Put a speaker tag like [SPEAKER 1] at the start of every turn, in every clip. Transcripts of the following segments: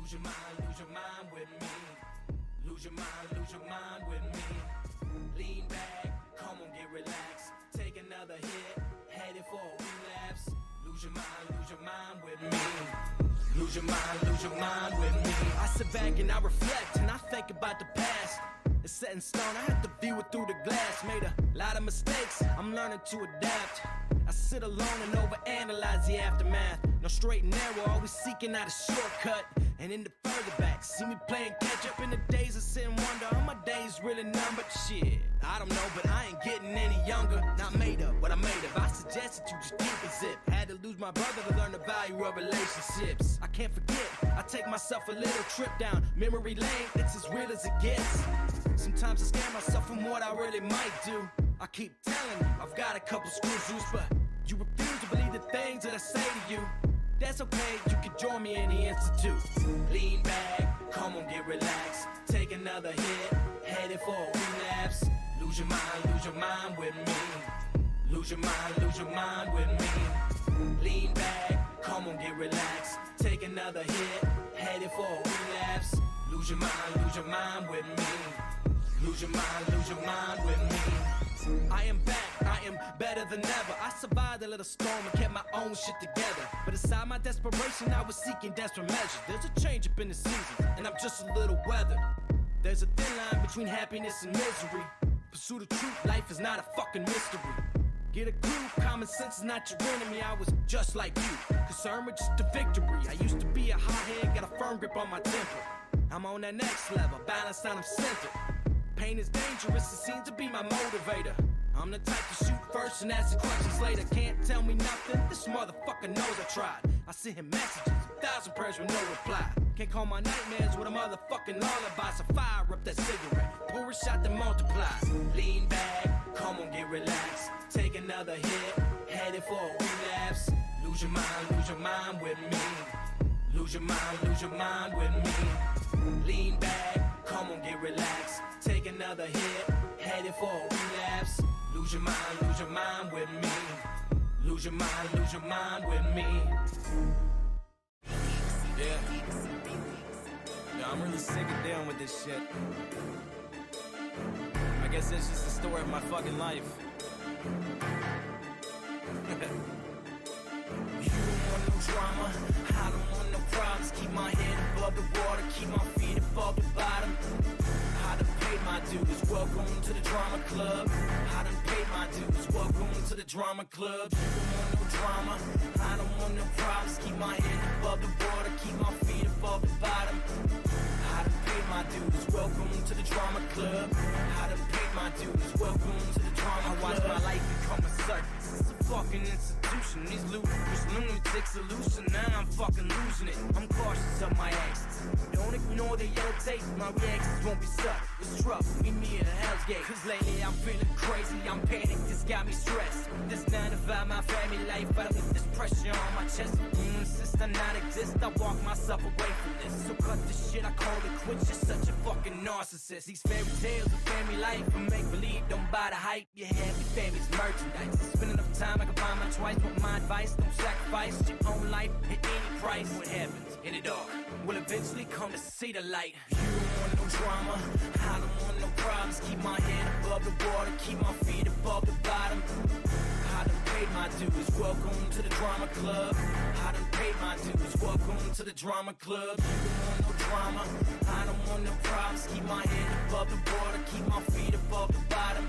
[SPEAKER 1] Lose your mind with me. Lose your mind with me. Lean back, come on, get relaxed. Take another hit, headed for a relapse. Lose your mind with me. Lose your mind with me. I sit back and I reflect and I think about the past. It's set in stone, I have to view it through the glass. Made a lot of mistakes, I'm learning to adapt. I sit alone and overanalyze the aftermath. No straight and narrow, always seeking out a shortcut. And in the further back, see me playing catch up in the days of sit and wonder, are my days really numbered? Shit, I don't know, but I ain't getting any younger. Not made up, what I made of. I suggest that you just keep a zip. Had to lose my brother to learn the value of relationships. I can't forget, I take myself a little trip down memory lane. It's as real as it gets. Sometimes I scare myself from what I really might do. I keep telling you, I've got a couple screws loose, but you refuse to believe the things that I say to you. That's okay, you can join me in the institute. Lean back, come on, get relaxed. Take another hit, headed for a relapse. Lose your mind with me. Lose your mind with me. Lean back, come on, get relaxed. Take another hit, headed for a relapse. Lose your mind with me. Lose your mind with me. I am back, I am better than ever. I survived a little storm and kept my own shit together. But aside my desperation, I was seeking desperate measures. There's a change up in the season, and I'm just a little weathered. There's a thin line between happiness and misery. Pursuit of truth, life is not a fucking mystery. Get a clue, common sense is not your enemy. I was just like you, concerned with just the victory. I used to be a hothead, got a firm grip on my temper. I'm on that next level, balanced and I'm centered. Pain is dangerous, it seems to be my motivator. I'm the type to shoot first and ask the questions later. Can't tell me nothing, this motherfucker knows I tried. I sent him messages, 1,000 prayers with no reply. Can't call my nightmares with a motherfucking lullaby. So fire up that cigarette, pour a shot that multiplies. Lean back, come on, get relaxed. Take another hit, headed for a relapse. Lose your mind with me. Lose your mind with me. Lean back, come on, get relaxed. Take another hit, headed for a relapse. Lose your mind with me. Lose your mind with me. Yeah, I'm really sick of dealing with this shit. I guess it's just the story of my fucking life. You don't want no drama, I don't want no problems. Keep my head above the water, keep my feet above the bottom. I done paid my dues, welcome to the drama club. I done paid my dues, welcome to the drama club. You don't want no drama, I don't want no problems. Keep my head above the water, keep my feet above the bottom. I done paid my dues, welcome to the drama club. I done paid my dues, welcome to the drama club. I watched my life become a circus, it's a fucking institution. These ludicrous lunatics hallucin', now I'm fucking losing it. I'm cautious of my actions, don't ignore the yellow tape, my reactions won't be subtle. It's rough, meet me in a hell's gate. Cause lately I'm feeling crazy, I'm panicked, this got me stressed. This 9 to 5, my family life, I don't need this pressure on my chest. You insist I not exist, I walk myself away from this. So cut this shit, I call it quits, you're such a fucking narcissist. These fairy tales of family life, and make believe, don't buy the hype. Your happy family's merchandise. Spend enough time, I can buy my twice. Want my advice, don't sacrifice your own life at any price. What happens in the dark will eventually come to see the light. You don't want no drama, I don't want no problems. Keep my head above the water, keep my feet above the bottom. I done paid my dues, welcome to the drama club. I done paid my dues, welcome to the drama club. You don't want no drama, I don't want no problems. Keep my head above the water, keep my feet above the bottom.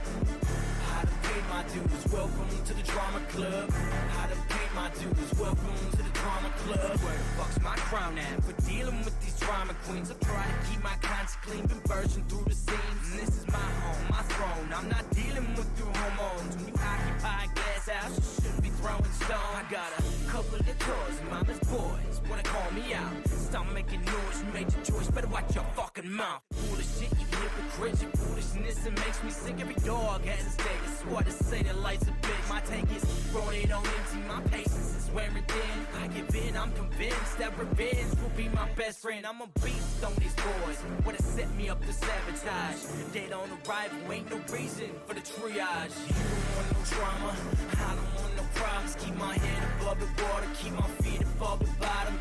[SPEAKER 1] I done paid my dues, welcome to the drama club. I done paid my dues, welcome to the drama club. Where the fuck's my crown at for dealing with these drama queens? I try to keep my conscience clean, been bursting through the scenes. And this is my home, my throne, I'm not dealing with your hormones. When you occupy a glass house, you shouldn't be throwing stone. I got a couple of toys and mama's boys wanna call me out. Stop making noise, you made your choice, better watch your fucking mouth. Foolish shit, you hypocrite, your foolishness, it makes me sick. Every dog has its day, it's what to say that life's a bitch. My tank is running on empty, my patience is wearing thin. I give in, I'm convinced that revenge will be my best friend. I'm a beast on these boys, wanna set me up to sabotage. Dead on arrival, ain't no reason for the triage. You don't want no drama, I don't want no problems. Keep my head above the water, keep my feet above the bottom.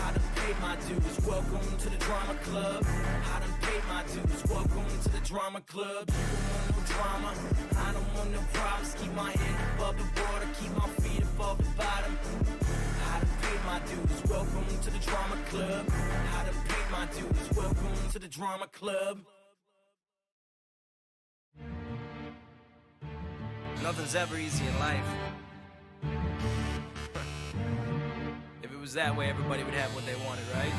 [SPEAKER 1] I done paid my dues, welcome to the drama club. I done paid my dues, welcome to the drama club. You don't want no drama, I don't want no problems. Keep my head above the water, keep my feet above the bottom. I done paid my dues, welcome to the drama club. I done paid my dues, welcome to the drama club.
[SPEAKER 2] Nothing's ever easy in life. If it was that way, everybody would have what they wanted, right?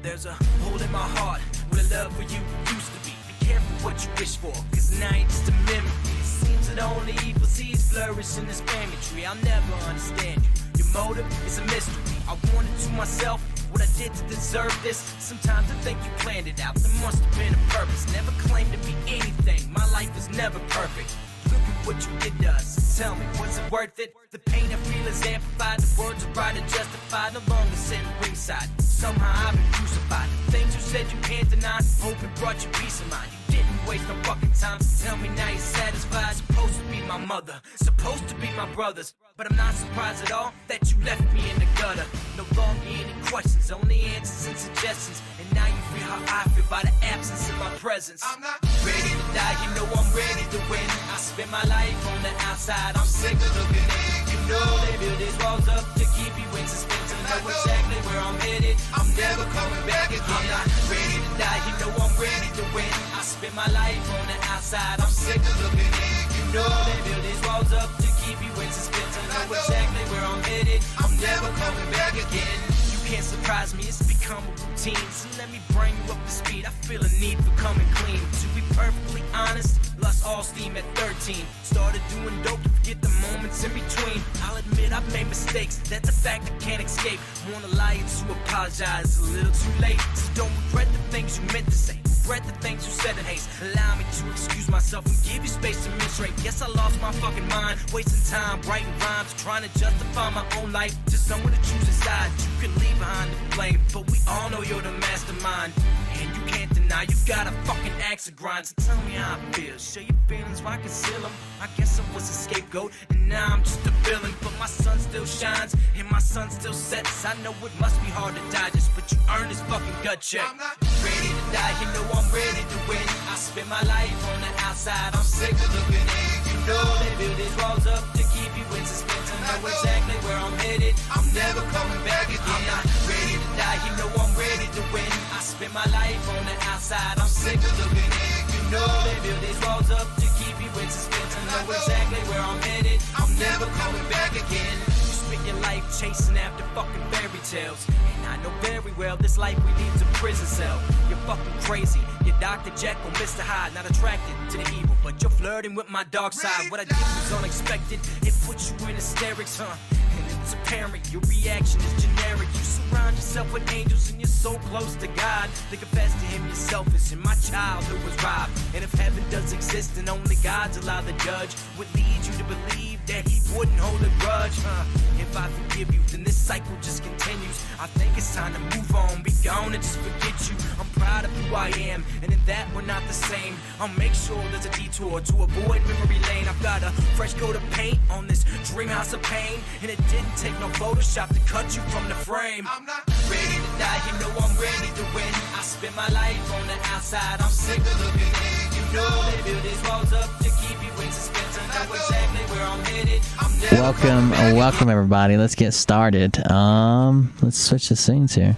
[SPEAKER 1] There's a hole in my heart where the love for you used to be. Be careful what you wish for, cause now it's just a memory. It seems that only evil seeds flourish in this family tree. I'll never understand you. Your motive is a mystery. I wanted to myself what I did to deserve this. Sometimes I think you planned it out. There must have been a purpose. Never claimed to be anything. My life is never perfect. Look at what you did to us. Tell me, was it worth it? The pain I feel is amplified. The words are right and justified. No longer sitting ringside. Somehow I've been crucified. The things you said you can't deny. Hope it brought you peace of mind. You didn't waste no fucking time. So tell me now you're satisfied. Supposed to be my mother. Supposed to be my brothers. But I'm not surprised at all that you left me in the gutter. No longer any questions, only answers and suggestions. And now you feel how I feel by the absence of my presence. I'm not ready to die, you know I'm ready to win. I spend my life on the outside, I'm sick of looking in. You know they build these walls up to keep you in suspense. I know exactly where I'm headed, I'm never coming back again. I'm not ready to die, you know I'm ready to win. I spend my life on the outside, I'm sick of looking in. You know they build these walls up to keep you in suspense. I know exactly where I'm headed, I'm never coming back again. You can't surprise me, it's become a routine. So let me bring you up to speed, I feel a need for coming clean. To be perfectly honest, lost all steam at 13. Started doing dope to forget the moments in between. I'll admit I've made mistakes, that's a fact I can't escape. Wanna lie to apologize, a little too late. So don't regret the things you meant to say, regret the things you said in haste. Allow me to excuse myself and give you space to menstruate. Yes, I lost my fucking mind, wasting time writing rhymes, trying to justify my own life to someone to choose a side. You can leave behind the blame, but we all know you're the mastermind. And you can't deny you got a fucking axe to grind. So tell me how I feel, share your feelings, why conceal them? I guess I was a scapegoat, and now I'm just a villain. But my sun still shines, and my sun still sets. I know it must be hard to digest, but you earned this fucking gut check. I'm not ready to die, you know I'm ready to win. I spend my life on the outside, I'm sick of looking in. You know they build these walls up to keep you in suspense. I know exactly where I'm headed, I'm never coming back again. I'm not ready to die, you know I'm ready to win. I spend my life on the outside, I'm sick of looking in. You know they build these walls up to keep you in suspense. I know exactly where I'm headed, I'm never coming back again. You spend your life chasing after fucking fairy tales, and I know very well this life we leads a prison cell. You're fucking crazy, you're Dr. Jekyll, Mr. Hyde, not attracted to the evil, but you're flirting with my dark side. What I did was unexpected, it put you in hysterics, huh? And it's apparent your reaction is generic. You surround yourself with angels and you're so close to God. To confess to him you're selfish and my childhood was robbed. And if heaven does exist and only God's allowed to judge, would lead you to believe that he wouldn't hold a grudge, huh? If I forgive you, then this cycle just continues. I think it's time to move on, be gone and just forget you. I'm proud of who I am, and in that we're not the same. I'll make sure there's a detour to avoid memory lane. I've got a fresh coat of paint on this dream house of pain, and it didn't take no Photoshop to cut you from the frame. I'm not ready to die, you know I'm ready to win. I spend my life on the outside, I'm sick of looking in. You know they build these walls up to keep you in suspense. I know exactly where I'm headed, I'm never
[SPEAKER 3] Welcome everybody. Let's get started. Let's switch the scenes here.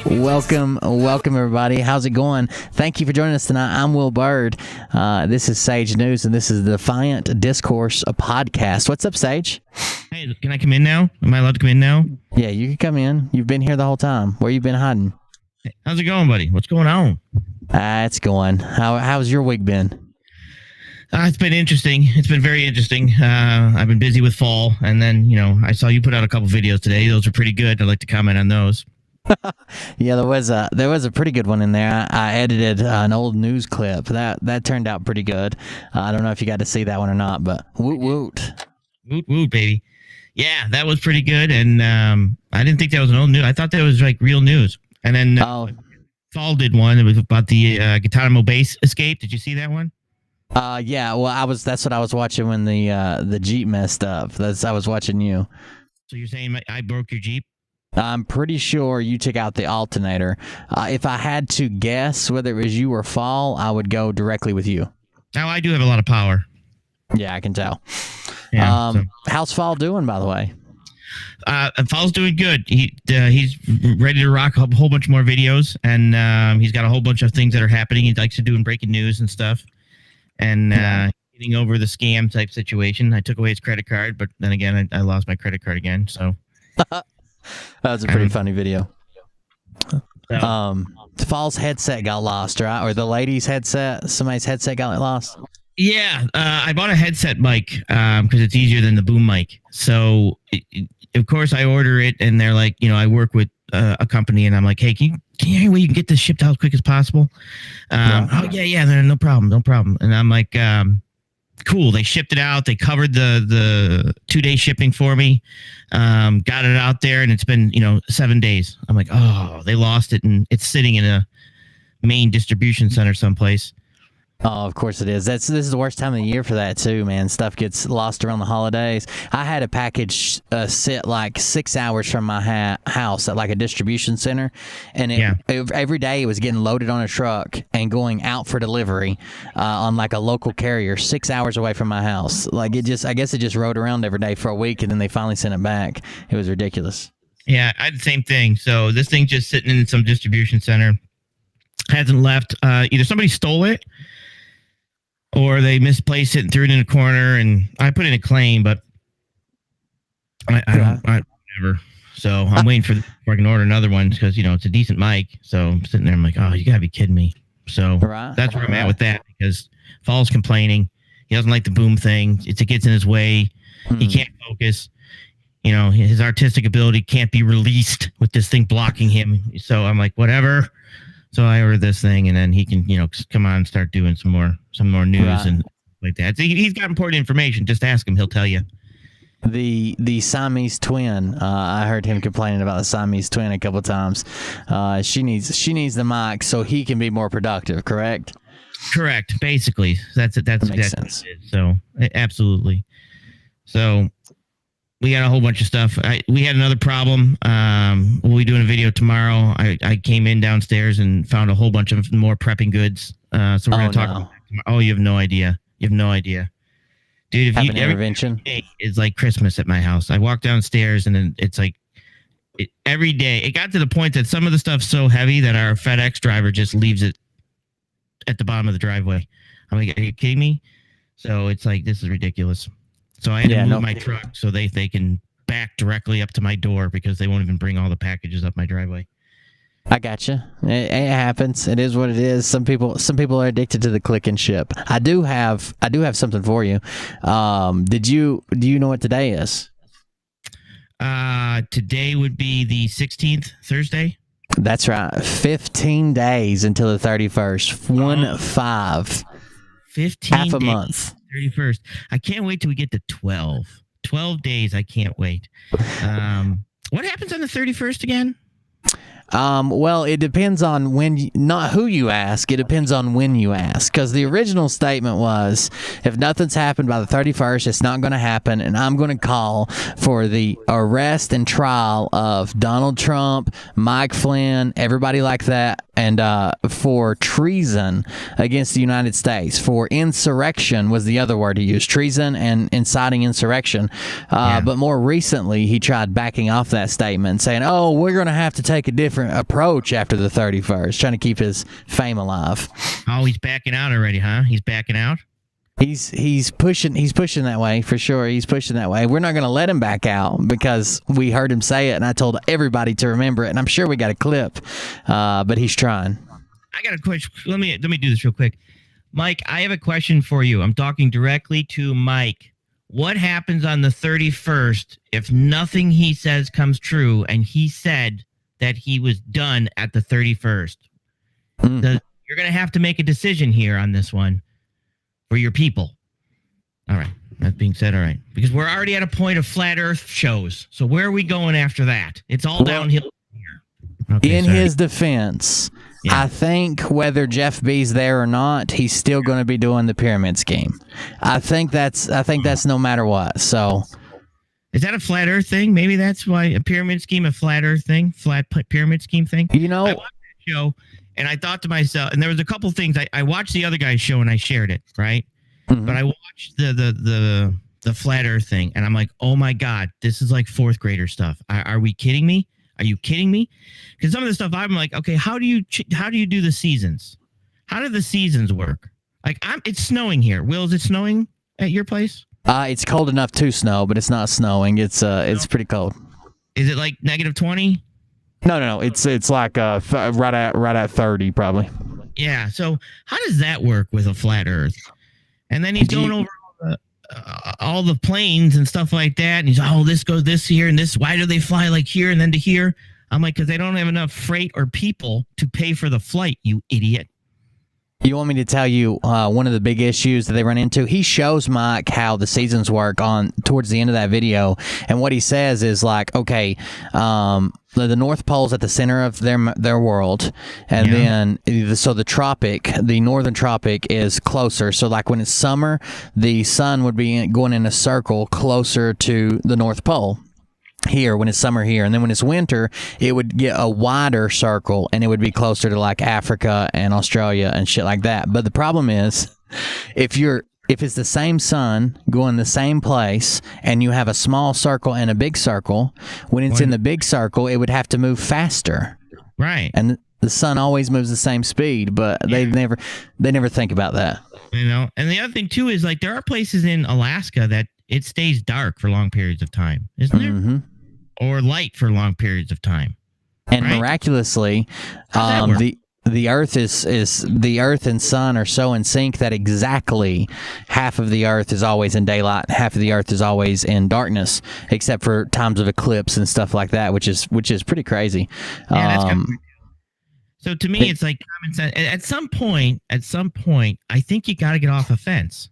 [SPEAKER 3] Welcome everybody. How's it going? Thank you for joining us tonight. I'm Will Bird. This is Sage News, and this is the Defiant Discourse, a podcast. What's up, Sage?
[SPEAKER 4] Hey, can I come in now? Am I allowed to come in now?
[SPEAKER 3] Yeah, you can come in. You've been here the whole time. Where you been hiding?
[SPEAKER 4] Hey, how's it going, buddy? What's going on?
[SPEAKER 3] It's going. How's your week been?
[SPEAKER 4] It's been interesting. It's been very interesting. I've been busy with fall, and then, I saw you put out a couple videos today. Those are pretty good. I'd like to comment on those.
[SPEAKER 3] Yeah, there was a pretty good one in there. I edited an old news clip that turned out pretty good. I don't know if you got to see that one or not, but woot
[SPEAKER 4] woot, baby. Yeah, that was pretty good, and I didn't think that was an old news. I thought that was like real news. And then Saul did one. It was about the Guantanamo base escape. Did you see that one?
[SPEAKER 3] Yeah. Well, that's what I was watching when the Jeep messed up. I was watching you.
[SPEAKER 4] So you're saying I broke your Jeep?
[SPEAKER 3] I'm pretty sure you took out the alternator. If I had to guess whether it was you or Fall, I would go directly with you.
[SPEAKER 4] Now I do have a lot of power.
[SPEAKER 3] Yeah, I can tell.
[SPEAKER 4] Yeah.
[SPEAKER 3] How's Fall doing, by the way?
[SPEAKER 4] Fall's doing good. He's ready to rock a whole bunch more videos, and he's got a whole bunch of things that are happening. He likes to do in breaking news and stuff, and getting over the scam type situation. I took away his credit card, but then again, I lost my credit card again. So
[SPEAKER 3] that was a pretty funny video.
[SPEAKER 4] So,
[SPEAKER 3] Fall's headset got lost, right? Or the lady's headset? Somebody's headset got lost?
[SPEAKER 4] yeah, I bought a headset mic because it's easier than the boom mic. So, of course, I order it, and they're like, I work with a company, and I'm like, hey, can you any way you can get this shipped out as quick as possible? Oh, yeah, no problem. And I'm like, cool. They shipped it out. They covered the 2-day shipping for me. Got it out there, and it's been 7 days. I'm like, oh, they lost it, and it's sitting in a main distribution center someplace.
[SPEAKER 3] Oh, of course it is. This is the worst time of the year for that too, man. Stuff gets lost around the holidays. I had a package sit like 6 hours from my house at like a distribution center, and every day it was getting loaded on a truck and going out for delivery on like a local carrier 6 hours away from my house. Like I guess it just rode around every day for a week, and then they finally sent it back. It was ridiculous.
[SPEAKER 4] Yeah, I had the same thing. So this thing just sitting in some distribution center, hasn't left. Either somebody stole it, or they misplaced it and threw it in a corner, and I put in a claim, but I don't whatever. So I'm waiting for I can order another one because it's a decent mic. So I'm sitting there, I'm like, oh, you gotta be kidding me. So that's where I'm at with that, because Fall's complaining. He doesn't like the boom thing. It gets in his way. He can't focus. His artistic ability can't be released with this thing blocking him. So I'm like, whatever. So I ordered this thing, and then he can, come on and start doing some more news and like that. So he's got important information. Just ask him; he'll tell you.
[SPEAKER 3] The Siamese twin. I heard him complaining about the Siamese twin a couple of times. She needs the mic so he can be more productive. Correct.
[SPEAKER 4] Correct. Basically, that's it. That makes sense. So absolutely. So we got a whole bunch of stuff. We had another problem. We'll be doing a video tomorrow. I came in downstairs and found a whole bunch of more prepping goods. So we're going to talk about that. Oh, you have no idea. Dude, if
[SPEAKER 3] intervention
[SPEAKER 4] is like Christmas at my house. I walk downstairs, and then it's like every day. It got to the point that some of the stuff's so heavy that our FedEx driver just leaves it at the bottom of the driveway. I'm like, are you kidding me? So it's like, this is ridiculous. So I had to move my truck so they can back directly up to my door, because they won't even bring all the packages up my driveway.
[SPEAKER 3] I gotcha. It happens. It is what it is. Some people are addicted to the click and ship. I do have something for you. Do you know what today is?
[SPEAKER 4] Today would be the 16th, Thursday.
[SPEAKER 3] That's right. 15 days until the 31st. 15.
[SPEAKER 4] 15
[SPEAKER 3] half a
[SPEAKER 4] days.
[SPEAKER 3] Month.
[SPEAKER 4] 31st. I can't wait till we get to 12. 12 days. I can't wait. What happens on the 31st again?
[SPEAKER 3] Well, it depends on not who you ask. It depends on when you ask. Because the original statement was, if nothing's happened by the 31st, it's not going to happen. And I'm going to call for the arrest and trial of Donald Trump, Mike Flynn, everybody like that, and for treason against the United States. For insurrection was the other word he used. Treason and inciting insurrection. But more recently, he tried backing off that statement, saying, oh, we're going to have to take a different approach after the 31st, trying to keep his fame alive.
[SPEAKER 4] Oh, he's backing out already, huh? He's backing out?
[SPEAKER 3] He's pushing that way for sure. He's pushing that way. We're not going to let him back out because we heard him say it, and I told everybody to remember it, and I'm sure we got a clip, but he's trying.
[SPEAKER 4] I got a question. Let me do this real quick. Mike, I have a question for you. I'm talking directly to Mike. What happens on the 31st if nothing he says comes true, and he said that he was done at the 31st? You're going to have to make a decision here on this one for your people. All right. That being said, all right. Because we're already at a point of flat earth shows. So where are we going after that? It's all downhill here. Okay,
[SPEAKER 3] in his defense,
[SPEAKER 4] Yeah.
[SPEAKER 3] I think whether Jeff B's there or not, he's still going to be doing the pyramid scheme. I think that's no matter what. So,
[SPEAKER 4] is that a flat Earth thing? Maybe that's why a pyramid scheme, a flat Earth thing, pyramid scheme thing.
[SPEAKER 3] you know,
[SPEAKER 4] I watched that show and I thought to myself, and there was a couple things. I watched the other guy's show and I shared it, right?
[SPEAKER 3] Mhm.
[SPEAKER 4] But I watched the flat Earth thing, and I'm like, oh my god, this is like fourth grader stuff. Are we kidding me? Are you kidding me? Because some of the stuff I'm like, okay, how do you do the seasons? How do the seasons work? Like, it's snowing here. Will, is it snowing at your place?
[SPEAKER 3] it's cold enough to snow, but it's not snowing. It's pretty cold.
[SPEAKER 4] Is it like -20?
[SPEAKER 3] No. It's like right at 30 probably.
[SPEAKER 4] Yeah. So how does that work with a flat Earth? And then he's going over all the planes and stuff like that, and he's this goes this here and this. Why do they fly like here and then to here? I'm like, because they don't have enough freight or people to pay for the flight. You idiot.
[SPEAKER 3] You want me to tell you one of the big issues that they run into? He shows Mike how the seasons work on towards the end of that video, and what he says is like, okay, the North Pole's at the center of their world, and then the northern tropic is closer. So like when it's summer, the sun would be going in a circle closer to the North Pole. Here when it's summer here, and then when it's winter it would get a wider circle and it would be closer to like Africa and Australia and shit like that. But the problem is if it's the same sun going the same place and you have a small circle and a big circle, when it's in the big circle it would have to move faster,
[SPEAKER 4] right?
[SPEAKER 3] And the sun always moves the same speed, but they never think about that,
[SPEAKER 4] And the other thing too is like there are places in Alaska that it stays dark for long periods of time, isn't there?
[SPEAKER 3] Mm-hmm.
[SPEAKER 4] Or light for long periods of time.
[SPEAKER 3] And miraculously, the Earth and sun are so in sync that exactly half of the Earth is always in daylight, and half of the Earth is always in darkness, except for times of eclipse and stuff like that, which is pretty crazy.
[SPEAKER 4] Yeah, that's kind of weird. So to me, it's like common sense. At some point, I think you got to get off a fence.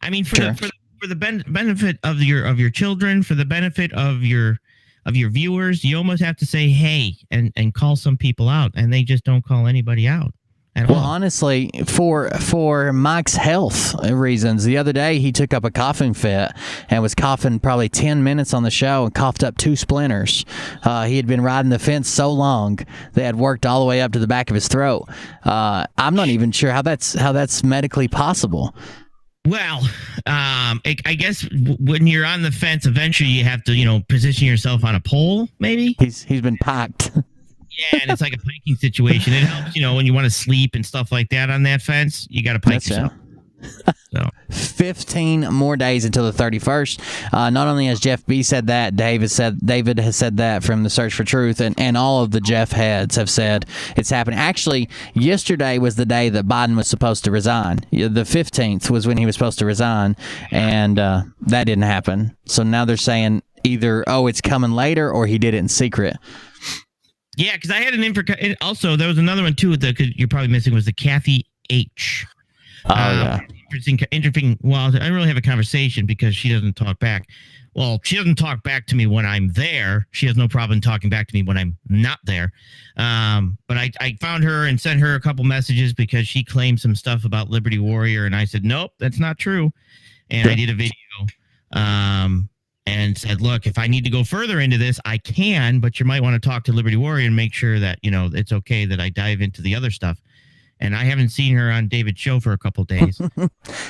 [SPEAKER 4] I mean, for the benefit of your children, for the benefit of your viewers, you almost have to say hey and call some people out, and they just don't call anybody out at all.
[SPEAKER 3] Well, honestly, for Mike's health reasons, the other day he took up a coughing fit and was coughing probably 10 minutes on the show and coughed up 2 splinters. He had been riding the fence so long they had worked all the way up to the back of his throat. I'm not even sure how that's medically possible.
[SPEAKER 4] Well, I guess when you're on the fence, eventually you have to, position yourself on a pole, maybe?
[SPEAKER 3] He's been packed.
[SPEAKER 4] Yeah, and it's like a planking situation. It helps, when you want to sleep and stuff like that on that fence, you got to pike yourself. So
[SPEAKER 3] 15 more days until the 31st. Not only has Jeff B said that, David has said that from the Search for Truth, and all of the Jeff heads have said it's happening. Actually, yesterday was the day that Biden was supposed to resign. The 15th was when he was supposed to resign, and that didn't happen. So now they're saying either, it's coming later, or he did it in secret.
[SPEAKER 4] Yeah, because I had an also, there was another one too that you're probably missing, was the Kathy H.
[SPEAKER 3] Yeah.
[SPEAKER 4] Interesting. Well, I don't really have a conversation because she doesn't talk back. Well, she doesn't talk back to me when I'm there. She has no problem talking back to me when I'm not there. But I found her and sent her a couple messages because she claimed some stuff about Liberty Warrior, and I said, nope, that's not true. And I did a video and said, look, if I need to go further into this, I can, but you might want to talk to Liberty Warrior and make sure that, it's okay that I dive into the other stuff. And I haven't seen her on David's show for a couple of days.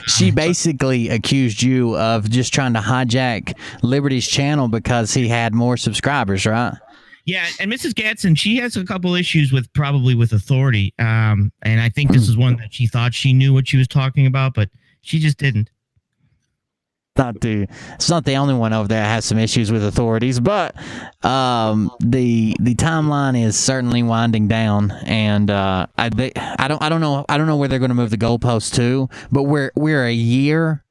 [SPEAKER 3] She basically accused you of just trying to hijack Liberty's channel because he had more subscribers, right?
[SPEAKER 4] Yeah, and Mrs. Gatson, she has a couple issues with authority. And I think this is one that she thought she knew what she was talking about, but she just didn't.
[SPEAKER 3] It's not the only one over there that has some issues with authorities, but the timeline is certainly winding down, and I don't know where they're going to move the goalposts to, but we're a year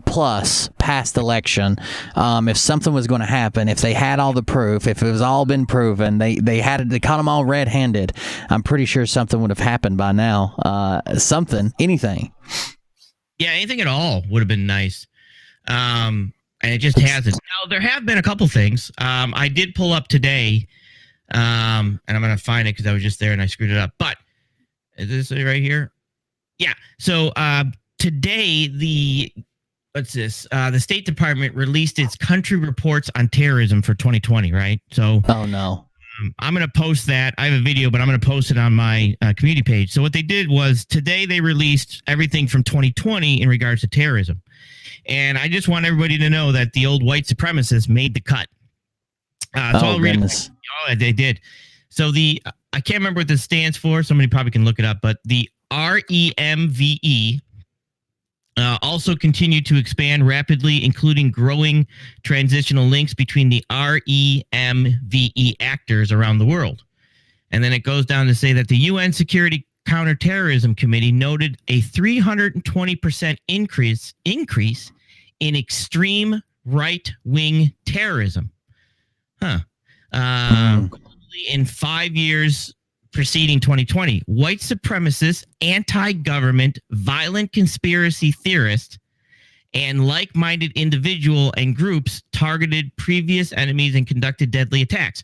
[SPEAKER 3] plus past election. If something was going to happen, if they had all the proof, if it was all been proven, they caught them all red-handed, I'm pretty sure something would have happened by now. Anything. Yeah,
[SPEAKER 4] anything at all would have been nice. And it just hasn't. Now, there have been a couple things. I did pull up today, and I'm going to find it because I was just there and I screwed it up. But Is this it right here? Yeah. So today, the State Department released its country reports on terrorism for 2020, right? So,
[SPEAKER 3] oh no,
[SPEAKER 4] I'm going to post that. I have a video, but I'm going to post it on my community page. So what they did was today they released everything from 2020 in regards to terrorism. And I just want everybody to know that the old white supremacists made the cut. So I'll read it. Oh, they did. So I can't remember what this stands for. Somebody probably can look it up, but the REMVE also continued to expand rapidly, including growing transitional links between the REMVE actors around the world. And then it goes down to say that the UN Security Counterterrorism Committee noted a 320% increase in extreme right-wing terrorism. In 5 years preceding 2020, white supremacists, anti-government, violent conspiracy theorists, and like-minded individual and groups targeted previous enemies and conducted deadly attacks.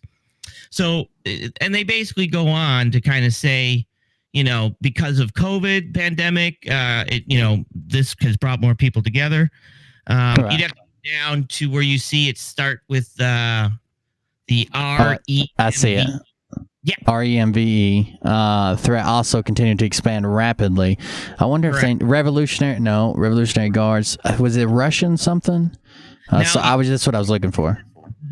[SPEAKER 4] So, and they basically go on to kind of say, because of COVID pandemic, this has brought more people together. You'd have to go down to where you see it start with the REMVE.
[SPEAKER 3] I see it.
[SPEAKER 4] Yeah.
[SPEAKER 3] REMVE threat also continued to expand rapidly. I wonder if Revolutionary Guards, was it Russian something? That's what I was looking for.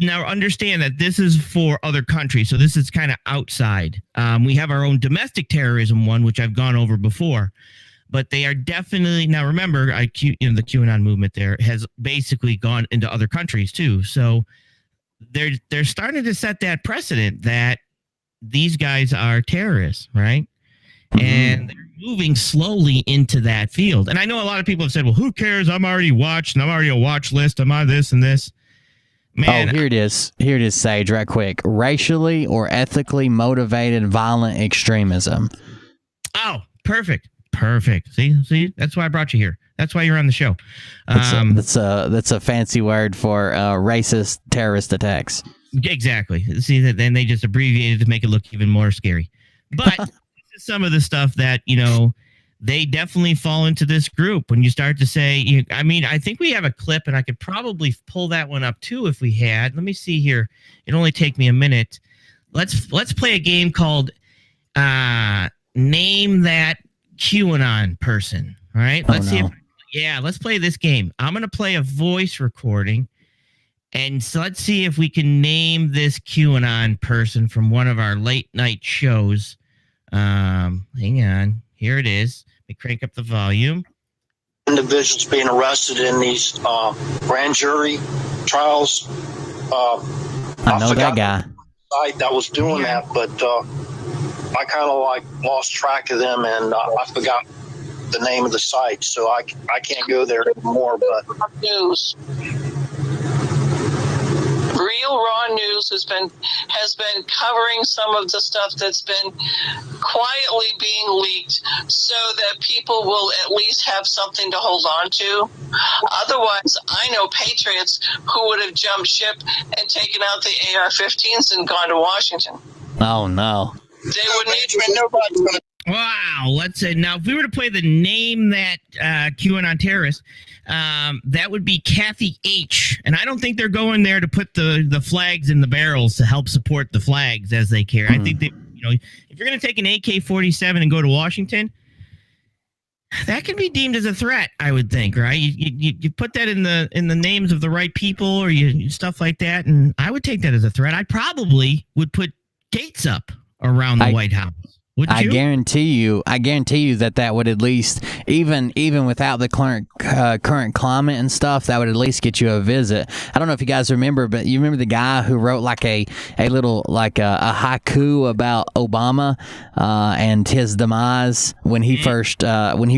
[SPEAKER 4] Now understand that this is for other countries, so this is kind of outside. We have our own domestic terrorism one, which I've gone over before, but they are definitely, now remember, the QAnon movement there has basically gone into other countries too. So they're starting to set that precedent that these guys are terrorists, right? Mm-hmm. And they're moving slowly into that field. And I know a lot of people have said, well, who cares? I'm already watched and I'm already a watch list. I'm on this and this. Man,
[SPEAKER 3] here it is. Here it is, Sage, right quick. Racially or ethically motivated violent extremism.
[SPEAKER 4] Oh, perfect. See, that's why I brought you here. That's why you're on the show.
[SPEAKER 3] That's a fancy word for racist terrorist attacks.
[SPEAKER 4] Exactly. See, then they just abbreviated to make it look even more scary. But this is some of the stuff that, they definitely fall into this group. When you start to say, I think we have a clip, and I could probably pull that one up too if we had. Let me see here. It'll only take me a minute. Let's play a game called Name That QAnon Person. All right. Let's play this game. I'm going to play a voice recording. And so let's see if we can name this QAnon person from one of our late night shows. Hang on. Here it is. Let me crank up the volume.
[SPEAKER 5] Individuals being arrested in these grand jury trials.
[SPEAKER 3] I know that guy.
[SPEAKER 5] Site that was doing that, but I kind of lost track of them, and I forgot the name of the site, so I can't go there anymore. But
[SPEAKER 6] news. Real Raw News has been covering some of the stuff that's been quietly being leaked so that people will at least have something to hold on to. Otherwise, I know patriots who would have jumped ship and taken out the AR-15s and gone to Washington.
[SPEAKER 3] Oh, no.
[SPEAKER 6] They wouldn't even nobody's going to.
[SPEAKER 4] Wow. Let's say now, if we were to play the Name That QAnon terrorist, that would be Kathy H. And I don't think they're going there to put the flags in the barrels to help support the flags as they care. I think they, if you're going to take an AK-47 and go to Washington, that can be deemed as a threat, I would think, right? You put that in the names of the right people or stuff like that, and I would take that as a threat. I probably would put gates up around the White House.
[SPEAKER 3] I guarantee you that would at least, even without the current climate and stuff, that would at least get you a visit. I don't know if you guys remember, but you remember the guy who wrote like a little a haiku about Obama and his demise when he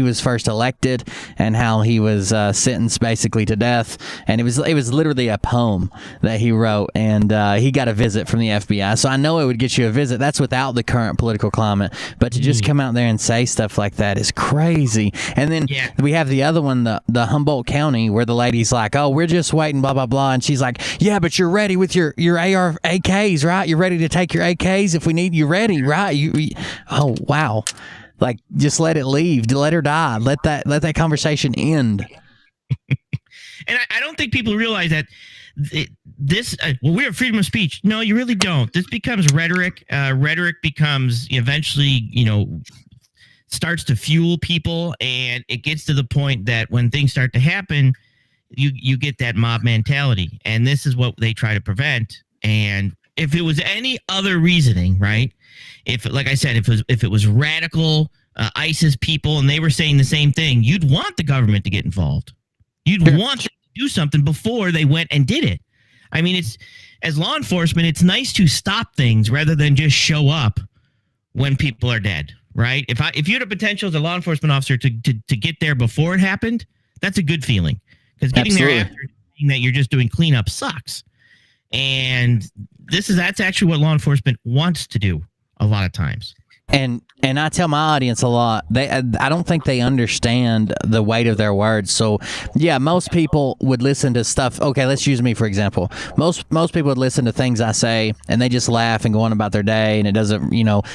[SPEAKER 3] was first elected, and how he was sentenced basically to death, and it was literally a poem that he wrote, and he got a visit from the FBI. So I know it would get you a visit. That's without the current political climate. But to just come out there and say stuff like that is crazy. And then we have the other one, the Humboldt County, where the lady's like, oh, we're just waiting, blah, blah, blah. And she's like, yeah, but you're ready with your AKs, right? You're ready to take your AKs if we need you ready, right? Oh, wow. Like, just let it leave. Let her die. Let that conversation end.
[SPEAKER 4] And I don't think people realize that we have freedom of speech. No, you really don't. This becomes rhetoric. Rhetoric becomes eventually, starts to fuel people, and it gets to the point that when things start to happen, you get that mob mentality, and this is what they try to prevent. And if it was any other reasoning, right? If, like I said, if it was radical ISIS people and they were saying the same thing, you'd want the government to get involved. You'd want them to do something before they went and did it. I mean, it's, as law enforcement, it's nice to stop things rather than just show up when people are dead, right? If you had a potential as a law enforcement officer to get there before it happened, that's a good feeling, because getting there after thinking that you're just doing cleanup sucks. And that's actually what law enforcement wants to do a lot of times.
[SPEAKER 3] And I tell my audience a lot, I don't think they understand the weight of their words. So, yeah, most people would listen to stuff. Okay, let's use me for example. Most people would listen to things I say, and they just laugh and go on about their day, and it doesn't,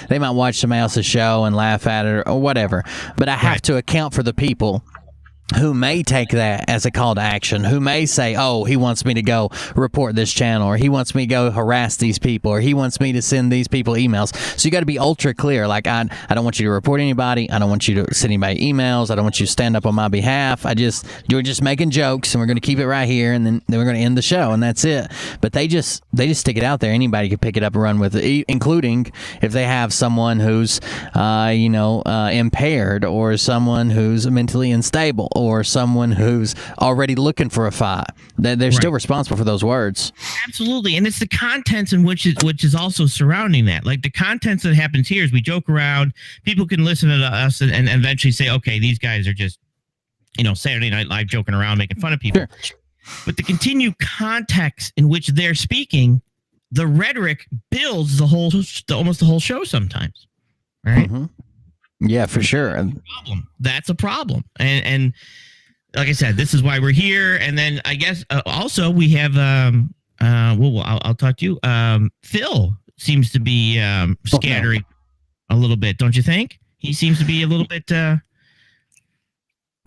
[SPEAKER 3] they might watch somebody else's show and laugh at it or whatever. But I have to account for the people who may take that as a call to action, who may say, oh, he wants me to go report this channel, or he wants me to go harass these people, or he wants me to send these people emails. So you got to be ultra clear. Like, I don't want you to report anybody. I don't want you to send anybody emails. I don't want you to stand up on my behalf. You're just making jokes, and we're going to keep it right here, and then we're going to end the show, and that's it. But they just stick it out there. Anybody can pick it up and run with it, including if they have someone who's, impaired, or someone who's mentally unstable, or someone who's already looking for a fight. They're still responsible for those words.
[SPEAKER 4] Absolutely. And it's the contents in which is also surrounding that. Like, the contents that happens here is we joke around. People can listen to us and eventually say, okay, these guys are just, Saturday Night Live joking around, making fun of people. Sure. But the continued context in which they're speaking, the rhetoric builds almost the whole show sometimes. Right?
[SPEAKER 3] Mm-hmm. Yeah, for sure.
[SPEAKER 4] That's a problem. And like I said, this is why we're here. And then I guess also we have, I'll talk to you. Phil seems to be scattering a little bit, don't you think? He seems to be a little bit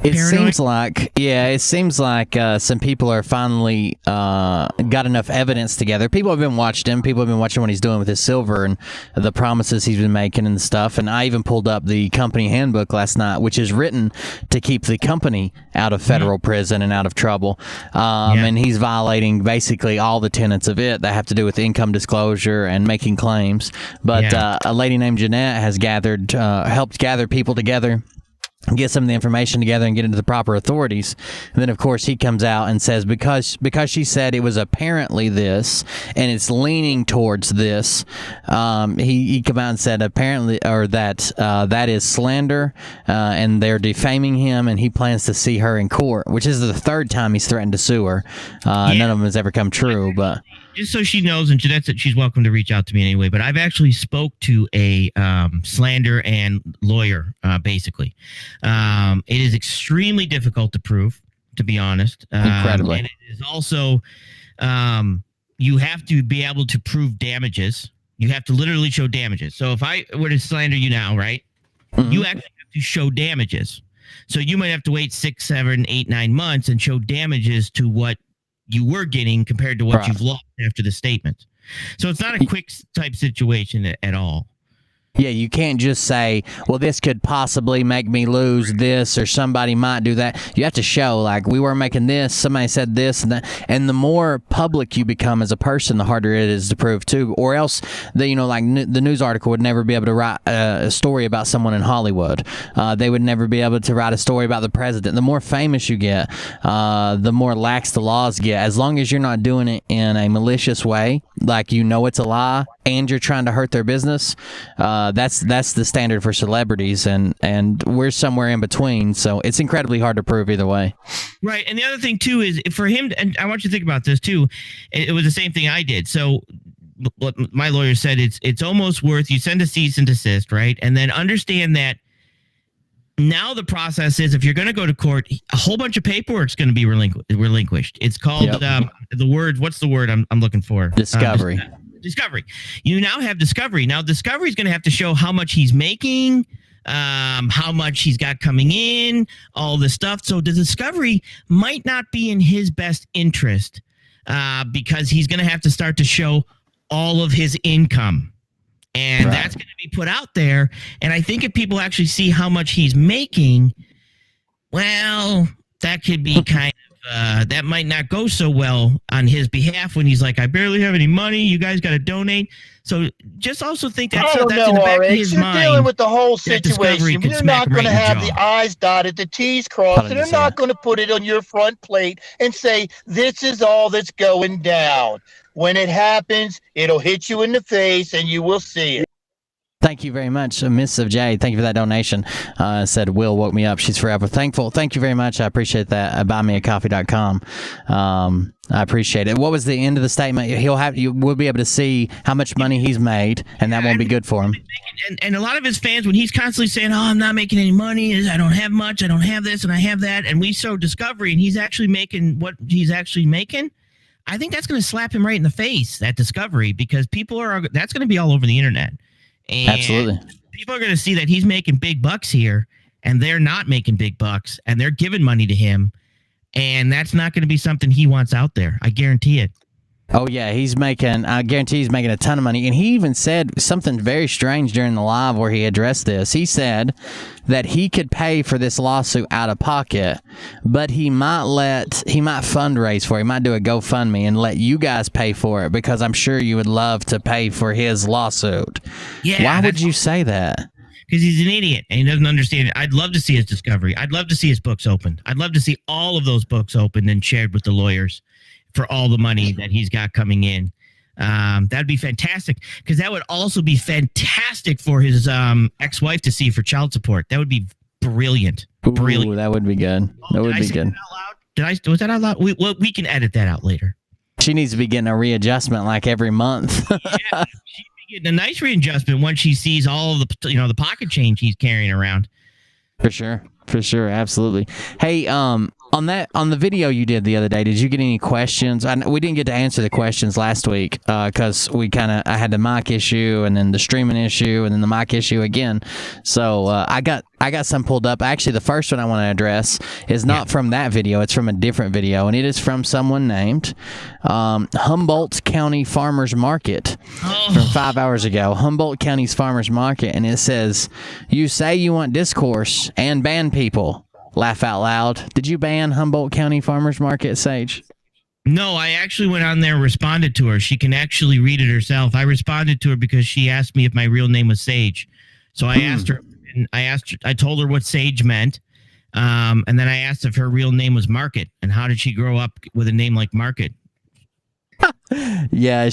[SPEAKER 3] It seems like some people are finally got enough evidence together. People have been watching him. People have been watching what he's doing with his silver and the promises he's been making and stuff. And I even pulled up the company handbook last night, which is written to keep the company out of federal prison and out of trouble. And he's violating basically all the tenets of it that have to do with income disclosure and making claims. But a lady named Jeanette has helped gather people together, get some of the information together, and get into the proper authorities. And then, of course, he comes out and says, because she said it was apparently this, and it's leaning towards this, he came out and said apparently, or that is slander, and they're defaming him, and he plans to see her in court, which is the third time he's threatened to sue her. None of them has ever come true, but...
[SPEAKER 4] Just so she knows, and Jeanette said she's welcome to reach out to me anyway, but I've actually spoke to a slander and lawyer, basically. It is extremely difficult to prove, to be honest.
[SPEAKER 3] Incredibly.
[SPEAKER 4] And it is also, you have to be able to prove damages. You have to literally show damages. So if I were to slander you now, right, you actually have to show damages. So you might have to wait 6, 7, 8, 9 months and show damages to what you were getting compared to what you've lost after the statement. So it's not a quick type situation at all.
[SPEAKER 3] Yeah, you can't just say, well, this could possibly make me lose this, or somebody might do that. You have to show, like, we were making this, somebody said this and that. And the more public you become as a person, the harder it is to prove, too. Or else, the news article would never be able to write a story about someone in Hollywood. They would never be able to write a story about the president. The more famous you get, the more lax the laws get. As long as you're not doing it in a malicious way, like it's a lie, and you're trying to hurt their business, that's the standard for celebrities, and we're somewhere in between, so it's incredibly hard to prove either way.
[SPEAKER 4] Right, and the other thing too is for him, and I want you to think about this too, it was the same thing I did. So what my lawyer said, it's almost worth, you send a cease and desist, right, and then understand that now the process is, if you're going to go to court, a whole bunch of paperwork is going to be relinquished. It's called what's the word I'm looking for?
[SPEAKER 3] Discovery.
[SPEAKER 4] Discovery. You now have discovery. Now, discovery is going to have to show how much he's making, how much he's got coming in, all this stuff. So the discovery might not be in his best interest because he's going to have to start to show all of his income. And that's going to be put out there. And I think if people actually see how much he's making, well, that could be kind of, that might not go so well on his behalf when he's like, I barely have any money. You guys got to donate. So just also think that's in the back of his mind.
[SPEAKER 7] You're dealing with the whole situation. You're not going to have the I's dotted, the T's crossed, and they're not going to put it on your front plate and say, this is all that's going down. When it happens, it'll hit you in the face and you will see it.
[SPEAKER 3] Thank you very much, Miss of J. Thank you for that donation. Said Will woke me up. She's forever thankful. Thank you very much. I appreciate that. Buymeacoffee.com. I appreciate it. What was the end of the statement? You will be able to see how much money he's made, and that won't be good for him.
[SPEAKER 4] And a lot of his fans, when he's constantly saying, "Oh, I'm not making any money. I don't have much. I don't have this, and I have that," and we show Discovery, and he's actually making what he's actually making. I think that's going to slap him right in the face, that Discovery, because that's going to be all over the internet. And
[SPEAKER 3] absolutely.
[SPEAKER 4] People are going to see that he's making big bucks here, and they're not making big bucks, and they're giving money to him, and that's not going to be something he wants out there. I guarantee it.
[SPEAKER 3] Oh, yeah, I guarantee he's making a ton of money. And he even said something very strange during the live where he addressed this. He said that he could pay for this lawsuit out of pocket, but he might fundraise for it. He might do a GoFundMe and let you guys pay for it because I'm sure you would love to pay for his lawsuit. Yeah. Why would you say that?
[SPEAKER 4] Because he's an idiot and he doesn't understand it. I'd love to see his Discovery. I'd love to see his books opened. I'd love to see all of those books opened and shared with the lawyers for all the money that he's got coming in. That'd be fantastic because that would also be fantastic for his ex-wife to see for child support. That would be brilliant. Brilliant.
[SPEAKER 3] Ooh, that would be good. That would be good.
[SPEAKER 4] Was that out loud? We can edit that out later.
[SPEAKER 3] She needs to be getting a readjustment like every month.
[SPEAKER 4] Yeah, she'd be getting a nice readjustment once she sees all of the pocket change he's carrying around.
[SPEAKER 3] For sure, absolutely. Hey, on the video you did the other day, did you get any questions? We didn't get to answer the questions last week because I had the mic issue and then the streaming issue and then the mic issue again. So I got some pulled up. Actually, the first one I want to address is not from that video. It's from a different video, and it is from someone named Humboldt County Farmers Market from 5 hours ago. Humboldt County's Farmers Market, and it says, "You say you want discourse and ban people. Laugh out loud. Did you ban Humboldt County Farmers Market, Sage?"
[SPEAKER 4] No, I actually went on there and responded to her. She can actually read it herself. I responded to her because she asked me if my real name was Sage. So I asked her, and I told her what Sage meant. And then I asked if her real name was Market and how did she grow up with a name like Market?
[SPEAKER 3] Yeah,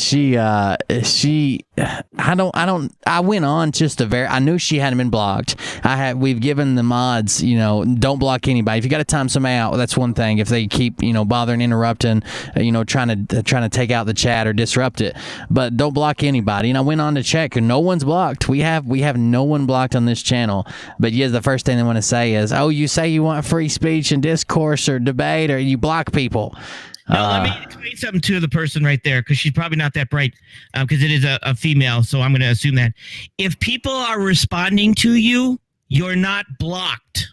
[SPEAKER 3] I went on just I knew she hadn't been blocked. We've given the mods, don't block anybody. If you got to time somebody out, that's one thing. If they keep, bothering, interrupting, trying to take out the chat or disrupt it, but don't block anybody. And I went on to check and no one's blocked. We have no one blocked on this channel. But yeah, the first thing they want to say is, oh, you say you want free speech and discourse or debate or you block people.
[SPEAKER 4] No, let me explain something to the person right there because she's probably not that bright because it is a female. So I'm going to assume that if people are responding to you, you're not blocked.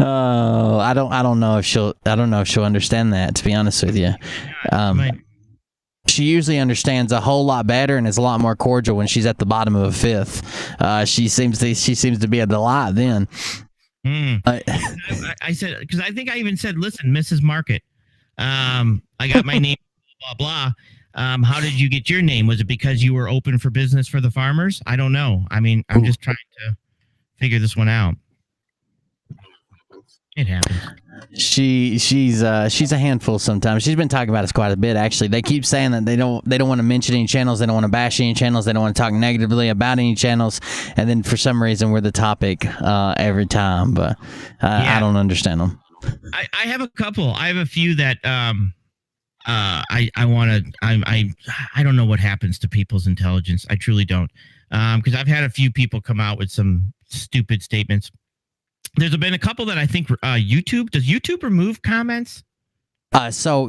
[SPEAKER 3] Oh, I don't know if she'll understand that, to be honest with you. She usually understands a whole lot better and is a lot more cordial when she's at the bottom of a fifth. She seems to be a delight then.
[SPEAKER 4] I said, because I think I even said, listen, Mrs. Market, I got my name, blah, blah. How did you get your name? Was it because you were open for business for the farmers? I don't know. I mean, I'm just trying to figure this one out. It happens.
[SPEAKER 3] She's a handful sometimes. She's been talking about us quite a bit, actually. They keep saying that they don't want to mention any channels, they don't want to bash any channels, they don't want to talk negatively about any channels, and then for some reason we're the topic every time. But I don't understand them.
[SPEAKER 4] I have a couple. I have a few that I don't know what happens to people's intelligence. I truly don't. Because I've had a few people come out with some stupid statements. There's been a couple that I think YouTube, does YouTube remove comments?
[SPEAKER 3] So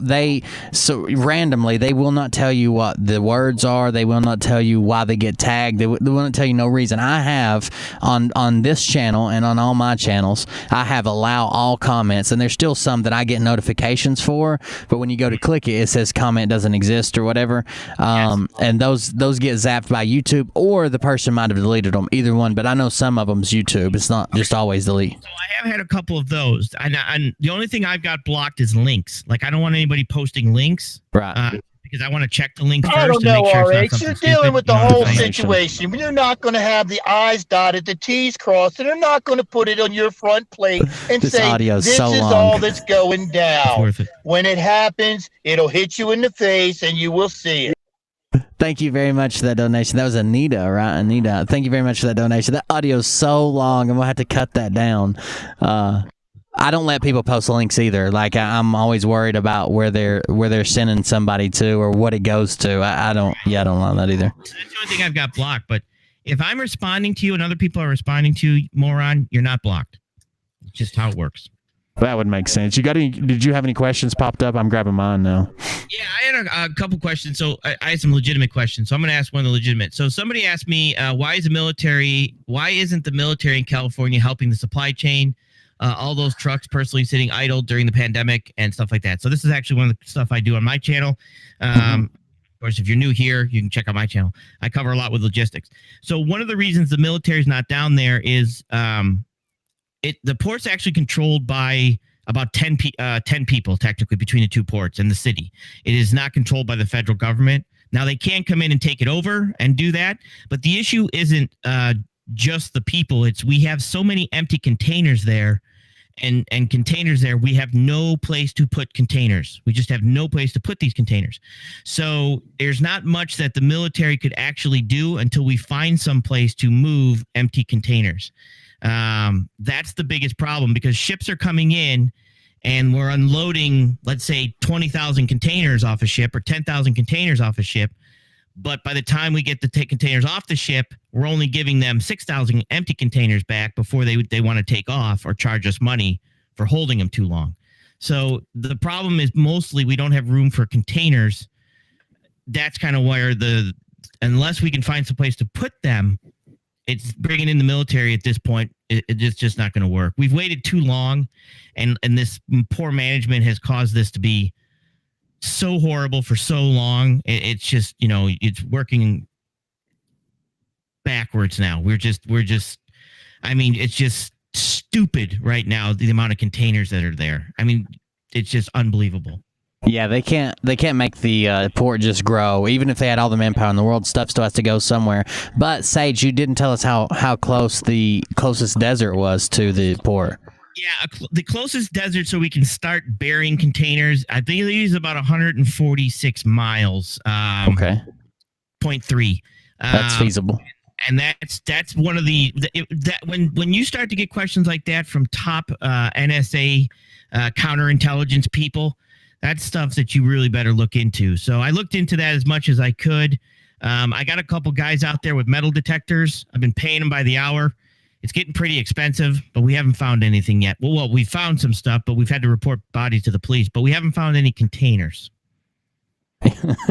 [SPEAKER 3] randomly, they will not tell you what the words are. They will not tell you why they get tagged. They will not tell you no reason. I have on this channel and on all my channels, I have allow all comments, and there's still some that I get notifications for. But when you go to click it, it says comment doesn't exist or whatever. And those get zapped by YouTube, or the person might have deleted them. Either one. But I know some of them's YouTube. It's not just always delete.
[SPEAKER 4] So I have had a couple of those, and the only thing I've got blocked is links. Like, I don't want anybody posting links,
[SPEAKER 3] right?
[SPEAKER 4] Because I want to check the links first.
[SPEAKER 7] I don't know,
[SPEAKER 4] sure
[SPEAKER 7] RH. You're dealing with the whole situation. You're not going to have the I's dotted, the T's crossed, and they're not going to put it on your front plate and say, this is all that's going down. When it happens, it'll hit you in the face, and you will see it.
[SPEAKER 3] Thank you very much for that donation. That was Anita, right? Anita, thank you very much for that donation. That audio is so long, and we'll have to cut that down. I don't let people post links either. Like, I'm always worried about where they're sending somebody to or what it goes to. I don't like that either.
[SPEAKER 4] That's the only thing I've got blocked. But if I'm responding to you and other people are responding to you, moron, you're not blocked. It's just how it works.
[SPEAKER 8] That would make sense. Did you have any questions popped up? I'm grabbing mine now.
[SPEAKER 4] Yeah, I had a couple questions. So I had some legitimate questions. So I'm going to ask one of the legitimate. So somebody asked me, why isn't the military in California helping the supply chain? All those trucks personally sitting idle during the pandemic and stuff like that. So this is actually one of the stuff I do on my channel. Of course, if you're new here, you can check out my channel. I cover a lot with logistics. So one of the reasons the military is not down there is the port's actually controlled by about 10 people, technically, between the two ports and the city. It is not controlled by the federal government. Now, they can come in and take it over and do that, but the issue isn't just the people. It's we have so many empty containers there. And containers there, we have no place to put containers. We just have no place to put these containers. So there's not much that the military could actually do until we find some place to move empty containers. That's the biggest problem, because ships are coming in and we're unloading, let's say, 20,000 containers off a ship or 10,000 containers off a ship. But by the time we get the containers off the ship, we're only giving them 6,000 empty containers back before they want to take off or charge us money for holding them too long. So the problem is mostly we don't have room for containers. That's kind of where unless we can find some place to put them, it's bringing in the military at this point. It's just not going to work. We've waited too long, and this poor management has caused this to be so horrible for so long. It's just, it's working backwards now. It's just stupid right now, the amount of containers that are there. I mean, it's just unbelievable.
[SPEAKER 3] Yeah, they can't make the port just grow. Even if they had all the manpower in the world, stuff still has to go somewhere. But Sage, you didn't tell us how close the closest desert was to the port.
[SPEAKER 4] Yeah, the closest desert so we can start burying containers, I think it is about 146 miles.
[SPEAKER 3] Okay.
[SPEAKER 4] 0.3.
[SPEAKER 3] That's feasible.
[SPEAKER 4] And that's one of when you start to get questions like that from top NSA counterintelligence people, that's stuff that you really better look into. So I looked into that as much as I could. I got a couple guys out there with metal detectors. I've been paying them by the hour. It's getting pretty expensive, but we haven't found anything yet. Well, we found some stuff, but we've had to report bodies to the police, but we haven't found any containers.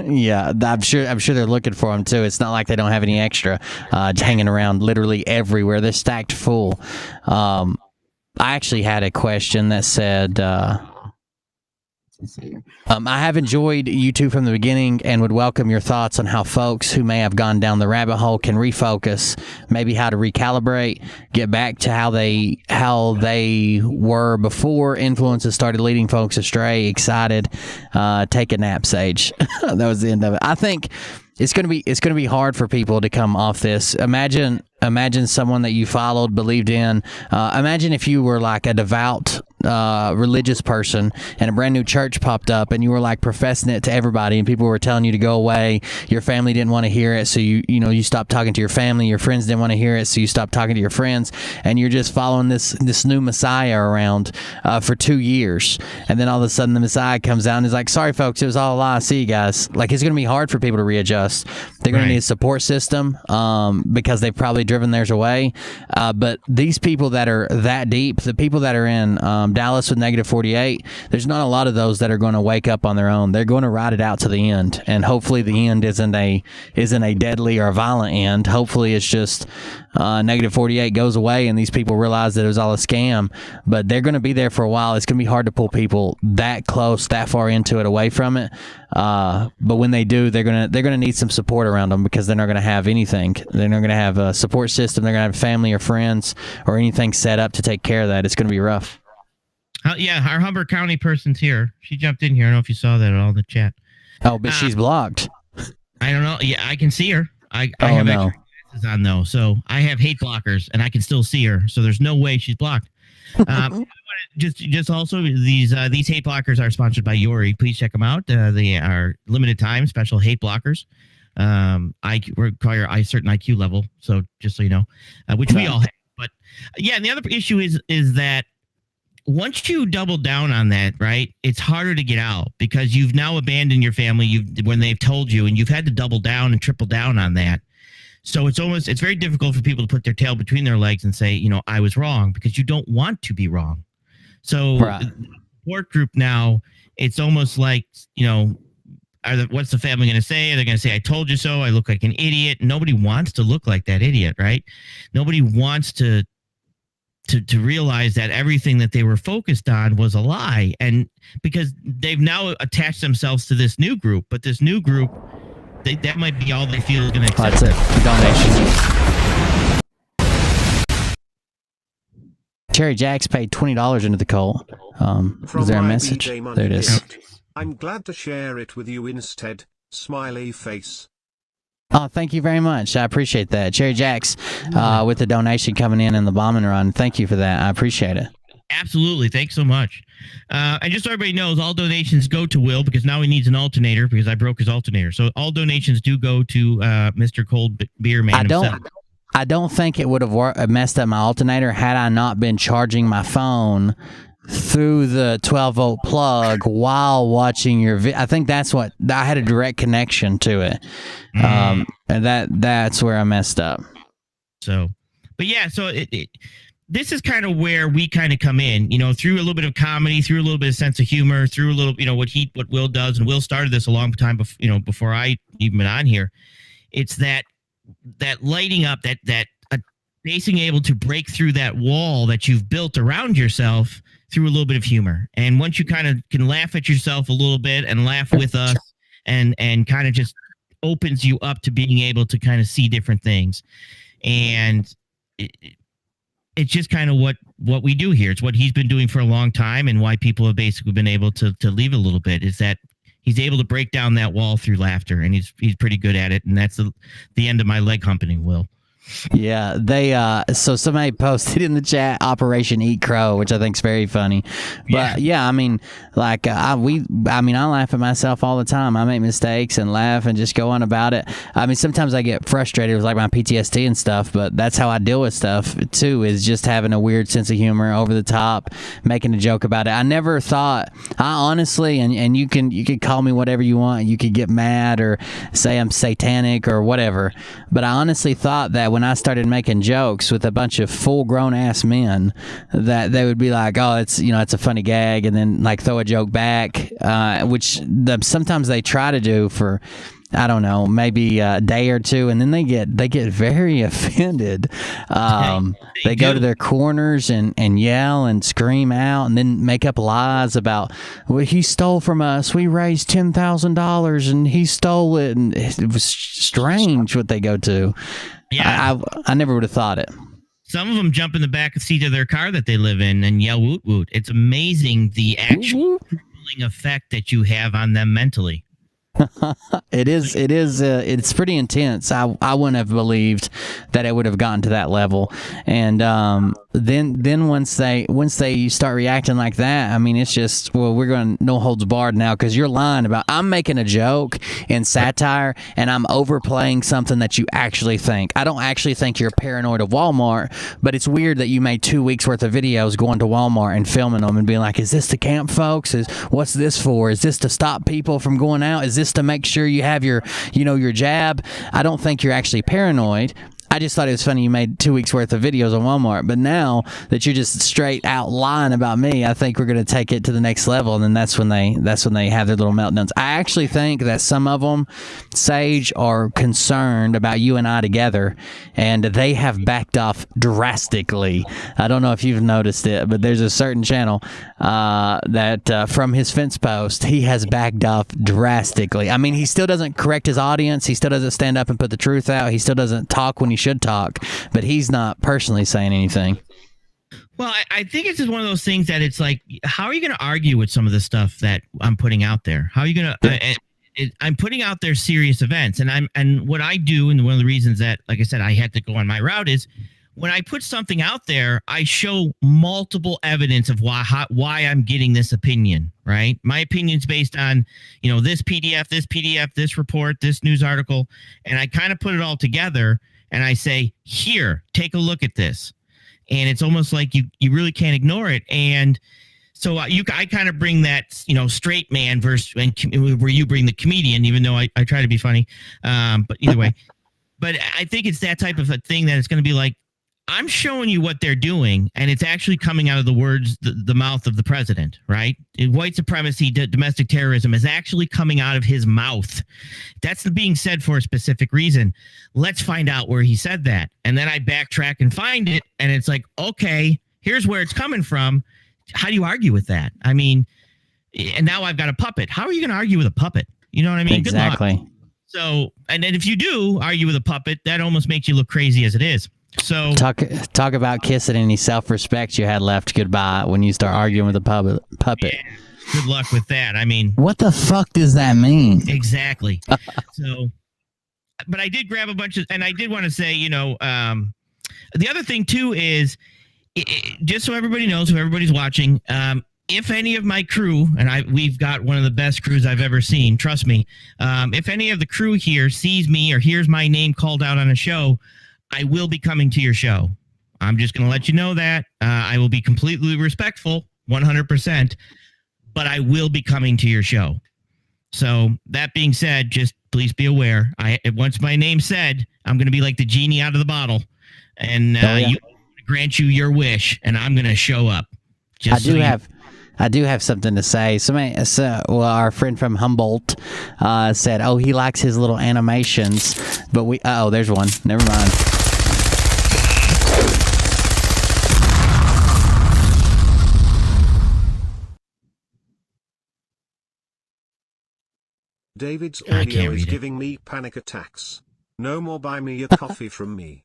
[SPEAKER 3] Yeah, I'm sure they're looking for them too. It's not like they don't have any extra hanging around literally everywhere. They're stacked full. I actually had a question that said, I have enjoyed YouTube from the beginning and would welcome your thoughts on how folks who may have gone down the rabbit hole can refocus, maybe how to recalibrate, get back to how they were before influences started leading folks astray. Excited, take a nap, Sage. That was the end of it. I think it's gonna be hard for people to come off this. Imagine someone that you followed, believed in. Imagine if you were like a devout religious person and a brand new church popped up and you were like professing it to everybody and people were telling you to go away. Your family didn't want to hear it, so you stopped talking to your family. Your friends didn't want to hear it, so you stopped talking to your friends, and you're just following this new Messiah around for 2 years, and then all of a sudden the Messiah comes out and is like, sorry folks, it was all a lie, see you guys. Like, it's going to be hard for people to readjust. They're going to need a support system because they've probably driven theirs away, but these people that are that deep, the people that are in Dallas with -48. There's not a lot of those that are going to wake up on their own. They're going to ride it out to the end, and hopefully the end isn't a deadly or violent end. Hopefully it's just -48 goes away and these people realize that it was all a scam. But they're going to be there for a while. It's going to be hard to pull people that close, that far into it, away from it. But when they do, they're gonna need some support around them, because they're not going to have anything. They're not going to have a support system. They're going to have family or friends or anything set up to take care of that. It's going to be rough.
[SPEAKER 4] Yeah, our Humber County person's here. She jumped in here. I don't know if you saw that at all in the chat.
[SPEAKER 3] Oh, but she's blocked.
[SPEAKER 4] I don't know. Yeah, I can see her. I have extra glasses on though, so I have hate blockers, and I can still see her. So there's no way she's blocked. Just also these hate blockers are sponsored by Yori. Please check them out. They are limited time special hate blockers. I require a certain IQ level, so just so you know, which we all have. But yeah, and the other issue is that once you double down on that, right, it's harder to get out, because you've now abandoned your family when they've told you, and you've had to double down and triple down on that. So it's very difficult for people to put their tail between their legs and say, I was wrong, because you don't want to be wrong. So the support group now, it's almost like, what's the family going to say? Are they going to say, I told you so? I look like an idiot. Nobody wants to look like that idiot, right? Nobody wants to realize that everything that they were focused on was a lie. And because they've now attached themselves to this new group, but this new group, that might be all they feel is going to accept.
[SPEAKER 3] That's it. Donation. Cherry Jacks paid $20 into the cult. Is there a message? There it is.
[SPEAKER 9] I'm glad to share it with you instead. Smiley face.
[SPEAKER 3] Oh, thank you very much. I appreciate that. Cherry Jacks with the donation coming in the bombing run. Thank you for that. I appreciate it.
[SPEAKER 4] Absolutely. Thanks so much. And just so everybody knows, all donations go to Will, because now he needs an alternator, because I broke his alternator. So all donations do go to Mr. Cold Beer Man himself.
[SPEAKER 3] I don't think it would have messed up my alternator had I not been charging my phone through the 12-volt plug while watching your video. I think that's what I had a direct connection to it. And that's where I messed up.
[SPEAKER 4] So, but yeah, so this is kind of where we kind of come in, through a little bit of comedy, through a little bit of sense of humor, through a little, what Will does. And Will started this a long time before I even been on here. It's that lighting up, that being able to break through that wall that you've built around yourself through a little bit of humor. And once you kind of can laugh at yourself a little bit and laugh with us, and kind of just opens you up to being able to kind of see different things. And it's just kind of what we do here. It's what he's been doing for a long time, and why people have basically been able to leave a little bit, is that he's able to break down that wall through laughter, and he's pretty good at it. And that's the end of my leg humping, Will.
[SPEAKER 3] Yeah, they so somebody posted in the chat Operation Eat Crow, which I think is very funny. But yeah, I mean, like I laugh at myself all the time. I make mistakes and laugh and just go on about it. I mean, sometimes I get frustrated with like my PTSD and stuff, but that's how I deal with stuff too, is just having a weird sense of humor, over the top, making a joke about it. I never thought, I honestly, and you could call me whatever you want. You could get mad or say I'm satanic or whatever, but I honestly thought that when I started making jokes with a bunch of full-grown ass men, that they would be like, "Oh, it's a funny gag," and then like throw a joke back, which sometimes they try to do for, I don't know, maybe a day or two, and then they get very offended. They go to their corners and yell and scream out, and then make up lies about, well, he stole from us. We raised $10,000 and he stole it, and it was strange what they go to. Yeah, I never would have thought it.
[SPEAKER 4] Some of them jump in the back seat of their car that they live in and yell "woot woot." It's amazing the actual effect that you have on them mentally.
[SPEAKER 3] It's pretty intense. I wouldn't have believed that it would have gotten to that level. And then once they start reacting like that, I mean, it's just, well, we're going no holds barred now, because you're lying about, I'm making a joke in satire and I'm overplaying something that you actually think. I don't actually think you're paranoid of Walmart, but it's weird that you made 2 weeks worth of videos going to Walmart and filming them and being like, is this to camp folks? What's this for? Is this to stop people from going out? Is this to make sure you have your jab? I don't think you're actually paranoid. I just thought it was funny you made 2 weeks worth of videos on Walmart, but now that you're just straight out lying about me, I think we're going to take it to the next level, and then that's when they have their little meltdowns. I actually think that some of them, Sage, are concerned about you and I together, and they have backed off drastically. I don't know if you've noticed it, but there's a certain channel that from his fence post, he has backed off drastically. I mean, he still doesn't correct his audience. He still doesn't stand up and put the truth out. He still doesn't talk when he should talk, but he's not personally saying anything.
[SPEAKER 4] Well, I think it's just one of those things that it's like, how are you going to argue with some of the stuff that I'm putting out there? How are you going to? I'm putting out there serious events, and what I do, and one of the reasons that, like I said, I had to go on my route is when I put something out there, I show multiple evidence of why I'm getting this opinion. Right, my opinion's based on this PDF, this report, this news article, and I kind of put it all together. And I say, here, take a look at this. And it's almost like you really can't ignore it. And so I kind of bring that, straight man versus where you bring the comedian, even though I try to be funny. But either way, but I think it's that type of a thing that it's going to be like, I'm showing you what they're doing, and it's actually coming out of the words, the mouth of the president, right? White supremacy, domestic terrorism is actually coming out of his mouth. That's being said for a specific reason. Let's find out where he said that. And then I backtrack and find it, and it's like, okay, here's where it's coming from. How do you argue with that? I mean, and now I've got a puppet. How are you going to argue with a puppet? You know what I mean?
[SPEAKER 3] Exactly.
[SPEAKER 4] Good luck. So, and then if you do argue with a puppet, that almost makes you look crazy as it is. So
[SPEAKER 3] talk about kissing any self-respect you had left goodbye when you start arguing with a puppet.
[SPEAKER 4] Yeah, good luck with that. I mean,
[SPEAKER 3] what the fuck does that mean?
[SPEAKER 4] Exactly. So, but I did grab a bunch of, and I did want to say, the other thing too is, just so everybody knows, who everybody's watching, if any of my crew, and we've got one of the best crews I've ever seen, trust me, if any of the crew here sees me or hears my name called out on a show, I will be coming to your show. I'm just going to let you know that. I will be completely respectful, 100%, but I will be coming to your show. So that being said, just please be aware. Once my name's said, I'm going to be like the genie out of the bottle, and grant you your wish, and I'm going to show up.
[SPEAKER 3] I do have something to say. Our friend from Humboldt said, "Oh, he likes his little animations," but there's one. Never mind.
[SPEAKER 9] David's audio is giving me panic attacks. No more buy me a coffee from me.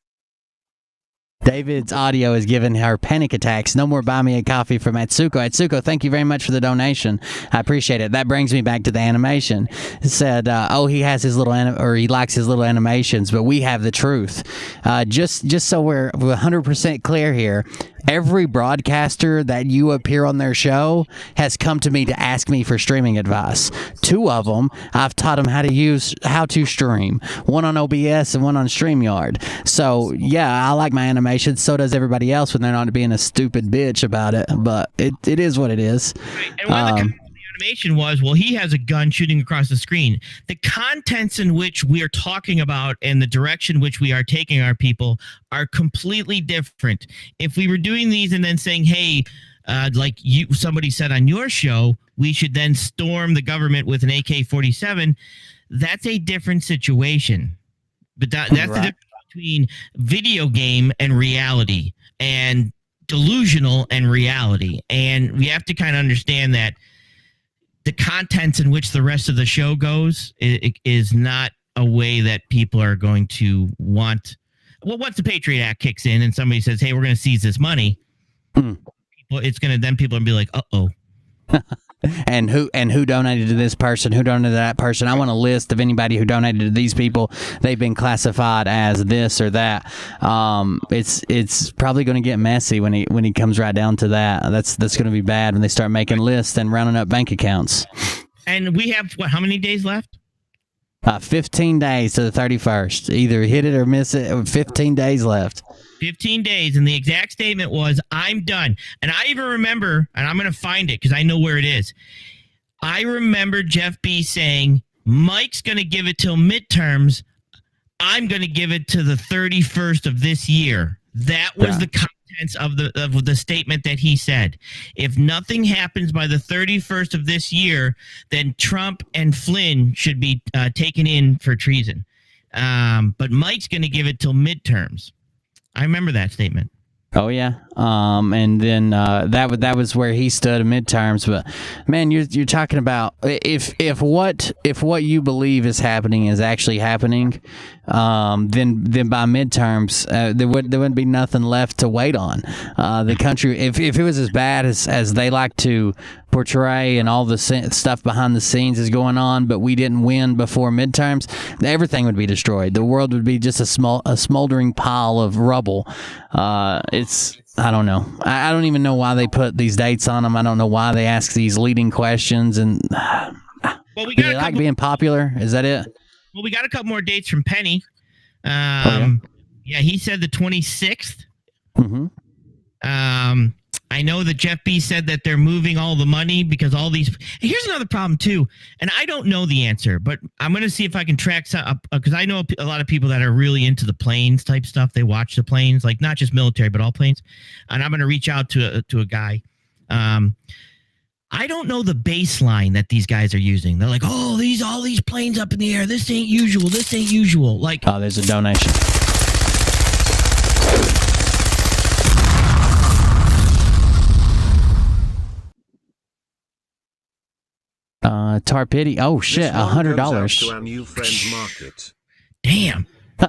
[SPEAKER 3] David's audio is giving her panic attacks. No more buy me a coffee from Atsuko. Atsuko, thank you very much for the donation. I appreciate it. That brings me back to the animation. It said, he has his little he likes his little animations, but we have the truth. Just so we're 100% clear here, every broadcaster that you appear on their show has come to me to ask me for streaming advice. 2 of them, I've taught them how to stream. One on OBS and one on StreamYard. So, yeah, I like my animation. So does everybody else when they're not being a stupid bitch about it. But it is what it is.
[SPEAKER 4] Right. And one of the animation was, well, he has a gun shooting across the screen. The contents in which we are talking about and the direction which we are taking our people are completely different. If we were doing these and then saying, hey, like somebody said on your show, we should then storm the government with an AK-47, that's a different situation. But that's the difference between video game and reality, and delusional and reality. And we have to kind of understand that the contents in which the rest of the show goes is not a way that people are going to want. Well, once the Patriot Act kicks in and somebody says, hey, we're going to seize this money, people will be like, uh-oh.
[SPEAKER 3] And who donated to this person? Who donated to that person? I want a list of anybody who donated to these people. They've been classified as this or that. It's probably going to get messy when he comes right down to that. That's going to be bad when they start making lists and rounding up bank accounts.
[SPEAKER 4] And we have how many days left?
[SPEAKER 3] 15 days to the 31st. Either hit it or miss it. 15 days left.
[SPEAKER 4] 15 days, and the exact statement was, I'm done. And I even remember, and I'm going to find it because I know where it is. I remember Jeff B saying, Mike's going to give it till midterms. I'm going to give it to the 31st of this year. That was the contents of the statement that he said. If nothing happens by the 31st of this year, then Trump and Flynn should be taken in for treason. But Mike's going to give it till midterms. I remember that statement.
[SPEAKER 3] Oh yeah, and then that was where he stood in midterms. But man, you're talking about if what you believe is happening is actually happening, then by midterms there wouldn't be nothing left to wait on. The country, if it was as bad as they like to portray and all the stuff behind the scenes is going on, but we didn't win before midterms, everything would be destroyed. The world would be just a smoldering pile of rubble. I don't know. I don't even know why they put these dates on them. I don't know why they ask these leading questions. And
[SPEAKER 4] well, we
[SPEAKER 3] do they like being popular? Is that it?
[SPEAKER 4] Well, we got a couple more dates from Penny. Yeah, he said the 26th.
[SPEAKER 3] Mm-hmm.
[SPEAKER 4] I know that Jeff B said that they're moving all the money because all these. Here's another problem too, and I don't know the answer, but I'm going to see if I can track some up because I know a lot of people that are really into the planes type stuff. They watch the planes, like not just military, but all planes. And I'm going to reach out to a guy. I don't know the baseline that these guys are using. They're like, oh, all these planes up in the air. This ain't usual. This ain't usual. Like,
[SPEAKER 3] oh, there's a donation. Tar Pity. Oh shit, $100.
[SPEAKER 4] Damn.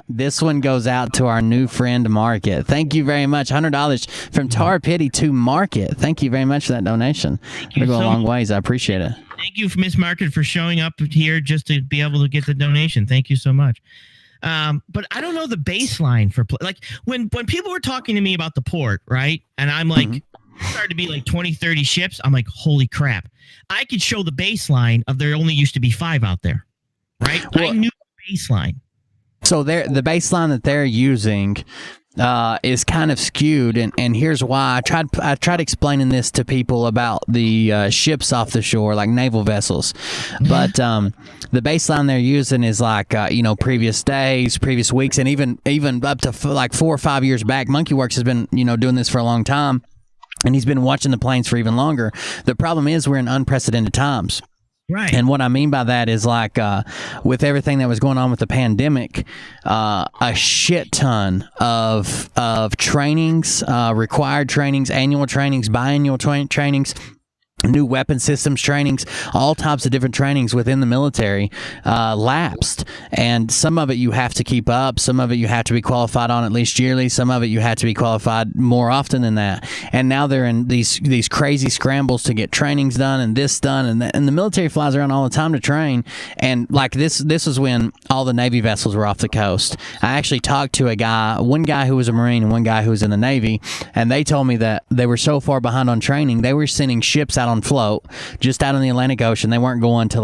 [SPEAKER 3] This one goes out to our new friend Market. Thank you very much. $100 from Tar Pity to Market. Thank you very much for that donation. It'll go a long ways. I appreciate it.
[SPEAKER 4] Thank you, Miss Market, for showing up here just to be able to get the donation. Thank you so much. But I don't know the baseline for like when people were talking to me about the port, right? And I'm like, started to be like 20, 30 ships. I'm like, holy crap. I could show the baseline of there only used to be 5 out there, right? Well, I knew the baseline.
[SPEAKER 3] So the baseline that they're using is kind of skewed, and here's why. I tried explaining this to people about the ships off the shore, like naval vessels, but the baseline they're using is like previous days, previous weeks, and even up to like 4 or 5 years back. Monkey Works has been doing this for a long time. And he's been watching the planes for even longer. The problem is we're in unprecedented times.
[SPEAKER 4] Right.
[SPEAKER 3] And what I mean by that is like with everything that was going on with the pandemic, a shit ton of trainings, required trainings, annual trainings, biannual trainings, new weapon systems trainings, all types of different trainings within the military lapsed. And some of it you have to keep up. Some of it you have to be qualified on at least yearly. Some of it you have to be qualified more often than that. And now they're in these crazy scrambles to get trainings done and this done. And the military flies around all the time to train. And like this was when all the Navy vessels were off the coast. I actually talked to one guy who was a Marine and one guy who was in the Navy. And they told me that they were so far behind on training, they were sending ships out on float just out in the Atlantic Ocean. They weren't going to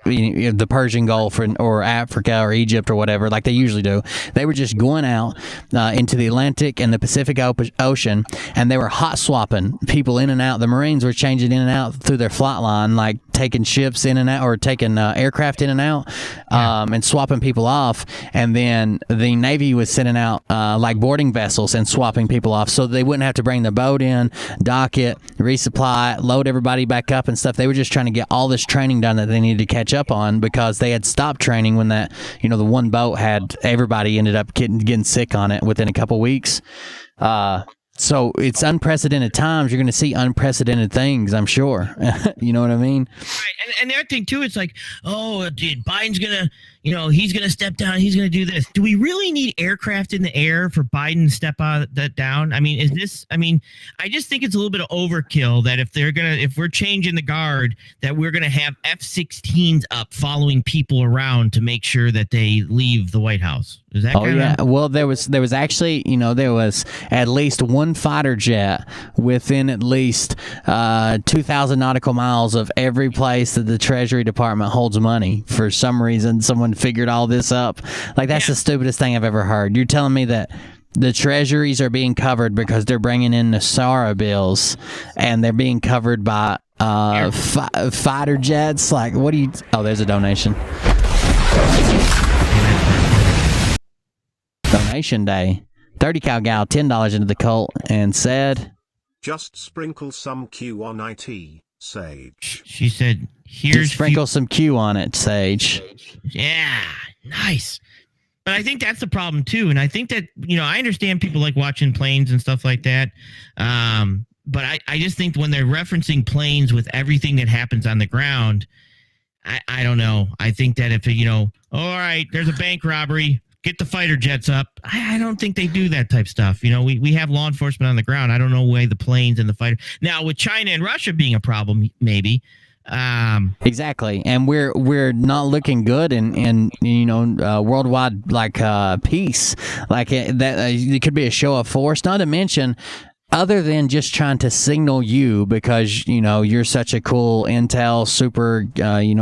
[SPEAKER 3] the Persian Gulf or Africa or Egypt or whatever like they usually do. They were just going out into the Atlantic and the Pacific Ocean, and they were hot swapping people in and out. The Marines were changing in and out through their flight line, like taking ships in and out or taking aircraft in and out and swapping people off. And then the Navy was sending out like boarding vessels and swapping people off so they wouldn't have to bring the boat in, dock it, resupply, load everybody back up and stuff. They were just trying to get all this training done that they needed to catch up on because they had stopped training when that, the one boat had everybody ended up getting sick on it within a couple weeks. So it's unprecedented times. You're going to see unprecedented things, I'm sure. You know what I mean?
[SPEAKER 4] Right. And the other thing, too, it's like, oh, dude, Biden's going to, he's going to step down. He's going to do this. Do we really need aircraft in the air for Biden to step that down? I mean, I just think it's a little bit of overkill that if we're changing the guard, that we're going to have F-16s up following people around to make sure that they leave the White House. Is that
[SPEAKER 3] Well, there was actually, there was at least one fighter jet within at least 2,000 nautical miles of every place that the Treasury Department holds money. For some reason, someone figured all this up. Like, that's the stupidest thing I've ever heard. You're telling me that the treasuries are being covered because they're bringing in Nasara bills and they're being covered by fighter jets? Like, what do you... Oh, there's a donation. Information Day. 30 Cal Gal, $10 into the cult and said,
[SPEAKER 9] just sprinkle some Q on IT, Sage.
[SPEAKER 4] She said,
[SPEAKER 3] just sprinkle some Q on it, Sage.
[SPEAKER 4] Yeah, nice. But I think that's the problem too. And I think that, I understand people like watching planes and stuff like that. But I just think when they're referencing planes with everything that happens on the ground, I don't know. I think that if, all right, there's a bank robbery, get the fighter jets up. I don't think they do that type stuff. We have law enforcement on the ground. I don't know why the planes and the fighter. Now, with China and Russia being a problem, maybe.
[SPEAKER 3] Exactly, and we're not looking good in worldwide peace. It could be a show of force. Not to mention, other than just trying to signal you because you're such a cool intel super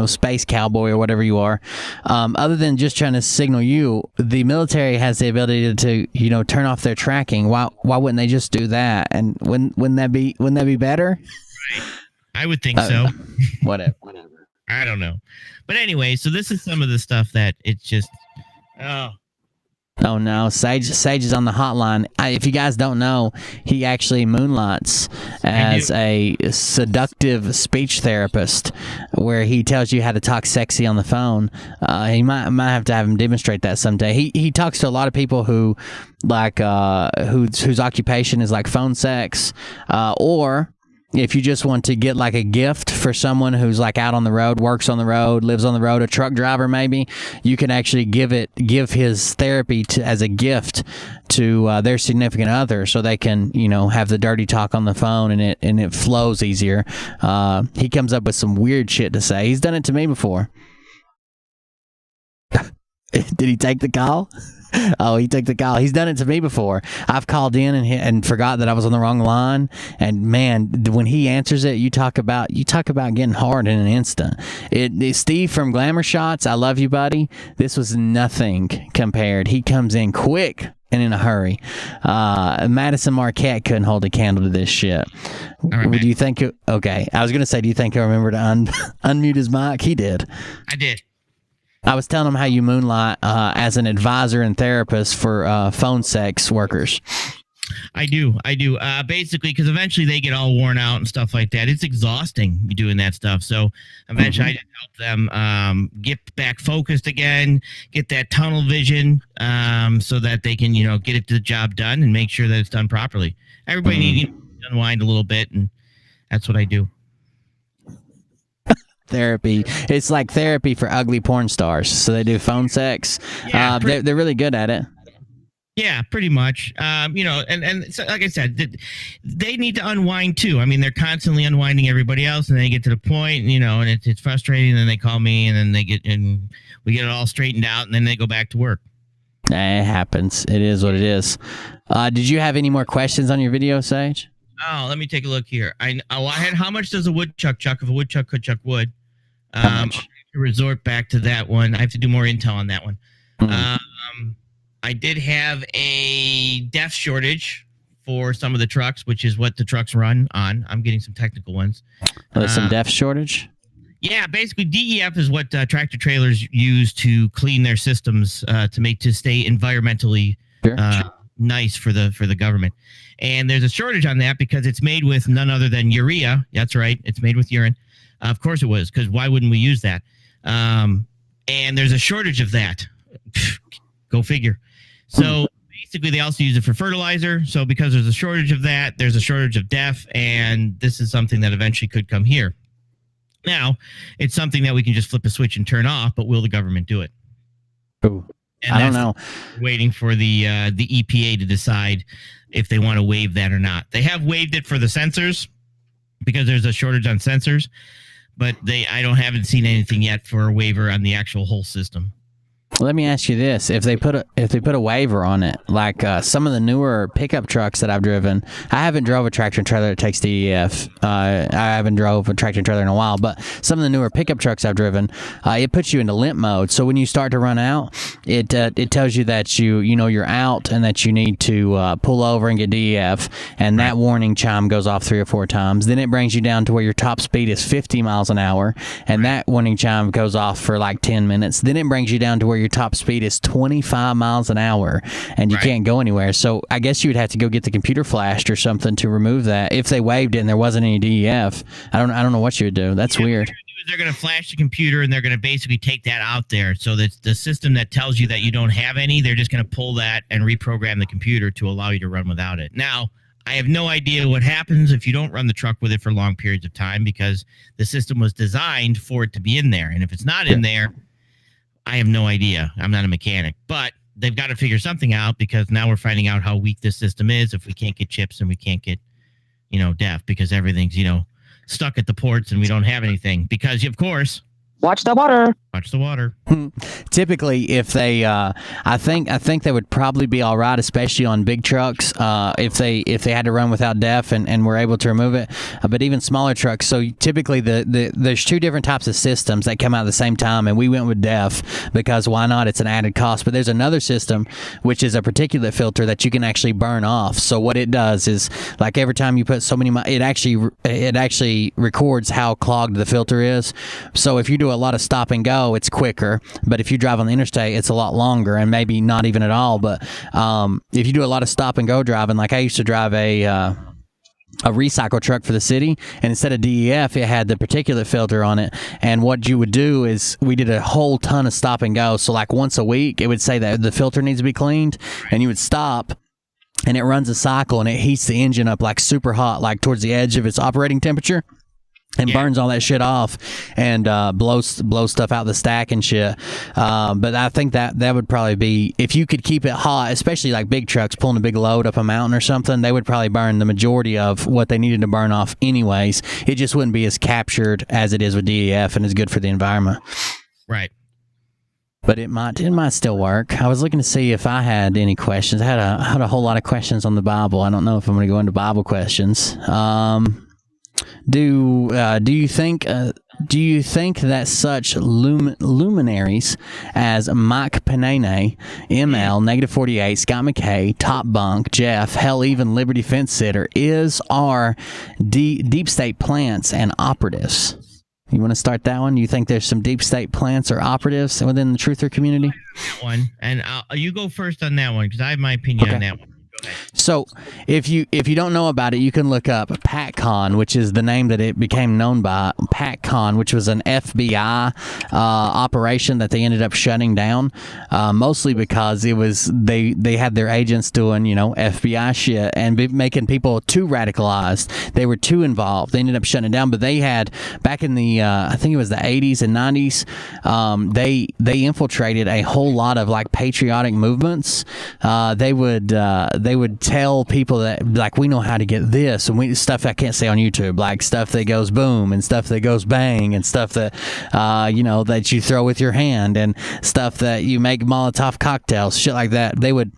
[SPEAKER 3] space cowboy or whatever you are, other than just trying to signal you, the military has the ability to turn off their tracking. Why wouldn't they just do that? And wouldn't that be better?
[SPEAKER 4] Right. I would think so.
[SPEAKER 3] Whatever.
[SPEAKER 4] I don't know. But anyway, so this is some of the stuff that it's just
[SPEAKER 3] Oh no, Sage is on the hotline. If you guys don't know, he actually moonlights as a seductive speech therapist, where he tells you how to talk sexy on the phone. He might have to have him demonstrate that someday. He talks to a lot of people who whose occupation is like phone sex, or if you just want to get like a gift for someone who's like out on the road, works on the road, lives on the road, a truck driver maybe, you can actually give his therapy as a gift to their significant other, so they can have the dirty talk on the phone and it flows easier. He comes up with some weird shit to say. He's done it to me before. Did he take the call? Oh, he took the call. He's done it to me before. I've called in and forgot that I was on the wrong line. And man, when he answers it, you talk about getting hard in an instant. Steve from Glamour Shots, I love you, buddy. This was nothing compared. He comes in quick and in a hurry. Madison Marquette couldn't hold a candle to this shit.
[SPEAKER 4] Right,
[SPEAKER 3] do you think? Okay, I was gonna say, do you think he'll remember to unmute his mic? He did.
[SPEAKER 4] I did.
[SPEAKER 3] I was telling him how you moonlight as an advisor and therapist for phone sex workers.
[SPEAKER 4] I do. Basically, because eventually they get all worn out and stuff like that. It's exhausting doing that stuff. So eventually I just help them get back focused again, get that tunnel vision, so that they can, get the job done and make sure that it's done properly. Everybody needs to unwind a little bit, and that's what I do.
[SPEAKER 3] Therapy. It's like therapy for ugly porn stars. So they do phone sex. Yeah, they're really good at it.
[SPEAKER 4] Yeah, pretty much. And so, like I said, they need to unwind too. I mean, they're constantly unwinding everybody else, and they get to the point, and it's frustrating. And then they call me, and then we get it all straightened out, and then they go back to work.
[SPEAKER 3] It happens. It is what it is. Did you have any more questions on your video, Sage?
[SPEAKER 4] Oh, let me take a look here. I had how much does a woodchuck chuck if a woodchuck could chuck wood?
[SPEAKER 3] How much?
[SPEAKER 4] To resort back to that one. I have to do more intel on that one. I did have a DEF shortage for some of the trucks, which is what the trucks run on. I'm getting some technical ones.
[SPEAKER 3] There's some DEF shortage?
[SPEAKER 4] Yeah, basically DEF is what tractor trailers use to clean their systems to stay environmentally nice for the government. And there's a shortage on that because it's made with none other than urea. That's right. It's made with urine. Of course it was, because why wouldn't we use that? And there's a shortage of that. Go figure. So basically they also use it for fertilizer. So because there's a shortage of that, there's a shortage of DEF, and this is something that eventually could come here. Now, it's something that we can just flip a switch and turn off, but will the government do it?
[SPEAKER 3] Ooh. I don't know.
[SPEAKER 4] Waiting for the EPA to decide if they want to waive that or not. They have waived it for the sensors because there's a shortage on sensors, but haven't seen anything yet for a waiver on the actual whole system.
[SPEAKER 3] Let me ask you this: if they put a waiver on it, like some of the newer pickup trucks that I've driven, I haven't drove a tractor trailer that takes DEF. I haven't drove a tractor trailer in a while, but some of the newer pickup trucks I've driven, it puts you into limp mode. So when you start to run out, it tells you that you're out and that you need to pull over and get DEF, and that warning chime goes off 3 or 4 times. Then it brings you down to where your top speed is 50 miles an hour, and that warning chime goes off for like 10 minutes. Then it brings you down to where your top speed is 25 miles an hour, and you can't go anywhere. So I guess you would have to go get the computer flashed or something to remove that. If they waived it and there wasn't any DEF, I don't know what you would do. That's weird.
[SPEAKER 4] They're going to flash the computer, and they're going to basically take that out there. So that the system that tells you that you don't have any, they're just going to pull that and reprogram the computer to allow you to run without it. Now, I have no idea what happens if you don't run the truck with it for long periods of time, because the system was designed for it to be in there. And if it's not in there, I have no idea. I'm not a mechanic. But they've got to figure something out, because now we're finding out how weak this system is if we can't get chips and we can't get, DEF, because everything's, stuck at the ports and we don't have anything. Because, of course...
[SPEAKER 10] Watch the water.
[SPEAKER 4] Watch the water.
[SPEAKER 3] Typically, if they, I think they would probably be all right, especially on big trucks, if they had to run without DEF and were able to remove it. But even smaller trucks. So typically, there's two different types of systems that come out at the same time, and we went with DEF because why not? It's an added cost. But there's another system which is a particulate filter that you can actually burn off. So what it does is, like, every time you put so many, it actually records how clogged the filter is. So if you do a lot of stop and go, it's quicker, but if you drive on the interstate, it's a lot longer, and maybe not even at all. But if you do a lot of stop and go driving, like I used to drive a recycle truck for the city, and instead of DEF, it had the particulate filter on it. And what you would do is, we did a whole ton of stop and go. So like once a week, it would say that the filter needs to be cleaned, and you would stop, and it runs a cycle, and it heats the engine up like super hot, like towards the edge of its operating temperature, and burns all that shit off, and blows stuff out the stack and shit. But I think that would probably be, if you could keep it hot, especially like big trucks pulling a big load up a mountain or something, they would probably burn the majority of what they needed to burn off anyways. It just wouldn't be as captured as it is with DEF, and is good for the environment.
[SPEAKER 4] Right.
[SPEAKER 3] But it might still work. I was looking to see if I had any questions. I had a whole lot of questions on the Bible. I don't know if I'm going to go into Bible questions. Do you think that such luminaries as Mike Penene, ML, -48, Scott McKay, Top Bunk, Jeff, hell, even Liberty Fence Sitter, are deep state plants and operatives? You want to start that one? You think there's some deep state plants or operatives within the truther community?
[SPEAKER 4] That one, and you go first on that one, because I have my opinion on that one.
[SPEAKER 3] So if you don't know about it, you can look up PatCon, which is the name that it became known by. PatCon, which was an FBI operation that they ended up shutting down, mostly because it was they had their agents doing FBI shit and making people too radicalized. They were too involved. They ended up shutting it down. But they had, back in the I think it was the 80s and 90s, they infiltrated a whole lot of like patriotic movements. They would tell people that, like, we know how to get this, and stuff I can't say on YouTube, like stuff that goes boom and stuff that goes bang and stuff that that you throw with your hand and stuff that you make Molotov cocktails, shit like that. They would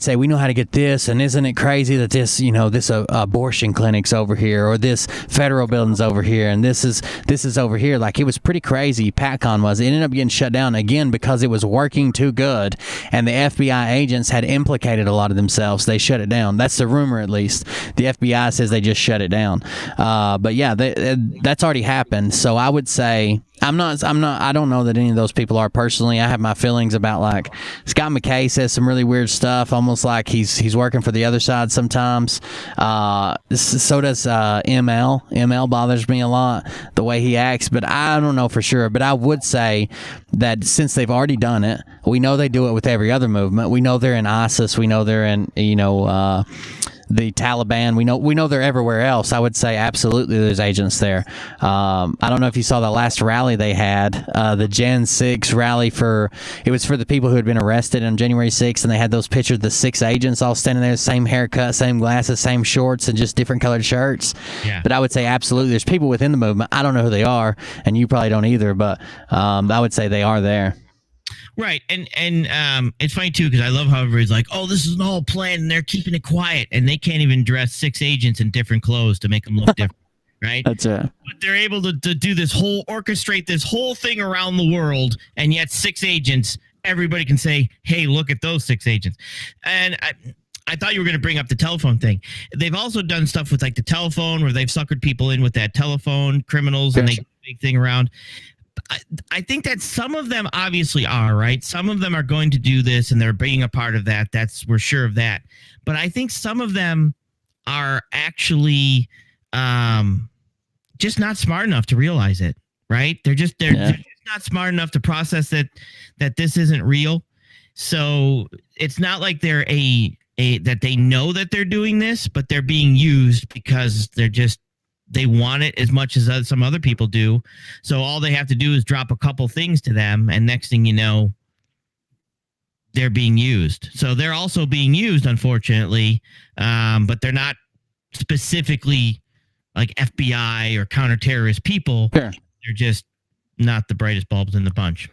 [SPEAKER 3] say, we know how to get this, and isn't it crazy that this this abortion clinic's over here, or this federal building's over here, and this is over here. Like, it was pretty crazy. PatCon was. It ended up getting shut down again because it was working too good, and the FBI agents had implicated a lot of themselves. They shut it down. That's the rumor, at least. The FBI says they just shut it down. But yeah, that's already happened. So I would say I don't know that any of those people are personally. I have my feelings about, like, Scott McKay says some really weird stuff, almost like he's working for the other side sometimes. So does ML. ML bothers me a lot, the way he acts, but I don't know for sure. But I would say that since they've already done it, we know they do it with every other movement. We know they're in ISIS. We know they're in, the Taliban. We know they're everywhere else. I would say absolutely there's agents there. I don't know if you saw the last rally they had, the Jan 6 rally it was for the people who had been arrested on January 6th, and they had those pictures of the 6 agents all standing there, same haircut, same glasses, same shorts, and just different colored shirts. Yeah. But I would say absolutely there's people within the movement. I don't know who they are, and you probably don't either, but I would say they are there.
[SPEAKER 4] Right, and it's funny too, because I love how everybody's like, "Oh, this is an all plan," and they're keeping it quiet, and they can't even dress 6 agents in different clothes to make them look different, right? That's it. But they're able to do this orchestrate this whole thing around the world, and yet 6 agents, everybody can say, "Hey, look at those 6 agents," and I thought you were going to bring up the telephone thing. They've also done stuff with, like, the telephone, where they've suckered people in with that telephone, criminals, and they big thing around. I think that some of them obviously are, right. Some of them are going to do this and they're being a part of that. We're sure of that. But I think some of them are actually just not smart enough to realize it, right? They're just not smart enough to process that this isn't real. So it's not like they're that they know that they're doing this, but they're being used because they want it as much as some other people do. So all they have to do is drop a couple things to them, and next thing you know, they're being used. So they're also being used, unfortunately, but they're not specifically like FBI or counter-terrorist people.
[SPEAKER 3] Sure.
[SPEAKER 4] They're just not the brightest bulbs in the bunch.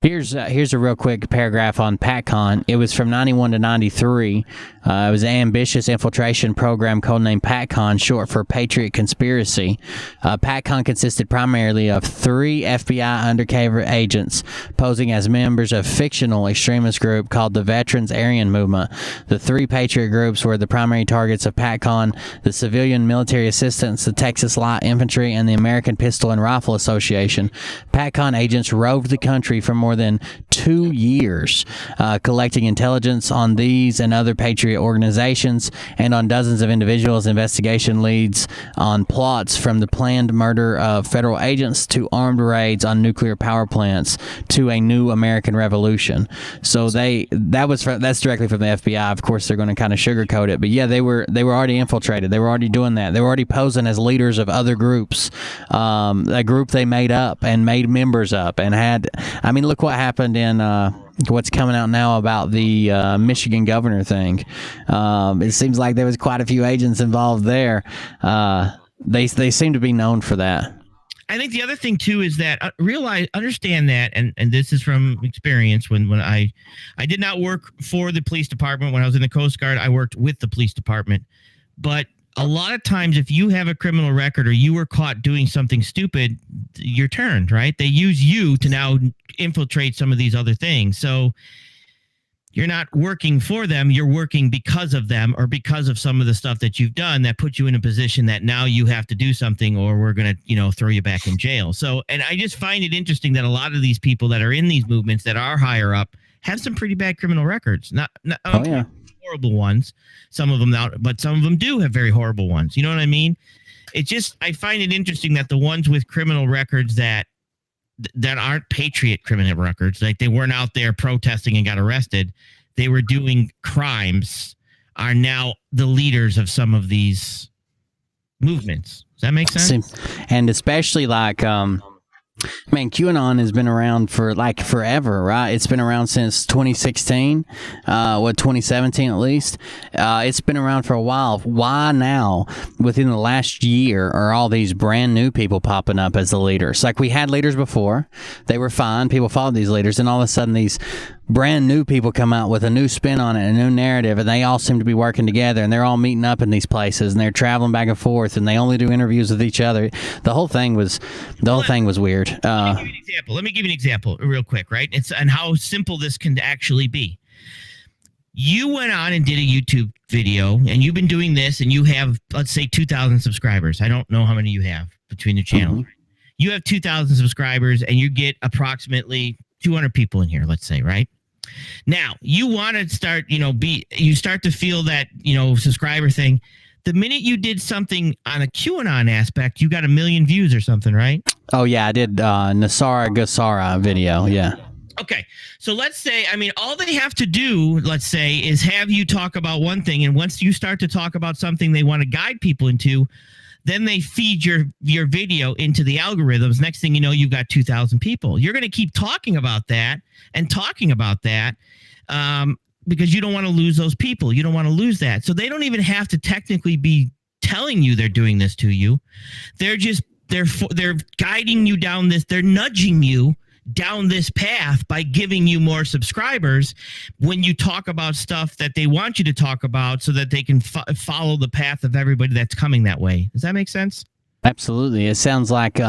[SPEAKER 3] Here's a real quick paragraph on PatCon. It was from 91 to 93. It was an ambitious infiltration program codenamed PatCon, short for Patriot Conspiracy. PatCon consisted primarily of 3 FBI undercover agents posing as members of a fictional extremist group called the Veterans Aryan Movement. The 3 Patriot groups were the primary targets of PatCon: the Civilian Military Assistance, the Texas Light Infantry, and the American Pistol and Rifle Association. PatCon agents roved the country for more than 2 years, collecting intelligence on these and other Patriot organizations and on dozens of individuals. Investigation leads on plots from the planned murder of federal agents to armed raids on nuclear power plants to a new American revolution. So that's directly from the FBI. Of course, they're going to kind of sugarcoat it, but yeah, they were already infiltrated. They were already doing that. They were already posing as leaders of other groups, a group they made up and made members up and had. I mean, look what happened in what's coming out now about the Michigan governor thing. It seems like there was quite a few agents involved there. They seem to be known for that.
[SPEAKER 4] I think the other thing too is that understand that, and this is from experience. When I did not work for the police department when I was in the Coast Guard, I worked with the police department. But a lot of times, if you have a criminal record or you were caught doing something stupid, you're turned, right? They use you to now infiltrate some of these other things. So you're not working for them. You're working because of them or because of some of the stuff that you've done that puts you in a position that now you have to do something or we're going to, throw you back in jail. So, and I just find it interesting that a lot of these people that are in these movements that are higher up have some pretty bad criminal records. Not horrible ones, some of them not, but some of them do have very horrible ones. You know what I mean? I find it interesting that the ones with criminal records that aren't patriot criminal records, like they weren't out there protesting and got arrested, they were doing crimes, are now the leaders of some of these movements. Does that make sense?
[SPEAKER 3] And especially like QAnon has been around for like forever, right? It's been around since 2016, 2017 at least. It's been around for a while. Why now, within the last year, are all these brand new people popping up as the leaders? Like we had leaders before, they were fine, people followed these leaders, and all of a sudden these brand new people come out with a new spin on it, a new narrative, and they all seem to be working together, and they're all meeting up in these places, and they're traveling back and forth, and they only do interviews with each other. The whole thing was weird.
[SPEAKER 4] Let me give you an example real quick, right? And how simple this can actually be. You went on and did a YouTube video, and you've been doing this, and you have, let's say, 2,000 subscribers. I don't know how many you have between the channels. Mm-hmm. You have 2,000 subscribers, and you get approximately 200 people in here, let's say, right? Now, you want to start, you start to feel that, subscriber thing. The minute you did something on a QAnon aspect, you got 1 million views or something, right?
[SPEAKER 3] Oh, yeah, I did Nasara Gassara video, yeah.
[SPEAKER 4] Okay, so let's say, all they have to do, let's say, is have you talk about one thing, and once you start to talk about something they want to guide people into, then they feed your video into the algorithms. Next thing you know, you've got 2,000 people. You're going to keep talking about that because you don't want to lose those people. You don't want to lose that. So they don't even have to technically be telling you they're doing this to you. They're guiding you down this. They're nudging you down this path by giving you more subscribers when you talk about stuff that they want you to talk about so that they can follow the path of everybody that's coming that way. Does that make sense?
[SPEAKER 3] Absolutely. It sounds like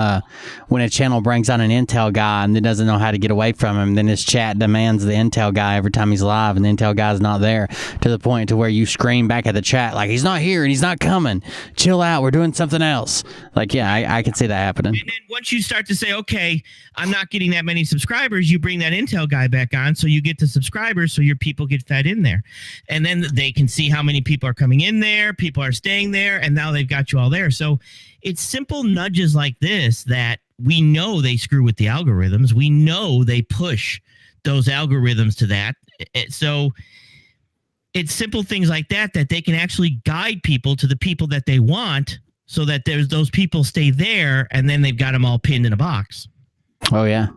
[SPEAKER 3] when a channel brings on an Intel guy and then doesn't know how to get away from him, then his chat demands the Intel guy every time he's live, and the Intel guy's not there, to the point to where you scream back at the chat like, he's not here and he's not coming. Chill out. We're doing something else. Like, yeah, I can see that happening.
[SPEAKER 4] And then once you start to say, okay, I'm not getting that many subscribers, you bring that Intel guy back on, so you get the subscribers, so your people get fed in there. And then they can see how many people are coming in there, people are staying there, and now they've got you all there. So it's simple nudges like this that we know they screw with the algorithms. We know they push those algorithms to that. So it's simple things like that they can actually guide people to the people that they want, so that those people stay there, and then they've got them all pinned in a box.
[SPEAKER 3] Oh yeah,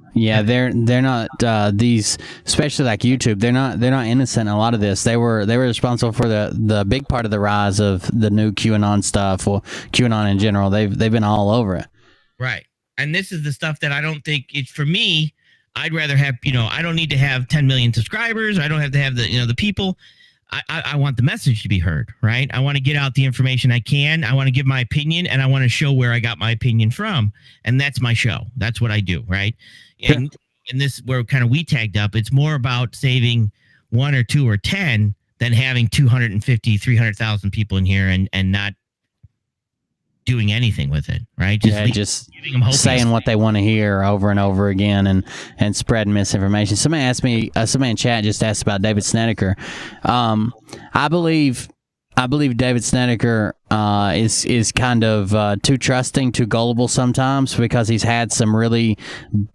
[SPEAKER 3] they're not these, especially like YouTube. They're not innocent in a lot of this. They were responsible for the big part of the rise of the new QAnon stuff, or QAnon in general. They've been all over it.
[SPEAKER 4] Right, and this is the stuff that I don't think it's for me. I'd rather have, I don't need to have 10 million subscribers. I don't have to have the people. I want the message to be heard, right? I want to get out the information I can. I want to give my opinion, and I want to show where I got my opinion from. And that's my show. That's what I do, right? And this, where kind of we tagged up, it's more about saving 1 or 2 or 10 than having 250, 300,000 people in here and not doing anything with it, right?
[SPEAKER 3] Just saying what they want to hear over and over again, and spreading misinformation. Somebody asked me, somebody in chat just asked about David Snedeker. I believe David Snedeker is kind of too trusting, too gullible sometimes, because he's had some really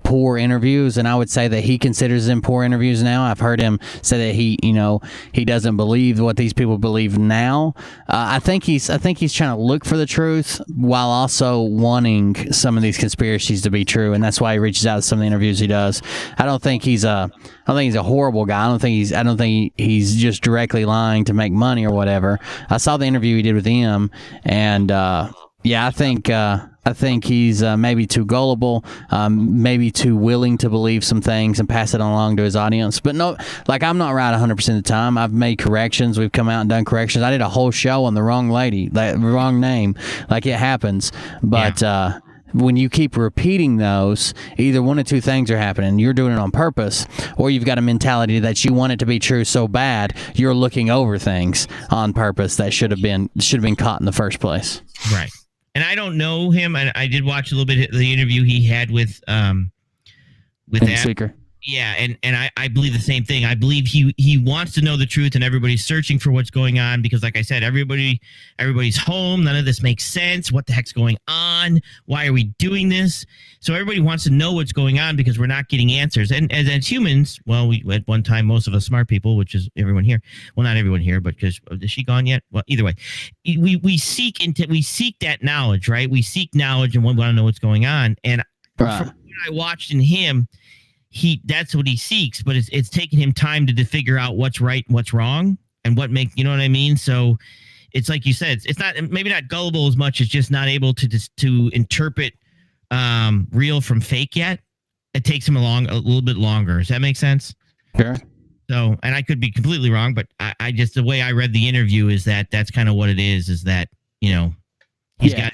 [SPEAKER 3] poor interviews, and I would say that he considers them poor interviews now. I've heard him say that he doesn't believe what these people believe now. I think he's trying to look for the truth while also wanting some of these conspiracies to be true, and that's why he reaches out to some of the interviews he does. I don't think he's a horrible guy. I don't think he's just directly lying to make money or whatever. I saw the interview he did with him, and I think he's maybe too gullible, maybe too willing to believe some things and pass it along to his audience. But no, like, I'm not right 100% of the time. I've made corrections. We've come out and done corrections. I did a whole show on the wrong lady, the wrong name. Like, it happens. But when you keep repeating those, either one of two things are happening. You're doing it on purpose, or you've got a mentality that you want it to be true so bad you're looking over things on purpose that should have been caught in the first place.
[SPEAKER 4] Right. And I don't know him. I did watch a little bit of the interview he had with
[SPEAKER 3] Seeker.
[SPEAKER 4] Yeah, and I believe the same thing. I believe he wants to know the truth, and everybody's searching for what's going on, because, like I said, everybody's home. None of this makes sense. What the heck's going on? Why are we doing this? So everybody wants to know what's going on, because we're not getting answers. And as humans, well, we at one time, most of us smart people, which is everyone here. Well, not everyone here, but because is she gone yet? Well, either way, we seek that knowledge, right? We seek knowledge and we want to know what's going on. And from what I watched in him, that's what he seeks, but it's taking him time to figure out what's right and what's wrong, and you know what I mean? So it's like you said, it's not, maybe not gullible as much as just not able to interpret real from fake yet. It takes him a little bit longer. Does that make sense?
[SPEAKER 3] Sure.
[SPEAKER 4] So, and I could be completely wrong, but I just, the way I read the interview is that's kind of what it is that, he's got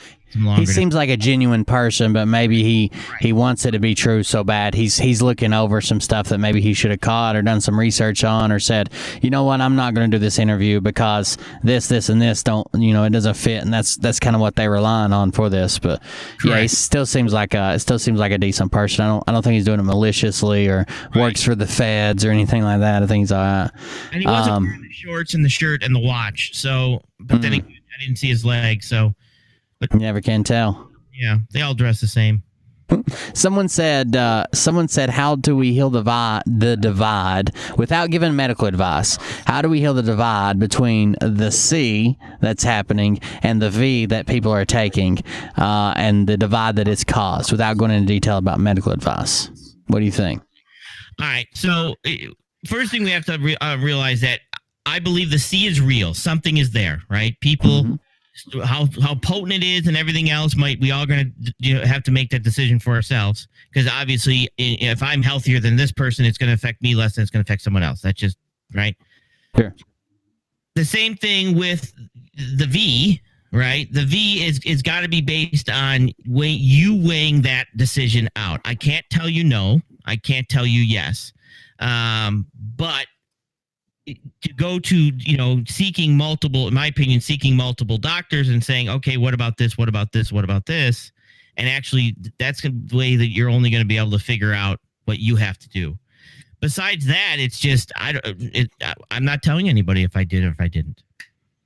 [SPEAKER 3] He seems like a genuine person, but maybe he wants it to be true so bad. He's looking over some stuff that maybe he should have caught or done some research on, or said, you know what, I'm not going to do this interview because this, and this don't, it doesn't fit, and that's kind of what they're relying on for this. But yeah, he still seems like a decent person. I don't think he's doing it maliciously or works for the feds or anything like that. I think he's all right.
[SPEAKER 4] And he wasn't wearing the shorts and the shirt and the watch. So, but then again, I didn't see his legs, so.
[SPEAKER 3] But you never can tell.
[SPEAKER 4] Yeah, they all dress the same.
[SPEAKER 3] Someone said, how do we heal the divide without giving medical advice? How do we heal the divide between the C that's happening and the V that people are taking, and the divide that it's caused, without going into detail about medical advice? What do you think?
[SPEAKER 4] All right. So first thing we have to realize that I believe the C is real. Something is there, right? People... Mm-hmm. How potent it is and everything else, we all going to have to make that decision for ourselves, because obviously if I'm healthier than this person, it's going to affect me less than it's going to affect someone else. That's just right.
[SPEAKER 3] Sure.
[SPEAKER 4] The same thing with the V, right? The V is got to be based on you weighing that decision out. I can't tell you no. I can't tell you yes. But to go to, seeking multiple, in my opinion, seeking multiple doctors and saying, okay, what about this? What about this? What about this? And actually, that's the way that you're only going to be able to figure out what you have to do. Besides that, it's just, I'm not telling anybody if I did or if I didn't.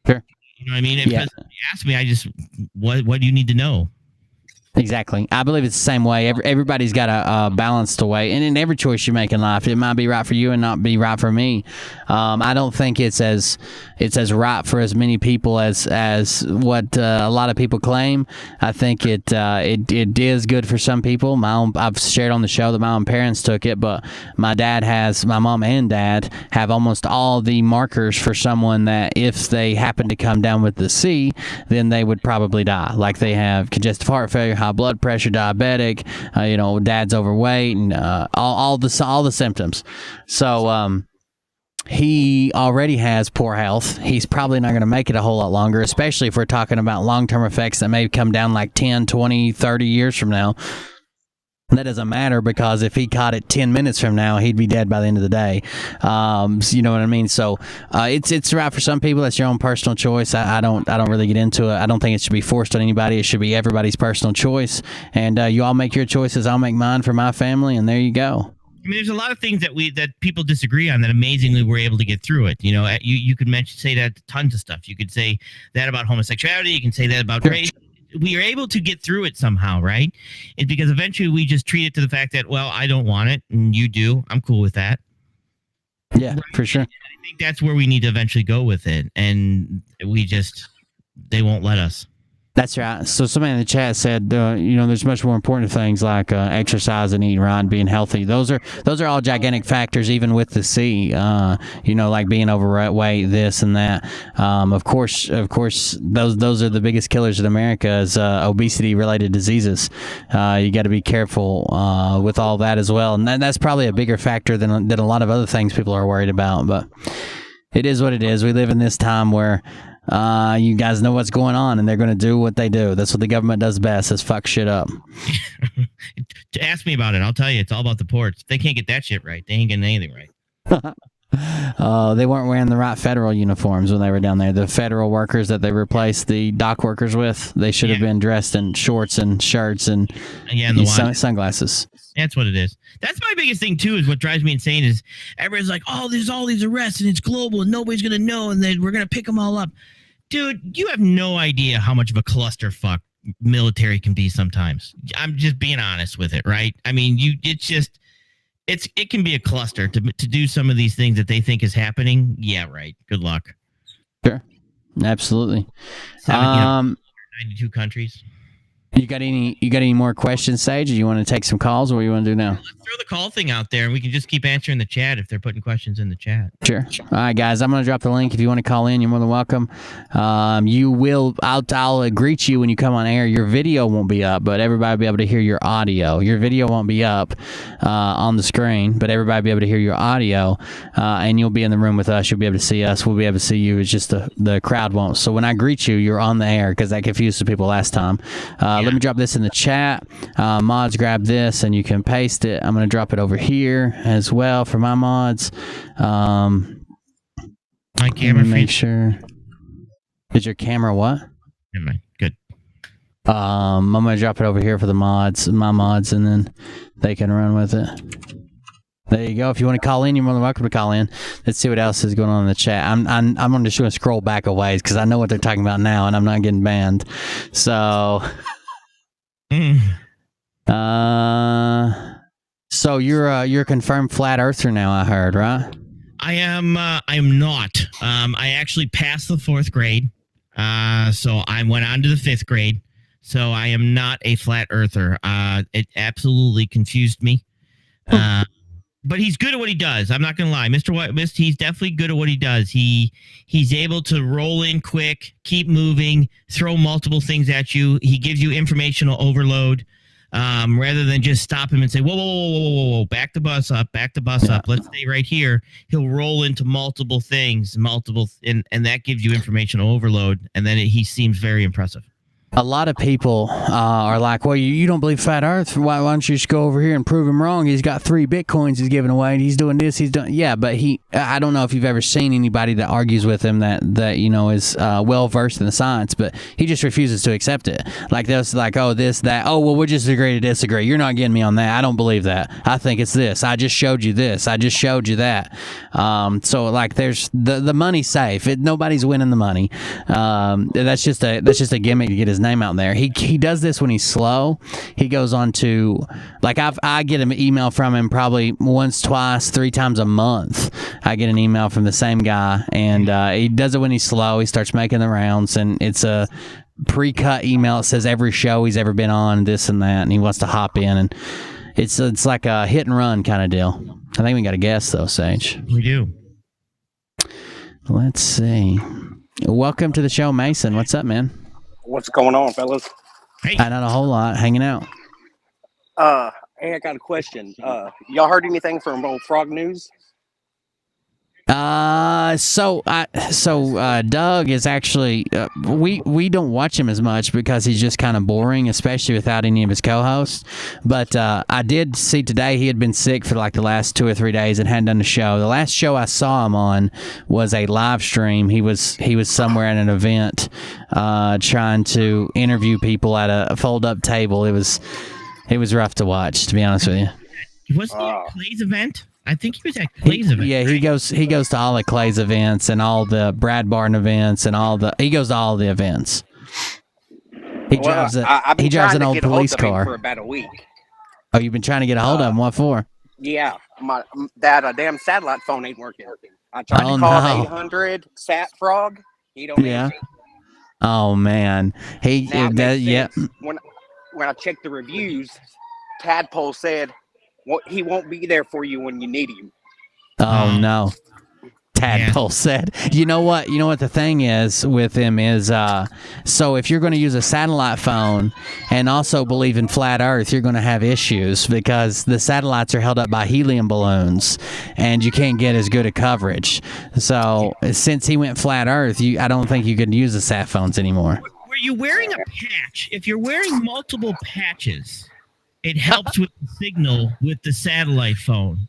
[SPEAKER 3] Sure.
[SPEAKER 4] You know what I mean? If you ask me, what do you need to know?
[SPEAKER 3] Exactly. I believe it's the same way. Everybody's got a balance to weigh, and in every choice you make in life, it might be right for you and not be right for me. I don't think it's as right for as many people as what a lot of people claim. I think it is good for some people. I've shared on the show that my own parents took it, but my mom and dad have almost all the markers for someone that if they happen to come down with the C, then they would probably die. Like they have congestive heart failure, high blood pressure, diabetic, dad's overweight, and all the symptoms. So he already has poor health. He's probably not going to make it a whole lot longer, especially if we're talking about long-term effects that may come down like 10, 20, 30 years from now. That doesn't matter because if he caught it 10 minutes from now, he'd be dead by the end of the day. So you know what I mean? So it's right for some people. That's your own personal choice. I don't really get into it. I don't think it should be forced on anybody. It should be everybody's personal choice. And you all make your choices. I'll make mine for my family, and there you go.
[SPEAKER 4] I mean, there's a lot of things that people disagree on that amazingly we're able to get through it. You could say that tons of stuff. You could say that about homosexuality. You can say that about race. We are able to get through it somehow, right? It's because eventually we just treat it to the fact that, well, I don't want it and you do. I'm cool with that.
[SPEAKER 3] Yeah, right? For sure.
[SPEAKER 4] And I think that's where we need to eventually go with it. And they won't let us.
[SPEAKER 3] That's right. So somebody in the chat said, there's much more important things like exercise and eating right and being healthy. Those are all gigantic factors, even with the C. Like being overweight, this and that. Of course, those are the biggest killers in America is obesity-related diseases. You got to be careful with all that as well, and that's probably a bigger factor than a lot of other things people are worried about. But it is what it is. We live in this time where. You guys know what's going on, and they're going to do what they do. That's what the government does best, is fuck shit up.
[SPEAKER 4] Ask me about it. I'll tell you. It's all about the ports. If they can't get that shit right, they ain't getting anything right.
[SPEAKER 3] They weren't wearing the right federal uniforms when they were down there. The federal workers that they replaced the dock workers with, they should have been dressed in shorts and shirts and sunglasses.
[SPEAKER 4] That's what it is. That's my biggest thing, too, is what drives me insane is everyone's like, oh, there's all these arrests and it's global and nobody's going to know and then we're going to pick them all up. Dude, you have no idea how much of a clusterfuck military can be sometimes. I'm just being honest with it, right? I mean, it can be a cluster to do some of these things that they think is happening. Yeah, right. Good luck.
[SPEAKER 3] Sure. Absolutely.
[SPEAKER 4] 92 countries.
[SPEAKER 3] You got any more questions, Sage? Or you want to take some calls, or what do you want to do now?
[SPEAKER 4] Let's throw the call thing out there, and we can just keep answering the chat if they're putting questions in the chat.
[SPEAKER 3] Sure. All right, guys, I'm going to drop the link. If you want to call in, you're more than welcome. I'll greet you when you come on air. Your video won't be up, but everybody will be able to hear your audio. Your video won't be up on the screen, but everybody will be able to hear your audio, and you'll be in the room with us. You'll be able to see us. We'll be able to see you. It's just the crowd won't. So when I greet you, you're on the air because that confused the people last time. Let me drop this in the chat. Mods, grab this and you can paste it. I'm going to drop it over here as well for my mods.
[SPEAKER 4] My camera.
[SPEAKER 3] Make sure. Is your camera what?
[SPEAKER 4] Never mind. Good.
[SPEAKER 3] I'm going to drop it over here for my mods, and then they can run with it. There you go. If you want to call in, you're more than welcome to call in. Let's see what else is going on in the chat. I'm just going to scroll back a ways because I know what they're talking about now, and I'm not getting banned. So. So you're a confirmed flat earther now, I heard, right?
[SPEAKER 4] I am not. I actually passed the 4th grade. So I went on to the 5th grade. So I am not a flat earther. It absolutely confused me. But he's good at what he does. I'm not gonna lie, he's definitely good at what he does. He's able to roll in quick, keep moving, throw multiple things at you. He gives you informational overload. rather than just stop him and say, whoa, back the bus up, let's stay right here. He'll roll into multiple things, and that gives you informational overload, and then he seems very impressive.
[SPEAKER 3] A lot of people are like, well, you don't believe flat Earth? Why don't you just go over here and prove him wrong? He's got 3 Bitcoins he's giving away, and he's doing this, he's done. Yeah, but I don't know if you've ever seen anybody that argues with him that is well versed in the science, but he just refuses to accept it. Like, there's like, oh, this, that. Oh, well, we'll just agree to disagree. You're not getting me on that. I don't believe that. I think it's this. I just showed you this. I just showed you that. So like, there's the money's safe. Nobody's winning the money. That's just a gimmick to get his name out there. He does this when he's slow. He goes on to, like, I get an email from him probably once, twice, 3 times a month. I get an email from the same guy, and he does it when he's slow. He starts making the rounds, and it's a pre-cut email. It says every show he's ever been on, this and that, and he wants to hop in, and it's like a hit and run kind of deal. I think we got a guess though, Sage.
[SPEAKER 4] We do.
[SPEAKER 3] Let's see. Welcome to the show, Mason. What's up, man?
[SPEAKER 10] What's going on, fellas?
[SPEAKER 4] Hey.
[SPEAKER 3] Not a whole lot. Hanging out.
[SPEAKER 10] Hey, I got a question. Y'all heard anything from old Frog News?
[SPEAKER 3] So Doug is actually we don't watch him as much because he's just kind of boring, especially without any of his co-hosts. But I did see today he had been sick for like the last 2 or 3 days and hadn't done a show. The last show I saw him on was a live stream. He was somewhere at an event trying to interview people at a fold-up table. It was rough to watch, to be honest with you.
[SPEAKER 4] Wasn't he at Clay's event? I think he was at Clay's event.
[SPEAKER 3] Yeah, he goes to all of Clay's events and all the Brad Barton events and he goes to all the events. He drives an old police car
[SPEAKER 10] for about a week.
[SPEAKER 3] Oh, you've been trying to get a hold of him? What for?
[SPEAKER 10] Yeah, that damn satellite phone ain't working. I tried to call 800 Sat Frog. He don't answer.
[SPEAKER 3] Oh man,
[SPEAKER 10] When I checked the reviews, Tadpole said, he won't be there for you when you need him.
[SPEAKER 3] Oh no. Tadpole said. You know what the thing is with him is so if you're going to use a satellite phone and also believe in flat Earth, you're going to have issues because the satellites are held up by helium balloons and you can't get as good a coverage. So since he went flat Earth, I don't think you can use the sat phones anymore.
[SPEAKER 4] Were you wearing a patch? If you're wearing multiple patches, it helps with the signal with the satellite phone.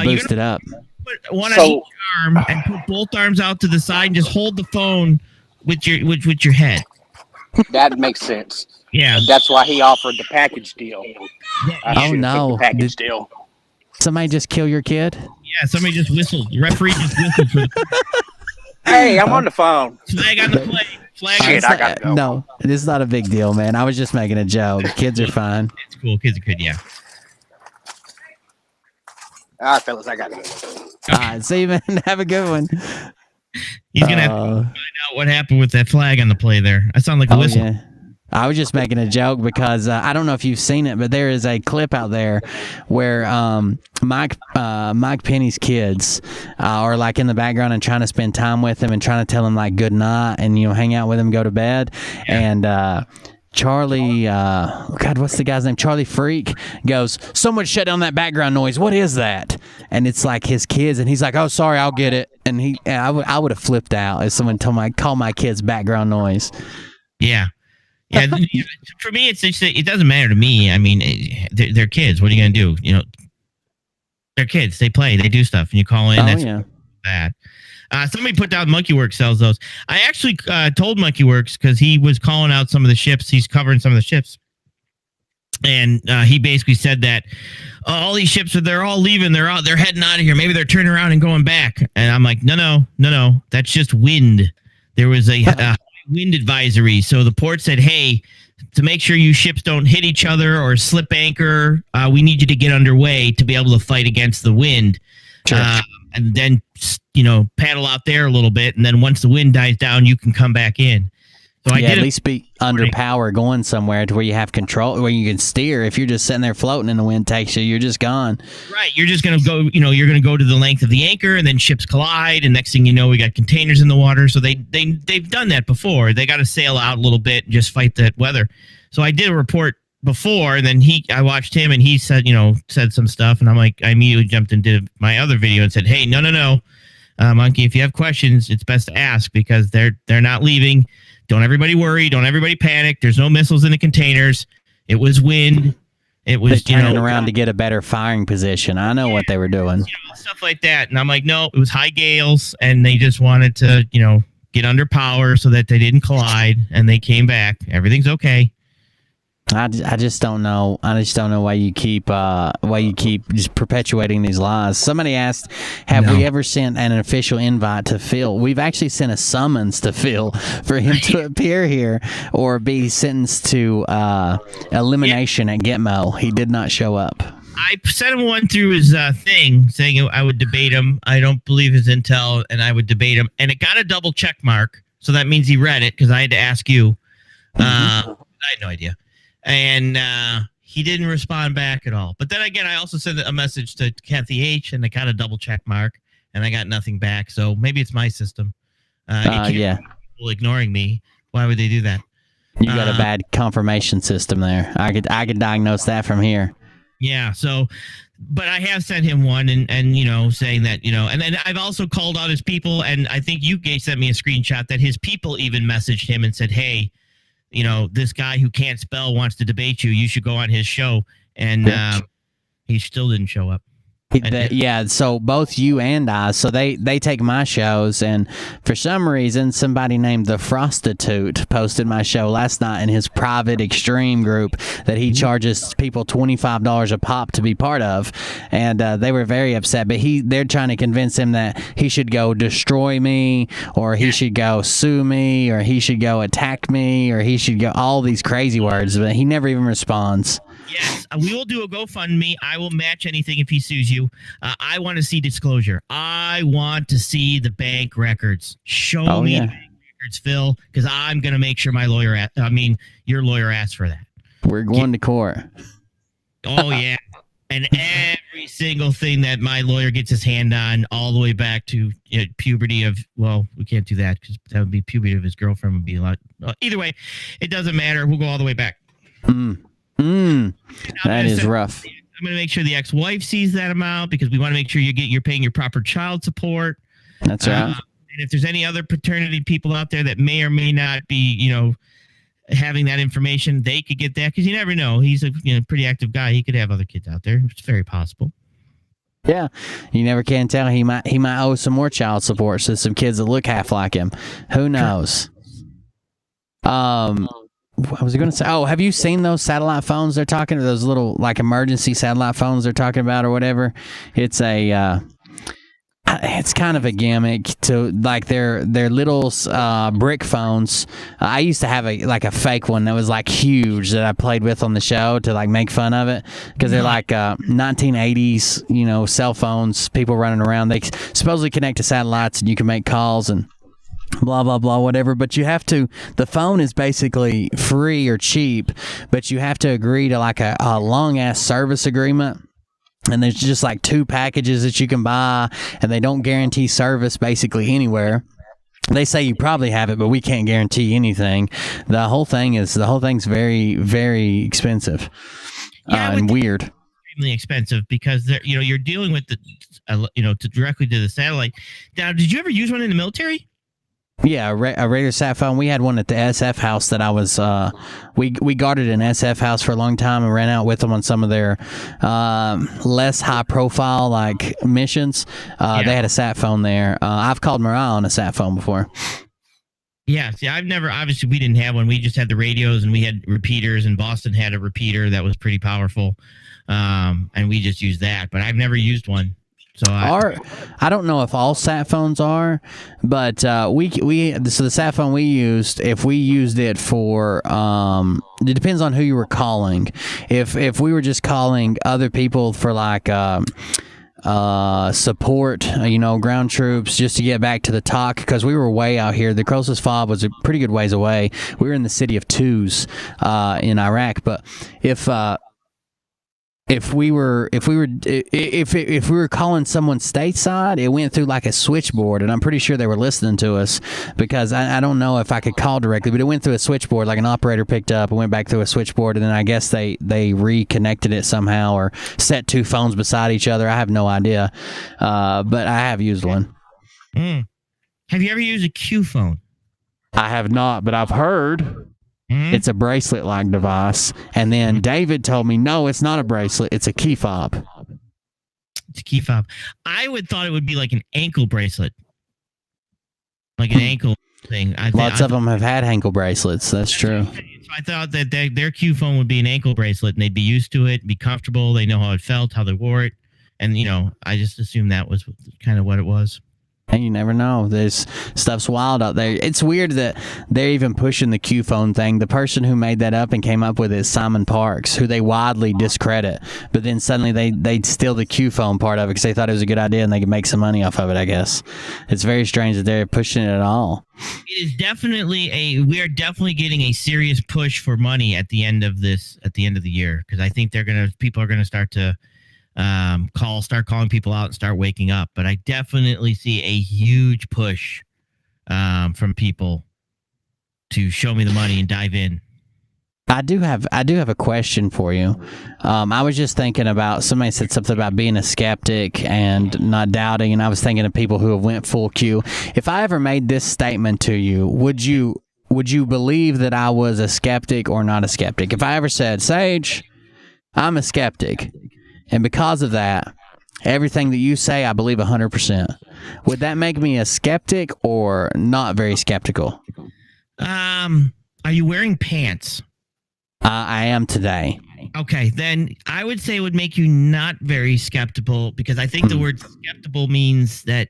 [SPEAKER 3] Boost it up.
[SPEAKER 4] Put one on each arm and put both arms out to the side and just hold the phone with your head.
[SPEAKER 10] That makes sense.
[SPEAKER 4] Yeah.
[SPEAKER 10] That's why he offered the package deal.
[SPEAKER 3] Oh no.
[SPEAKER 10] Package deal.
[SPEAKER 3] Somebody just kill your kid?
[SPEAKER 4] Yeah, somebody just whistled. The referee just whistled for the
[SPEAKER 10] Hey, I'm on the phone.
[SPEAKER 4] Flag on the play.
[SPEAKER 10] Shit, I gotta go.
[SPEAKER 3] No, this is not a big deal, man. I was just making a joke. Kids are fine.
[SPEAKER 4] It's cool. Kids are good, yeah.
[SPEAKER 10] All right, fellas, I gotta go.
[SPEAKER 3] All right, see you, man. Have a good one.
[SPEAKER 4] He's gonna have to find out what happened with that flag on the play there. I sound like a whistle.
[SPEAKER 3] Yeah. I was just making a joke because I don't know if you've seen it, but there is a clip out there where Mike Penny's kids are like in the background and trying to spend time with him and trying to tell him like good night and hang out with him, go to bed, and Charlie, God, what's the guy's name? Charlie Freak goes, someone shut down that background noise. What is that? And it's like his kids, and he's like, oh, sorry, I'll get it. And I would have flipped out if someone call my kids background noise.
[SPEAKER 4] Yeah. Yeah, for me, it doesn't matter to me. I mean, they're kids. What are you going to do? They're kids. They play. They do stuff. And you call in. That's bad. Somebody put down MonkeyWorks sells those. I actually told MonkeyWorks because he was calling out some of the ships. He's covering some of the ships. And he basically said that all these ships, they're all leaving. They're heading out of here. Maybe they're turning around and going back. And I'm like, no. That's just wind. There was a wind advisory. So the port said, hey, to make sure you ships don't hit each other or slip anchor, we need you to get underway to be able to fight against the wind. Sure. And then, paddle out there a little bit. And then once the wind dies down, you can come back in. So at least be
[SPEAKER 3] under power going somewhere to where you have control, where you can steer. If you're just sitting there floating and the wind takes you, you're just gone.
[SPEAKER 4] Right. You're just going to go, you're going to go to the length of the anchor and then ships collide. And next thing you know, we got containers in the water. So they've done that before. They got to sail out a little bit and just fight that weather. So I did a report before, and then I watched him, and he said some stuff, and I'm like, I immediately jumped and did my other video and said, hey, no, Monkey, if you have questions, it's best to ask because they're not leaving. Don't everybody worry. Don't everybody panic. There's no missiles in the containers. It was wind. It was
[SPEAKER 3] turning around to get a better firing position. I know what they were doing.
[SPEAKER 4] Stuff like that. And I'm like, no, it was high gales, and they just wanted to, get under power so that they didn't collide, and they came back. Everything's okay.
[SPEAKER 3] I just don't know. I just don't know why you keep just perpetuating these lies. Somebody asked, have we ever sent an official invite to Phil? We've actually sent a summons to Phil for him to appear here or be sentenced to elimination at Gitmo. He did not show up.
[SPEAKER 4] I sent him one through his thing saying I would debate him. I don't believe his intel, and I would debate him. And it got a double check mark, so that means he read it because I had to ask you. I had no idea. And he didn't respond back at all. But then again, I also sent a message to Kathy H, and I got a double check mark, and I got nothing back. So maybe it's my system. People ignoring me. Why would they do that?
[SPEAKER 3] You got a bad confirmation system there. I could diagnose that from here.
[SPEAKER 4] Yeah. So, but I have sent him one, and saying that and then I've also called out his people, and I think you sent me a screenshot that his people even messaged him and said, hey, this guy who can't spell wants to debate you. You should go on his show. And he still didn't show up.
[SPEAKER 3] So both you and I, so they take my shows, and for some reason, somebody named The Frostitute posted my show last night in his private extreme group that he charges people $25 a pop to be part of, and they were very upset, but they're trying to convince him that he should go destroy me, or he should go sue me, or he should go attack me, or he should go all these crazy words, but he never even responds.
[SPEAKER 4] Yes, we will do a GoFundMe. I will match anything if he sues you. I want to see disclosure. I want to see the bank records. Show me the bank records, Phil, because I'm going to make sure your lawyer asks for that.
[SPEAKER 3] We're going to court.
[SPEAKER 4] Oh, yeah. And every single thing that my lawyer gets his hand on, all the way back to puberty of, well, we can't do that because that would be puberty of his girlfriend would be a lot. Either way, it doesn't matter. We'll go all the way back.
[SPEAKER 3] That is rough.
[SPEAKER 4] I'm going to make sure the ex-wife sees that amount because we want to make sure you're paying your proper child support.
[SPEAKER 3] That's right.
[SPEAKER 4] And if there's any other paternity people out there that may or may not be, having that information, they could get that because you never know. He's a pretty active guy. He could have other kids out there. It's very possible.
[SPEAKER 3] Yeah, you never can tell. He might owe some more child support to some kids that look half like him. Who knows? What was I going to say? Oh, have you seen those satellite phones they're talking to? Those little like emergency satellite phones they're talking about or whatever? It's it's kind of a gimmick to like their little brick phones. I used to have a fake one that was like huge that I played with on the show to like make fun of it because they're like 1980s cell phones. People running around. They supposedly connect to satellites and you can make calls and blah blah blah whatever, but you have to, the phone is basically free or cheap, but you have to agree to like a long ass service agreement, and there's just like 2 packages that you can buy, and they don't guarantee service basically anywhere. They say you probably have it, but we can't guarantee anything. The whole thing's very very expensive and weird.
[SPEAKER 4] Extremely expensive because you're dealing with the directly to the satellite. Now, did you ever use one in the military?
[SPEAKER 3] Yeah, a regular sat phone. We had one at the SF house that I was. We guarded an SF house for a long time and ran out with them on some of their less high profile like missions. They had a sat phone there. I've called Mariah on a sat phone before.
[SPEAKER 4] Yeah, see, I've never. Obviously, we didn't have one. We just had the radios and we had repeaters. And Boston had a repeater that was pretty powerful, and we just used that. But I've never used one. So
[SPEAKER 3] I don't know if all sat phones are, but so the sat phone we used, if we used it for it depends on who you were calling. If we were just calling other people for like support, ground troops, just to get back to the talk, because we were way out here. The closest fob was a pretty good ways away. We were in the city of Tuz in Iraq, but if if we were calling someone stateside, it went through like a switchboard, and I'm pretty sure they were listening to us because I don't know if I could call directly, but it went through a switchboard, like an operator picked up and went back through a switchboard, and then I guess they reconnected it somehow or set two phones beside each other. I have no idea, but I have used one.
[SPEAKER 4] Have you ever used a Q phone?
[SPEAKER 8] I have not, but I've heard it's a bracelet-like device. And then David told me, no, it's not a bracelet. It's a key fob.
[SPEAKER 4] It's a key fob. I would thought it would be like an ankle bracelet. Like an ankle thing.
[SPEAKER 3] Lots of them have had ankle bracelets. That's true.
[SPEAKER 4] So I thought that their Q phone would be an ankle bracelet, and they'd be used to it, be comfortable. They know how it felt, how they wore it. And, I just assumed that was kind of what it was.
[SPEAKER 3] And you never know. There's stuff's wild out there. It's weird that they're even pushing the Q phone thing. The person who made that up and came up with it is Simon Parks, who they widely discredit. But then suddenly they steal the Q phone part of it because they thought it was a good idea and they could make some money off of it, I guess. It's very strange that they're pushing it at all.
[SPEAKER 4] It is definitely we are definitely getting a serious push for money at the end of the year, because I think people are gonna start to start calling people out and start waking up. But I definitely see a huge push from people to show me the money and dive in.
[SPEAKER 3] I do have a question for you. I was just thinking about, somebody said something about being a skeptic and not doubting, and I was thinking of people who have went full Q. If I ever made this statement to you, would you believe that I was a skeptic or not a skeptic? If I ever said, Sage, I'm a skeptic, and because of that, everything that you say, I believe 100%. Would that make me a skeptic or not very skeptical?
[SPEAKER 4] Are you wearing pants?
[SPEAKER 3] I am today.
[SPEAKER 4] Okay, then I would say it would make you not very skeptical, because I think the word skeptical means that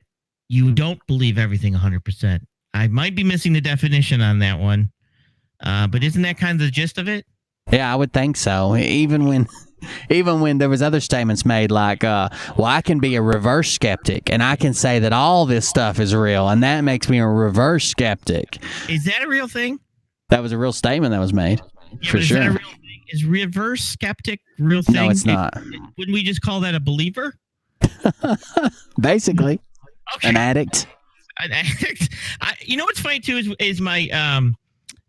[SPEAKER 4] you don't believe everything 100%. I might be missing the definition on that one, but isn't that kind of the gist of it?
[SPEAKER 3] Yeah, I would think so. Even when there was other statements made like, well, I can be a reverse skeptic and I can say that all this stuff is real, and that makes me a reverse skeptic.
[SPEAKER 4] Is that a real thing?
[SPEAKER 3] That was a real statement that was made, for sure.
[SPEAKER 4] Is that a real thing? Is reverse skeptic a real thing?
[SPEAKER 3] No, it's not.
[SPEAKER 4] Wouldn't we just call that a believer?
[SPEAKER 3] Basically.
[SPEAKER 4] Okay.
[SPEAKER 3] An addict.
[SPEAKER 4] An addict. You know what's funny too is my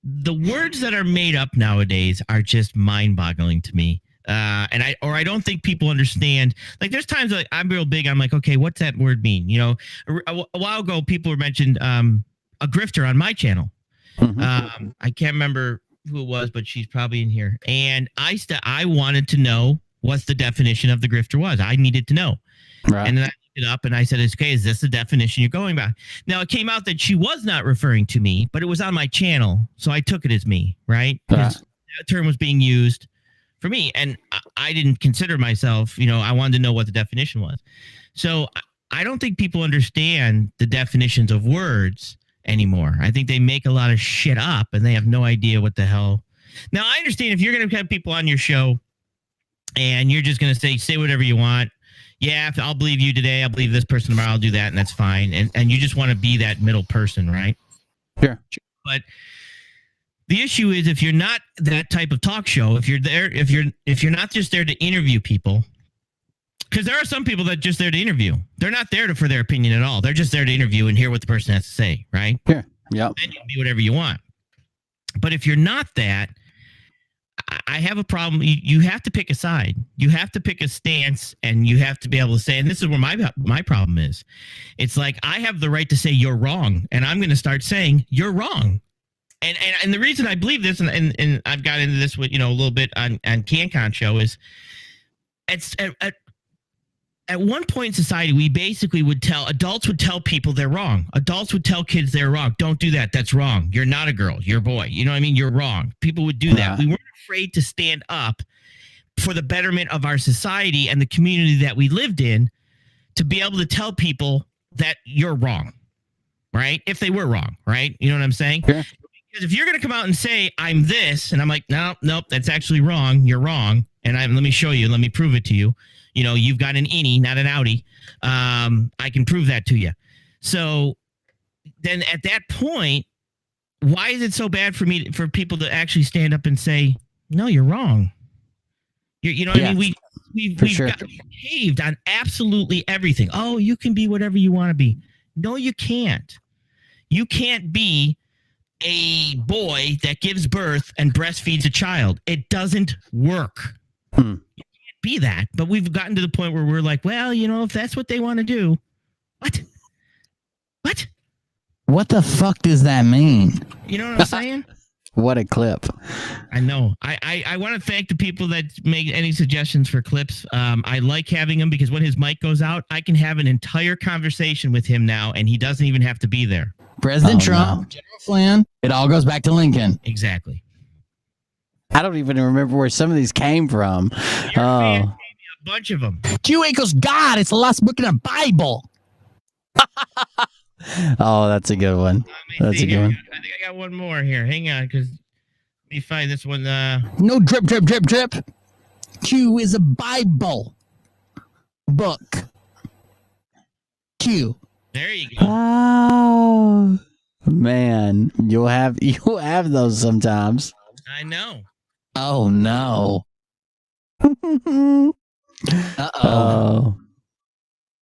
[SPEAKER 4] the words that are made up nowadays are just mind-boggling to me. And I don't think people understand. Like, there's times like I'm real big. I'm like, okay, what's that word mean? A while ago, people were mentioned a grifter on my channel. Mm-hmm. I can't remember who it was, but she's probably in here. And I wanted to know what the definition of the grifter was. I needed to know. Right. And then I looked it up and I said, okay, is this the definition you're going by? Now, it came out that she was not referring to me, but it was on my channel. So I took it as me, right? Because that term was being used for me. And I didn't consider myself, I wanted to know what the definition was. So I don't think people understand the definitions of words anymore. I think they make a lot of shit up and they have no idea what the hell. Now, I understand if you're going to have people on your show and you're just going to say whatever you want. Yeah, I'll believe you today. I'll believe this person tomorrow. I'll do that. And that's fine. And you just want to be that middle person, right?
[SPEAKER 3] Sure.
[SPEAKER 4] But the issue is, if you're not that type of talk show, if you're not just there to interview people, because there are some people that are just there to interview. They're not there for their opinion at all. They're just there to interview and hear what the person has to say, right?
[SPEAKER 3] Yeah. Yeah.
[SPEAKER 4] Then you can be whatever you want. But if you're not that, I have a problem. You have to pick a side. You have to pick a stance, and you have to be able to say, and this is where my problem is. It's like, I have the right to say you're wrong, and I'm going to start saying you're wrong. And the reason I believe this, and I've got into this with, a little bit on CanCon show, is at one point in society, we basically adults would tell people they're wrong. Adults would tell kids they're wrong. Don't do that. That's wrong. You're not a girl. You're a boy. You know what I mean? You're wrong. People would do that. We weren't afraid to stand up for the betterment of our society and the community that we lived in, to be able to tell people that you're wrong, right? If they were wrong, right? You know what I'm saying?
[SPEAKER 3] Yeah.
[SPEAKER 4] Because if you're going to come out and say, I'm this, and I'm like, nope, that's actually wrong. You're wrong. And let me show you. Let me prove it to you. You've got an innie, not an outie. I can prove that to you. So then at that point, why is it so bad for people to actually stand up and say, no, you're wrong? You know what I mean? We've
[SPEAKER 3] sure.
[SPEAKER 4] got paved on absolutely everything. Oh, you can be whatever you want to be. No, you can't. You can't be a boy that gives birth and breastfeeds a child. It doesn't work. You can't be that. But we've gotten to the point where we're like, well, if that's what they want to do. What?
[SPEAKER 3] What the fuck does that mean?
[SPEAKER 4] You know what I'm saying?
[SPEAKER 3] What a clip.
[SPEAKER 4] I know. I want to thank the people that make any suggestions for clips. I like having him because when his mic goes out, I can have an entire conversation with him now, and he doesn't even have to be there.
[SPEAKER 3] President Trump, General Flynn, it all goes back to Lincoln.
[SPEAKER 4] Exactly.
[SPEAKER 3] I don't even remember where some of these came from.
[SPEAKER 4] A bunch of them.
[SPEAKER 3] Q equals God. It's the last book in the Bible. Oh, that's a good one. That's a good one.
[SPEAKER 4] I think I got one more here. Hang on, because let me find this one.
[SPEAKER 3] No drip, drip, drip, drip. Q is a Bible book. Q.
[SPEAKER 4] There you go.
[SPEAKER 3] Oh man, you'll have those sometimes.
[SPEAKER 4] I know.
[SPEAKER 3] Oh no. Uh-oh.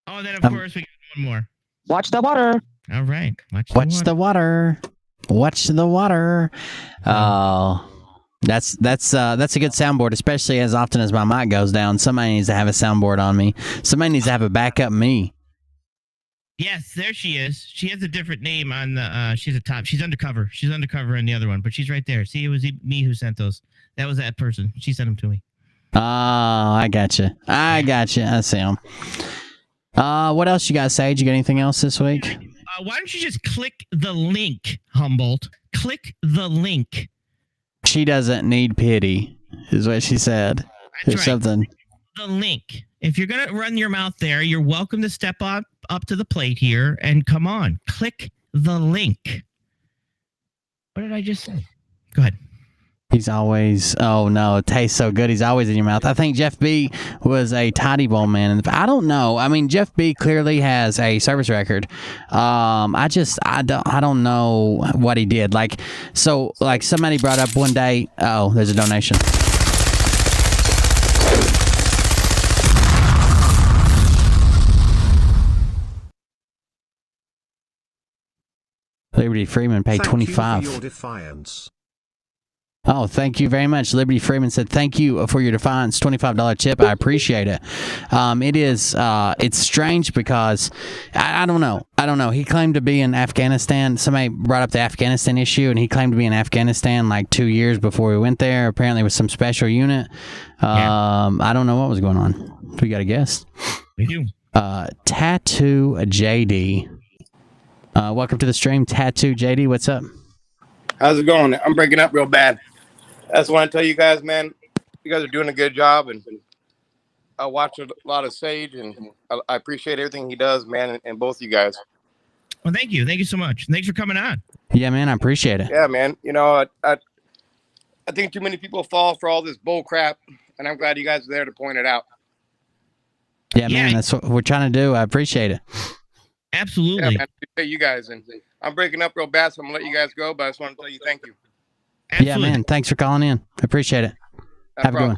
[SPEAKER 4] Oh, then of course we got one more.
[SPEAKER 11] Watch the water.
[SPEAKER 4] All right.
[SPEAKER 3] Watch the water. Watch the water. Oh, that's a good soundboard, especially as often as my mic goes down. Somebody needs to have a soundboard on me. Somebody needs to have a backup me.
[SPEAKER 4] Yes, there she is. She has a different name on the. She's a top. She's undercover. She's undercover in the other one, but she's right there. See, it was me who sent those. That was that person. She sent them to me.
[SPEAKER 3] Oh, I gotcha. I see them. What else you got, Sage? You got anything else this week?
[SPEAKER 4] Why don't you just click the link, Humboldt? Click the link.
[SPEAKER 3] She doesn't need pity, is what she said.
[SPEAKER 4] That's
[SPEAKER 3] or
[SPEAKER 4] right.
[SPEAKER 3] Something.
[SPEAKER 4] The link. If you're gonna run your mouth there, you're welcome to step up to the plate here and come on. Click the link. What did I just say? Go ahead.
[SPEAKER 3] He's always, oh no, it tastes so good. He's always in your mouth. I think Jeff B was a Toddy Bowl man. I don't know. I mean, Jeff B clearly has a service record. I don't know what he did. Like somebody brought up one day, oh, there's a donation. Liberty Freeman paid $25.
[SPEAKER 9] Thank you for your defiance.
[SPEAKER 3] Oh, thank you very much. Liberty Freeman said, thank you for your Defiance $25 tip. I appreciate it. It's strange because I don't know. He claimed to be in Afghanistan. Somebody brought up the Afghanistan issue, and he claimed to be in Afghanistan like 2 years before we went there, apparently with some special unit. I don't know what was going on. We got a guess.
[SPEAKER 4] We do.
[SPEAKER 3] Tattoo JD. Welcome to the stream, Tattoo JD. What's up?
[SPEAKER 12] How's it going? I'm breaking up real bad. I just want to tell you guys, man, you guys are doing a good job, and I watch a lot of Sage, and I appreciate everything he does, man, and both you guys.
[SPEAKER 4] Well, thank you. Thank you so much. Thanks for coming on.
[SPEAKER 3] Yeah, man, I appreciate it.
[SPEAKER 12] Yeah, man. I think too many people fall for all this bull crap, and I'm glad you guys are there to point it out.
[SPEAKER 3] Yeah, man, that's what we're trying to do. I appreciate it.
[SPEAKER 4] Absolutely.
[SPEAKER 12] Yeah, man, I appreciate you guys, and I'm breaking up real bad, so I'm going to let you guys go, but I just want to tell you thank you.
[SPEAKER 3] Absolutely. Yeah, man. Thanks for calling in. I appreciate it. Have a good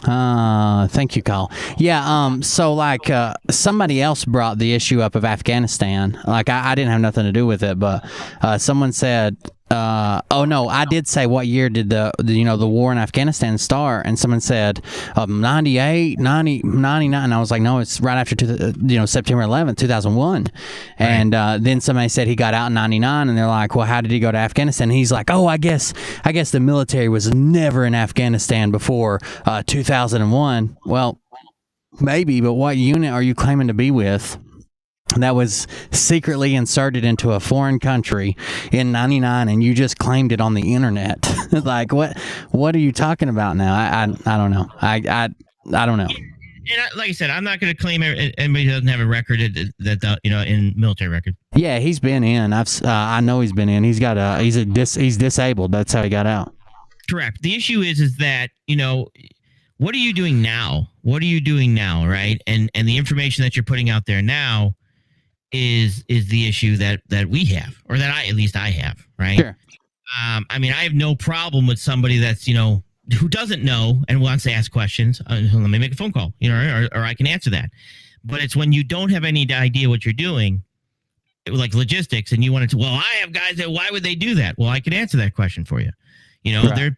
[SPEAKER 3] one. Thank you, Carl. Yeah, so somebody else brought the issue up of Afghanistan. Like I didn't have nothing to do with it, but someone said, oh no, I did say what year did the war in Afghanistan start, and someone said 98, 90, 99, and I was like, no, it's right after September 11th, 2001. Right. And then somebody said he got out in 99, and they're like, well, how did he go to Afghanistan? And he's like, oh, I guess the military was never in Afghanistan before 2001. Well, maybe, but what unit are you claiming to be with that was secretly inserted into a foreign country in 99, and you just claimed it on the internet? Like, what are you talking about now? I don't know. I don't know.
[SPEAKER 4] And like I said, I'm not going to claim anybody who doesn't have a record in military record.
[SPEAKER 3] Yeah, he's been in. I know he's been in. He's disabled. That's how he got out.
[SPEAKER 4] Correct. The issue is that, what are you doing now? What are you doing now, right? And the information that you're putting out there now is the issue that we have, or that I have, right?
[SPEAKER 3] Sure.
[SPEAKER 4] I mean, I have no problem with somebody that's, who doesn't know and wants to ask questions, let me make a phone call, or I can answer that. But it's when you don't have any idea what you're doing, like logistics, and you want to, well, I have guys that, why would they do that? Well, I can answer that question for you. They're,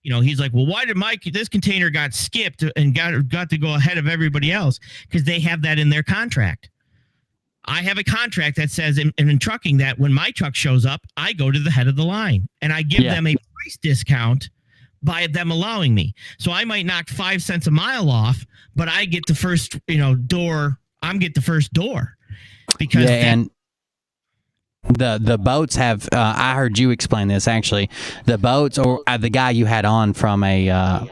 [SPEAKER 4] he's like, well, why did this container got skipped and got to go ahead of everybody else? Because they have that in their contract. I have a contract that says in trucking that when my truck shows up, I go to the head of the line and I give them a price discount by them allowing me. So I might knock 5 cents a mile off, but I get the first, door. I'm get the first door because
[SPEAKER 3] and the boats have. I heard you explain this actually. The boats, or the guy you had on from a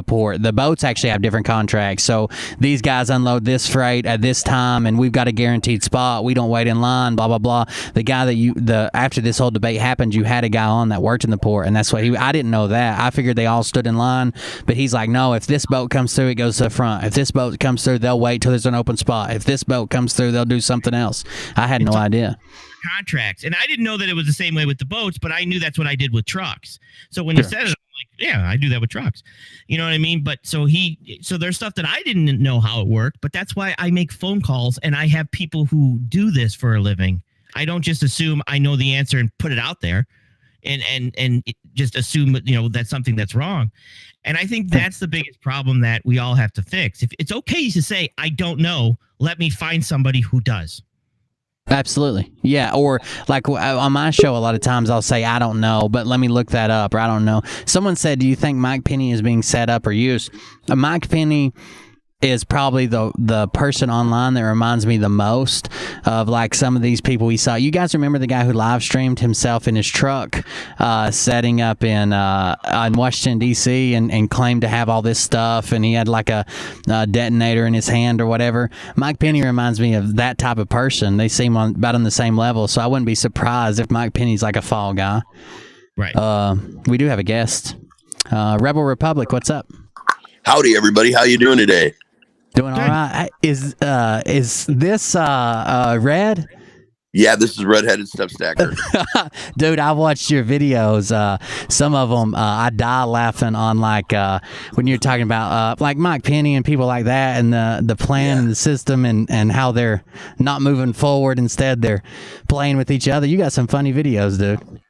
[SPEAKER 3] port, the boats actually have different contracts. So these guys unload this freight at this time, and we've got a guaranteed spot. We don't wait in line. Blah blah blah. The guy that after this whole debate happened, you had a guy on that worked in the port, and that's what I didn't know that. I figured they all stood in line, but he's like, no. If this boat comes through, it goes to the front. If this boat comes through, they'll wait till there's an open spot. If this boat comes through, they'll do something else. I had no idea.
[SPEAKER 4] Contracts, and I didn't know that it was the same way with the boats, but I knew that's what I did with trucks. So when you said it, I'm like, yeah, I do that with trucks. You know what I mean? But so there's stuff that I didn't know how it worked, but that's why I make phone calls and I have people who do this for a living. I don't just assume I know the answer and put it out there and just assume that's something that's wrong. And I think that's the biggest problem that we all have to fix. If it's okay to say I don't know, let me find somebody who does.
[SPEAKER 3] Absolutely. Yeah. Or like on my show, a lot of times I'll say, I don't know, but let me look that up, or I don't know. Someone said, do you think Mike Penny is being set up or used? Mike Penny is probably the person online that reminds me the most of like some of these people we saw. You guys remember the guy who live streamed himself in his truck setting up in Washington, D.C. and claimed to have all this stuff, and he had like a detonator in his hand or whatever? Mike Penny reminds me of that type of person. They seem about on the same level, so I wouldn't be surprised if Mike Penny's like a fall guy.
[SPEAKER 4] Right.
[SPEAKER 3] We do have a guest. Rebel Republic, what's up?
[SPEAKER 11] Howdy, everybody. How you doing today?
[SPEAKER 3] Doing all right. Is this Red?
[SPEAKER 11] Yeah, this is Redheaded Step Stacker.
[SPEAKER 3] Dude, I watched your videos. Some of them, I die laughing on like when you're talking about like Mike Penny and people like that, and the plan and the system and how they're not moving forward. Instead, they're playing with each other. You got some funny videos, dude.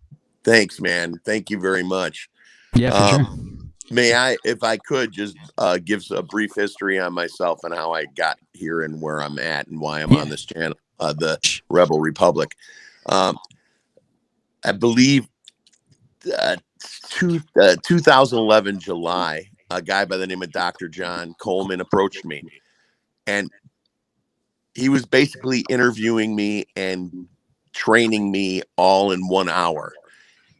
[SPEAKER 11] Thanks, man. Thank you very much.
[SPEAKER 3] Yeah, for sure.
[SPEAKER 11] May I, if I could, just give a brief history on myself and how I got here and where I'm at and why I'm on this channel, the Rebel Republic. I believe 2011 July, a guy by the name of Dr. John Coleman approached me, and he was basically interviewing me and training me all in 1 hour.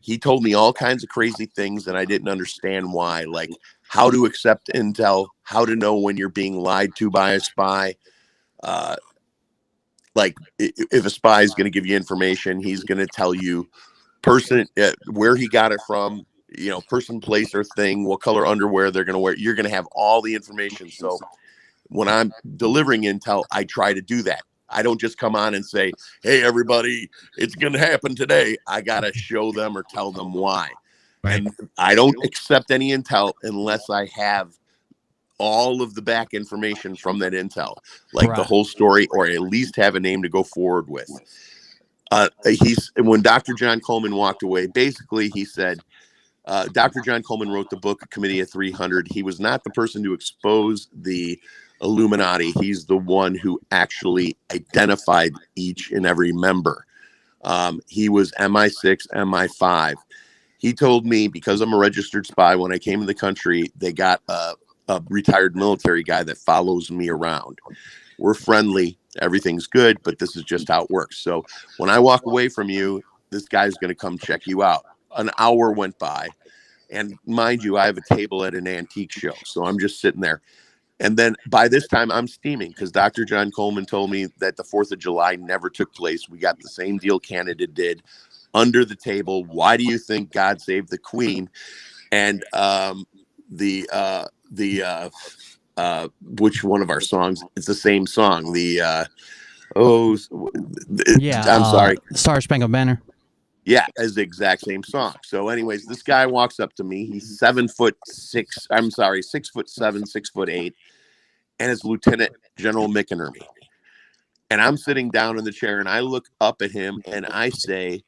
[SPEAKER 11] He told me all kinds of crazy things and I didn't understand why, like how to accept intel, how to know when you're being lied to by a spy. Like if a spy is going to give you information, he's going to tell you person, where he got it from, person, place, or thing, what color underwear they're going to wear. You're going to have all the information. So when I'm delivering intel, I try to do that. I don't just come on and say, hey, everybody, it's going to happen today. I got to show them or tell them why. Right. And I don't accept any intel unless I have all of the back information from that intel, like the whole story, or at least have a name to go forward with. When Dr. John Coleman walked away, basically he said, Dr. John Coleman wrote the book Committee of 300. He was not the person to expose the Illuminati. He's the one who actually identified each and every member. He was MI6, MI5. He told me, because I'm a registered spy, when I came in the country, they got a retired military guy that follows me around. We're friendly. Everything's good, but this is just how it works. So when I walk away from you, this guy's going to come check you out. An hour went by. And mind you, I have a table at an antique show. So I'm just sitting there. And then by this time, I'm steaming because Dr. John Coleman told me that the 4th of July never took place. We got the same deal Canada did under the table. Why do you think God saved the Queen? And which one of our songs? It's the same song. I'm sorry.
[SPEAKER 3] Star Spangled Banner.
[SPEAKER 11] Yeah, as the exact same song. So, anyways, this guy walks up to me. He's 7'6". I'm sorry, 6'7", 6'8", and it's Lieutenant General McInerney. And I'm sitting down in the chair, and I look up at him, and I say,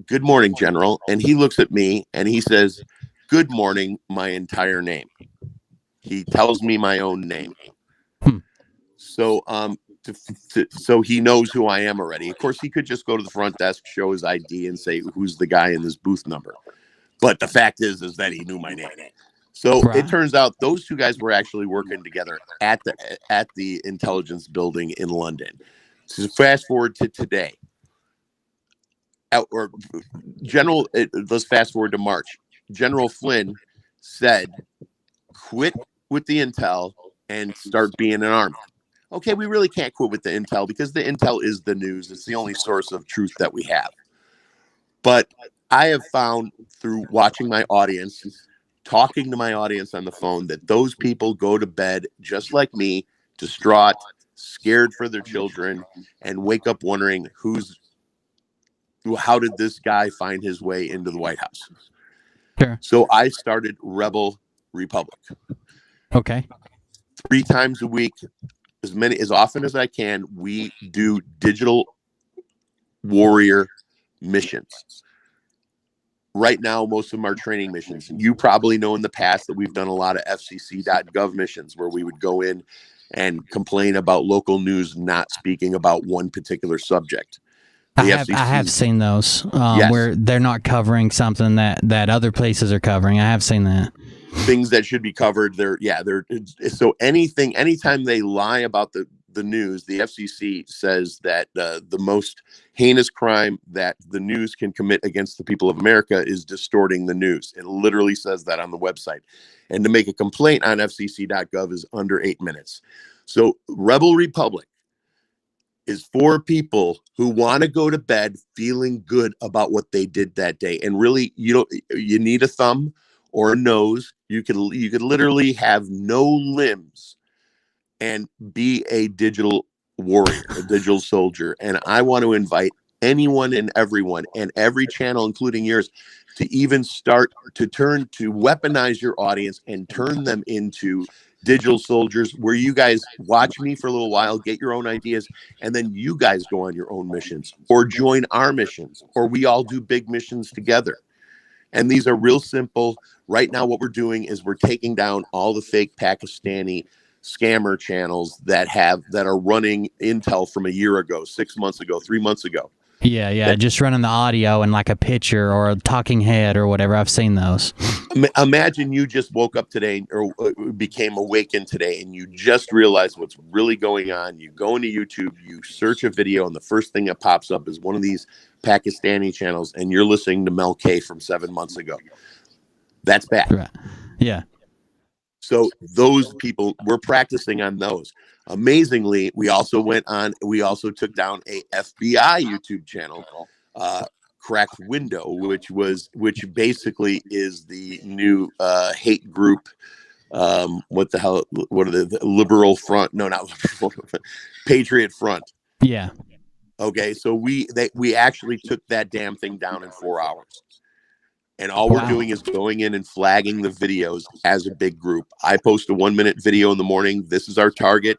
[SPEAKER 11] "Good morning, General." And he looks at me, and he says, "Good morning, my entire name." He tells me my own name. So, so he knows who I am already. Of course, he could just go to the front desk, show his ID, and say, "Who's the guy in this booth number?" But the fact is that he knew my name. So it turns out those two guys were actually working together at the intelligence building in London. So fast forward to today, let's fast forward to March. General Flynn said, "Quit with the intel and start being an army." Okay, we really can't quit with the intel because the intel is the news. It's the only source of truth that we have. But I have found through watching my audience, talking to my audience on the phone, that those people go to bed just like me, distraught, scared for their children, and wake up wondering how did this guy find his way into the White House?
[SPEAKER 3] Sure.
[SPEAKER 11] So I started Rebel Republic.
[SPEAKER 3] Okay.
[SPEAKER 11] 3 times a week, as often as I can, we do digital warrior missions. Right now, most of them are training missions. You probably know in the past that we've done a lot of FCC.gov missions where we would go in and complain about local news not speaking about one particular subject.
[SPEAKER 3] I have seen those where they're not covering something that other places are covering. I have seen that.
[SPEAKER 11] Things that should be covered. So anytime they lie about the news, the FCC says that the most heinous crime that the news can commit against the people of America is distorting the news. It literally says that on the website. And to make a complaint on FCC.gov is under 8 minutes. So Rebel Republic is for people who want to go to bed feeling good about what they did that day. And really, you need a thumb or a nose. You could literally have no limbs and be a digital warrior, a digital soldier. And I want to invite anyone and everyone and every channel, including yours, to even start to weaponize your audience and turn them into digital soldiers, where you guys watch me for a little while, get your own ideas, and then you guys go on your own missions or join our missions, or we all do big missions together. And these are real simple. Right now, what we're doing is we're taking down all the fake Pakistani scammer channels that are running intel from a year ago, 6 months ago, 3 months ago.
[SPEAKER 3] Yeah, just running the audio and like a picture or a talking head or whatever. I've seen those.
[SPEAKER 11] Imagine you just woke up today or became awakened today and you just realized what's really going on. You go into YouTube, you search a video, and the first thing that pops up is one of these Pakistani channels, and you're listening to Mel K from 7 months ago. That's bad.
[SPEAKER 3] Right. Yeah.
[SPEAKER 11] So those people, we're practicing on those. Amazingly, we also took down a FBI YouTube channel, Cracked Window, which basically is the new hate group. What the hell? What are the Liberal Front? No, not Patriot Front.
[SPEAKER 3] Yeah.
[SPEAKER 11] Okay, so we actually took that damn thing down in 4 hours. And all we're doing is going in and flagging the videos as a big group. I post a 1-minute video in the morning. This is our target.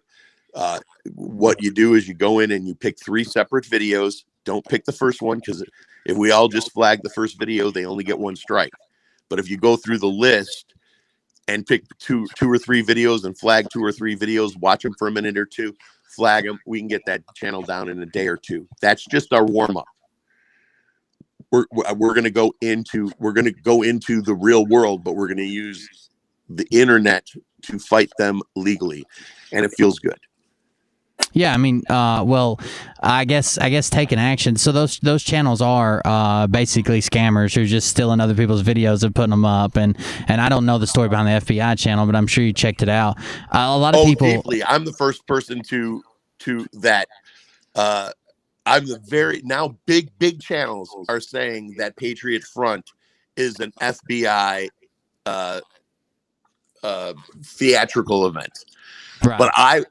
[SPEAKER 11] What you do is you go in and you pick 3 separate videos. Don't pick the first one, because if we all just flag the first video, they only get 1 strike. But if you go through the list and pick two or three videos and flag 2 or 3 videos, watch them for a minute or two, flag them, we can get that channel down in a day or two. That's just our warm up. We're going to go into the real world, but we're going to use the internet to fight them legally, and it feels good.
[SPEAKER 3] Yeah, I mean, well, I guess taking action. So those channels are basically scammers who are just stealing other people's videos and putting them up. And I don't know the story behind the FBI channel, but I'm sure you checked it out. A lot of people.
[SPEAKER 11] Deeply. I'm the first person to that. I'm the now big channels are saying that Patriot Front is an FBI theatrical event.
[SPEAKER 3] Right.
[SPEAKER 11] But I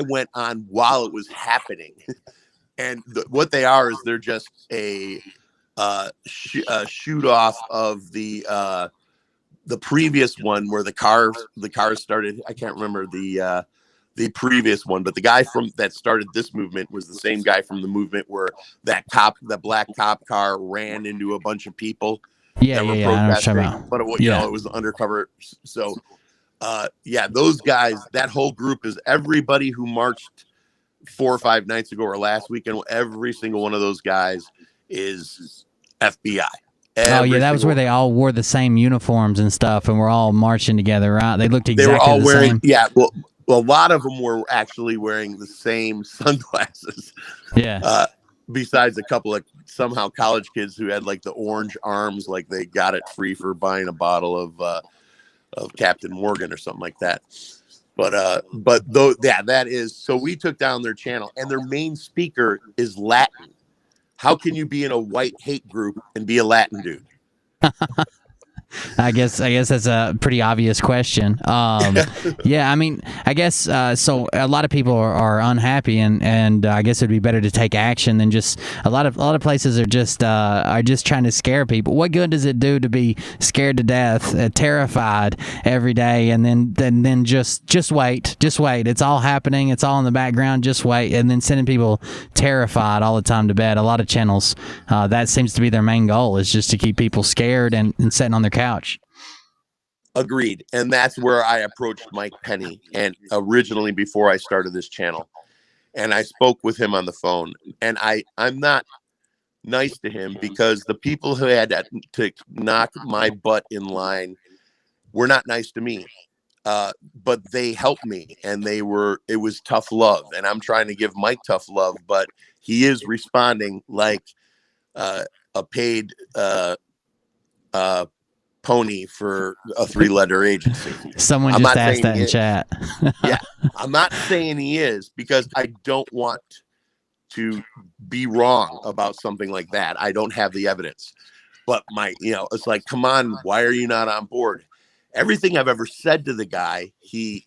[SPEAKER 11] went on while it was happening, and what they are is they're just a shoot off of the previous one where the cars started. I can't remember the previous one, but the guy that started this movement was the same guy from the movement where the black cop car ran into a bunch of people that were protesting, but it was undercover. So those guys, that whole group is everybody who marched 4 or 5 nights ago or last weekend. Every single one of those guys is FBI.
[SPEAKER 3] That was where they all wore the same uniforms and stuff, and we're all marching together, right? They looked exactly
[SPEAKER 11] they were all
[SPEAKER 3] the
[SPEAKER 11] wearing,
[SPEAKER 3] same.
[SPEAKER 11] Yeah, well, a lot of them were actually wearing the same sunglasses.
[SPEAKER 3] Yeah.
[SPEAKER 11] Besides a couple of somehow college kids who had like the orange arms, like they got it free for buying a bottle of Captain Morgan or something like that. But though, that is, so we took down their channel, and their main speaker is Latin. How can you be in a white hate group and be a Latin dude?
[SPEAKER 3] I guess that's a pretty obvious question. Yeah, I mean, I guess so. A lot of people are unhappy, and I guess it'd be better to take action than just a lot of places are just trying to scare people. What good does it do to be scared to death, terrified every day, and then just wait, It's all happening. It's all in the background. Just wait, and then sending people terrified all the time to bed. A lot of channels that seems to be their main goal, is just to keep people scared and sitting on their couch.
[SPEAKER 11] Agreed. And that's where I approached Mike Penny, and originally before I started this channel, and I spoke with him on the phone, and I'm not nice to him because the people who had to knock my butt in line were not nice to me. But they helped me, and it was tough love, and I'm trying to give Mike tough love, but he is responding like a paid pony for a 3-letter agency.
[SPEAKER 3] Someone just asked that in chat.
[SPEAKER 11] Yeah, I'm not saying he is, because I don't want to be wrong about something like that. I don't have the evidence, but it's like, come on, why are you not on board? Everything I've ever said to the guy, he,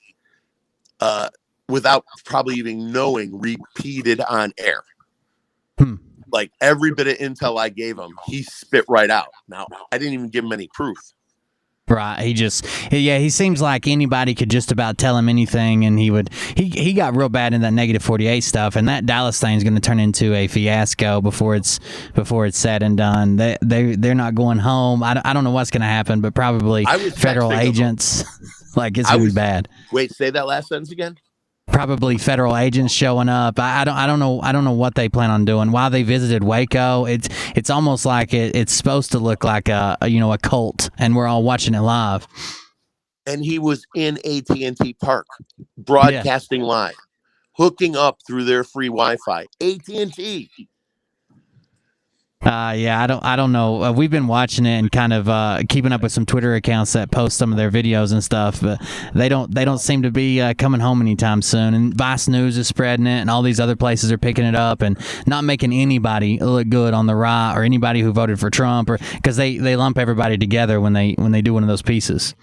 [SPEAKER 11] without probably even knowing, repeated on air. Like every bit of intel I gave him, he spit right out. Now, I didn't even give him any proof.
[SPEAKER 3] Right. He seems like anybody could just about tell him anything, and he got real bad in that -48 stuff, and that Dallas thing is going to turn into a fiasco before it's said and done. They're not going home. I don't know what's going to happen, but probably federal agents. Like, it's going to be bad.
[SPEAKER 11] Wait, say that last sentence again.
[SPEAKER 3] Probably federal agents showing up. I don't know what they plan on doing. While they visited Waco, it's almost like it's supposed to look like a cult, and we're all watching it live.
[SPEAKER 11] And he was in AT&T Park, broadcasting live, hooking up through their free Wi-Fi. AT&T.
[SPEAKER 3] I don't know. We've been watching it and kind of keeping up with some Twitter accounts that post some of their videos and stuff, but they don't seem to be coming home anytime soon. And Vice News is spreading it, and all these other places are picking it up and not making anybody look good on the right, or anybody who voted for Trump, or because they lump everybody together when they do one of those pieces.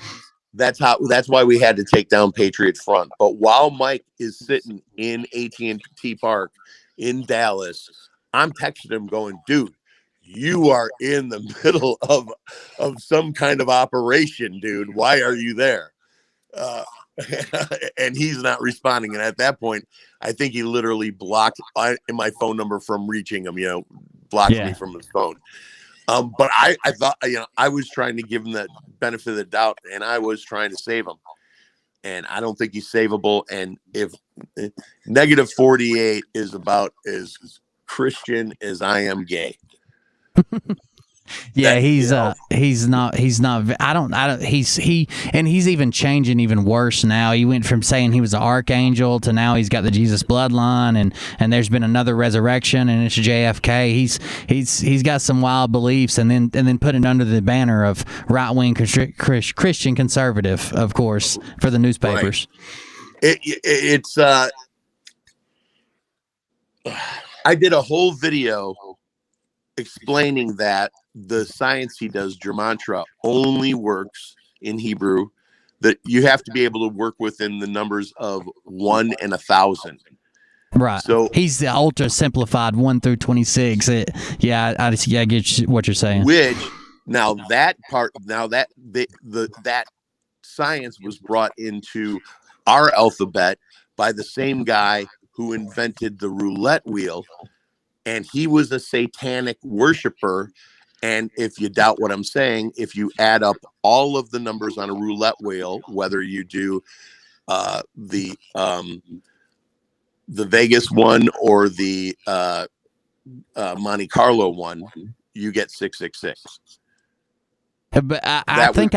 [SPEAKER 11] That's why we had to take down Patriot Front. But while Mike is sitting in AT&T Park in Dallas, I'm texting him going, dude, you are in the middle of some kind of operation, dude. Why are you there? And he's not responding. And at that point, I think he literally blocked my phone number from reaching him, blocked me from his phone. But I thought, I was trying to give him the benefit of the doubt, and I was trying to save him. And I don't think he's savable. And if -48 is about as Christian as I am gay.
[SPEAKER 3] Yeah, he's not he's even changing even worse now. He went from saying he was an archangel to now he's got the Jesus bloodline, and there's been another resurrection, and it's JFK. He's got some wild beliefs, and then put it under the banner of right-wing Christian conservative, of course, for the newspapers.
[SPEAKER 11] Right. It's I did a whole video explaining that the science he does, Gematria, only works in Hebrew, that you have to be able to work within the numbers of 1 and 1,000.
[SPEAKER 3] Right.
[SPEAKER 11] So
[SPEAKER 3] he's the ultra simplified 1 through 26. I get what you're saying.
[SPEAKER 11] Which now that that science was brought into our alphabet by the same guy who invented the roulette wheel, and he was a satanic worshiper. And if you doubt what I'm saying, if you add up all of the numbers on a roulette wheel, whether you do the Vegas one or the Monte Carlo one, you get 666.
[SPEAKER 3] But I think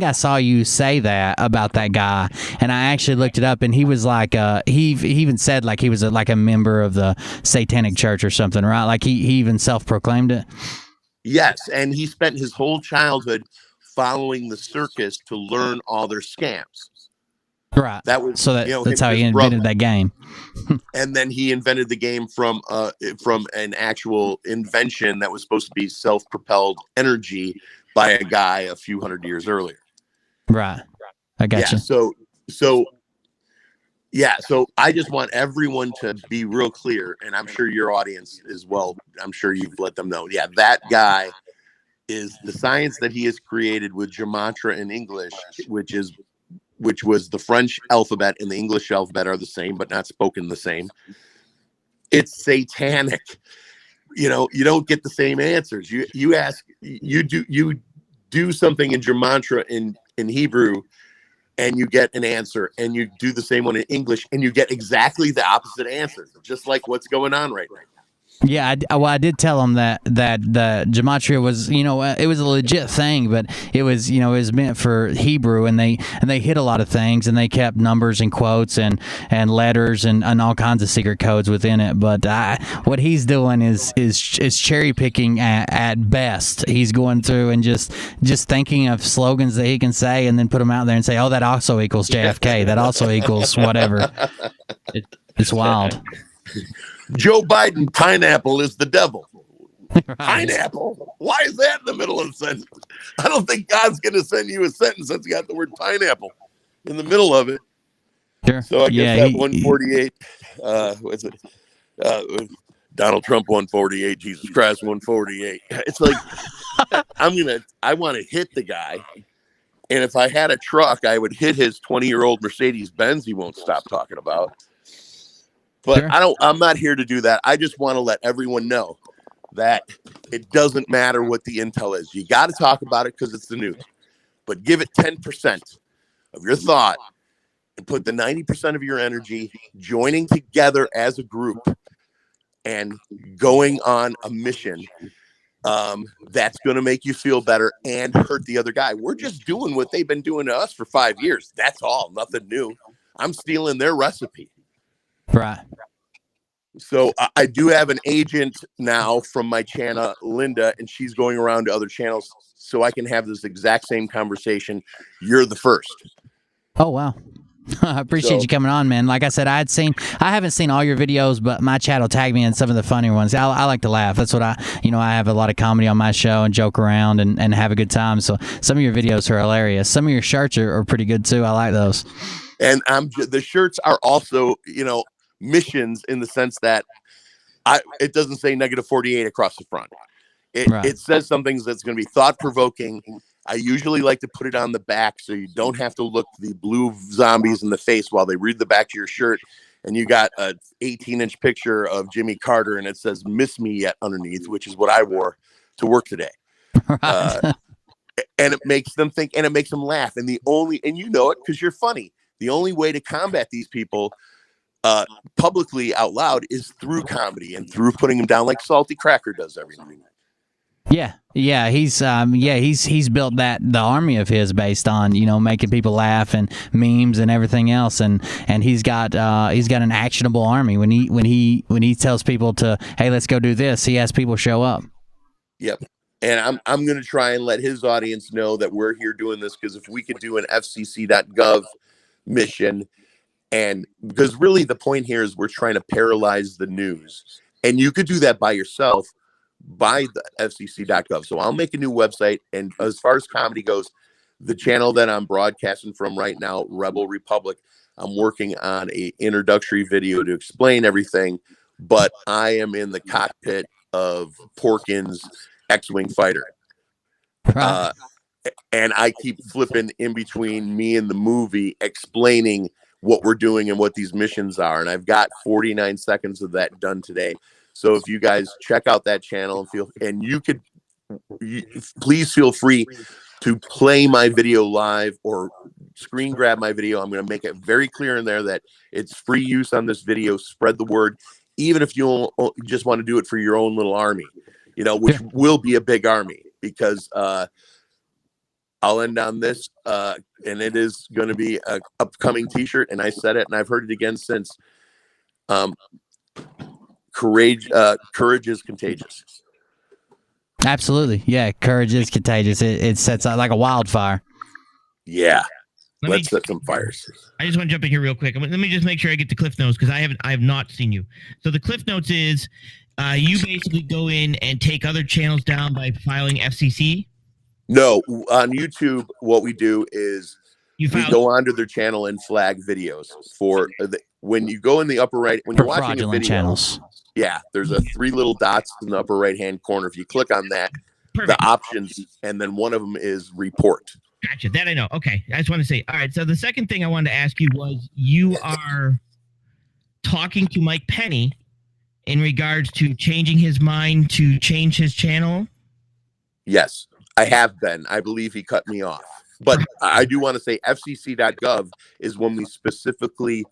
[SPEAKER 3] I saw you say that about that guy, and I actually looked it up, and he was like, he even said like he was like a member of the Satanic Church or something, right? Like he even self-proclaimed it.
[SPEAKER 11] Yes, and he spent his whole childhood following the circus to learn all their scams.
[SPEAKER 3] Right.
[SPEAKER 11] That was
[SPEAKER 3] that's how he invented that game.
[SPEAKER 11] And then he invented the game from an actual invention that was supposed to be self-propelled energy by a guy a few hundred years earlier.
[SPEAKER 3] Right. I got you.
[SPEAKER 11] So I just want everyone to be real clear, and I'm sure your audience as well. I'm sure you've let them know. Yeah, that guy is the science that he has created with gematria in English, which was the French alphabet and the English alphabet are the same, but not spoken the same. It's satanic. You don't get the same answers. You do something in gematria in Hebrew, and you get an answer, and you do the same one in English, and you get exactly the opposite answer, just like what's going on right now.
[SPEAKER 3] Yeah, I did tell him that the gematria was, it was a legit thing, but it was, it was meant for Hebrew, and they hid a lot of things, and they kept numbers and quotes and letters and all kinds of secret codes within it. But what he's doing is cherry picking at best. He's going through and just thinking of slogans that he can say, and then put them out there and say, oh, that also equals JFK. That also equals whatever. It's wild.
[SPEAKER 11] Joe Biden, pineapple is the devil.
[SPEAKER 3] Right.
[SPEAKER 11] Pineapple? Why is that in the middle of the sentence? I don't think God's going to send you a sentence that's got the word pineapple in the middle of it.
[SPEAKER 3] Sure.
[SPEAKER 11] So I guess that 148, what's it? Donald Trump 148, Jesus Christ 148. It's like, I want to hit the guy. And if I had a truck, I would hit his 20-year-old Mercedes Benz he won't stop talking about. But sure. I'm not here to do that. I just want to let everyone know that it doesn't matter what the intel is. You got to talk about it because it's the news. But give it 10% of your thought and put the 90% of your energy joining together as a group and going on a mission that's going to make you feel better and hurt the other guy. We're just doing what they've been doing to us for 5 years. That's all. Nothing new. I'm stealing their recipe.
[SPEAKER 3] Right.
[SPEAKER 11] So I do have an agent now from my channel, Linda, and she's going around to other channels so I can have this exact same conversation. You're the first.
[SPEAKER 3] Oh, wow. I appreciate you coming on, man. Like I said, I haven't seen all your videos, but my chat will tag me in some of the funny ones. I like to laugh. That's what I have a lot of comedy on my show and joke around and have a good time. So some of your videos are hilarious. Some of your shirts are pretty good too. I like those.
[SPEAKER 11] And the shirts are also, missions in the sense that it doesn't say -48 across the front. It says something that's going to be thought-provoking. I usually like to put it on the back so you don't have to look the blue zombies in the face while they read the back of your shirt. And you got a 18-inch picture of Jimmy Carter, and it says "Miss Me Yet" underneath, which is what I wore to work today. And it makes them think, and it makes them laugh. And you know it because you're funny. The only way to combat these people publicly out loud is through comedy and through putting them down like Salty Cracker does every night.
[SPEAKER 3] Yeah, he's built the army of his based on making people laugh and memes and everything else, and he's got an actionable army. When he tells people to, hey, let's go do this, he has people show up.
[SPEAKER 11] Yep. And I'm going to try and let his audience know that we're here doing this because if we could do an FCC.gov mission. And because really the point here is we're trying to paralyze the news, and you could do that by yourself by the FCC.gov. So I'll make a new website. And as far as comedy goes, the channel that I'm broadcasting from right now, Rebel Republic, I'm working on a introductory video to explain everything, but I am in the cockpit of Porkins' X-Wing fighter. And I keep flipping in between me and the movie, explaining what we're doing and what these missions are. And I've got 49 seconds of that done today. So if you guys check out that channel please feel free to play my video live or screen grab my video. I'm going to make it very clear in there that it's free use on this video. Spread the word, even if you just want to do it for your own little army, which will be a big army, because I'll end on this, and it is going to be an upcoming T-shirt, and I said it, and I've heard it again since. Courage is contagious.
[SPEAKER 3] Absolutely, yeah. Courage is contagious. It sets out like a wildfire.
[SPEAKER 11] Yeah, let's set some fires.
[SPEAKER 4] I just want to jump in here real quick. Let me just make sure I get the Cliff Notes, because I have not seen you. So the Cliff Notes is you basically go in and take other channels down by filing FCC.
[SPEAKER 11] No, on YouTube, what we do is we go onto their channel and flag videos for when you go in the upper right, when you're watching a video.
[SPEAKER 3] Channels.
[SPEAKER 11] Yeah, there's 3 little dots in the upper right-hand corner. If you click on that, the options, and then one of them is report.
[SPEAKER 4] Gotcha. That I know. Okay. I just want to say, all right. So the second thing I wanted to ask you was, you are talking to Mike Penny in regards to changing his mind to change his channel.
[SPEAKER 11] Yes. I have been. I believe he cut me off. But I do want to say FCC.gov is when we specifically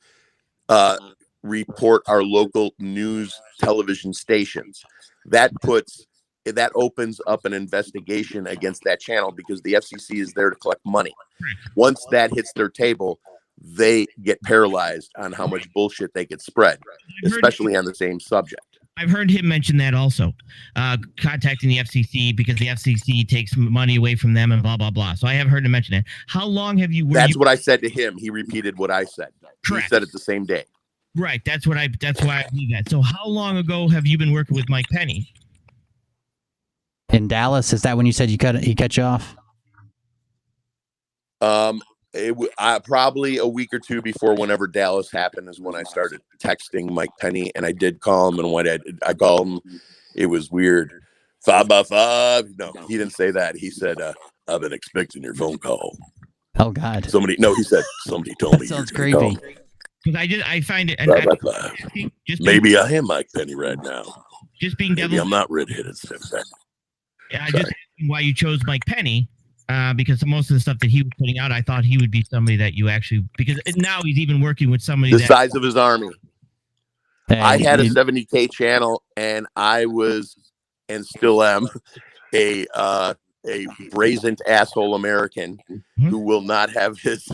[SPEAKER 11] report our local news television stations. That opens up an investigation against that channel, because the FCC is there to collect money. Once that hits their table, they get paralyzed on how much bullshit they get spread, especially on the same subject.
[SPEAKER 4] I've heard him mention that also, contacting the FCC because the FCC takes money away from them and blah, blah, blah. So I have heard him mention it. How long have you...
[SPEAKER 11] That's what I said to him. He repeated what I said. Correct. He said it the same day.
[SPEAKER 4] Right. That's why I believe that. So how long ago have you been working with Mike Penny?
[SPEAKER 3] In Dallas? Is that when you said he cut you off?
[SPEAKER 11] Probably a week or two before whenever Dallas happened is when I started texting Mike Penny, and I did call him, and when I called him, it was weird. 5 by 5. No, he didn't say that. He said, I've been expecting your phone call.
[SPEAKER 3] Oh God.
[SPEAKER 11] He said, somebody told me.
[SPEAKER 3] Sounds creepy.
[SPEAKER 4] Because I find it.
[SPEAKER 11] Maybe I am Mike Penny right now.
[SPEAKER 4] Just being
[SPEAKER 11] Maybe I'm not redheaded.
[SPEAKER 4] Yeah, I just why you chose Mike Penny. Because most of the stuff that he was putting out, I thought he would be somebody that you actually, because now he's even working with somebody
[SPEAKER 11] the size of his army. I had a 70K channel, and I was, and still am, a brazen asshole American who will not have his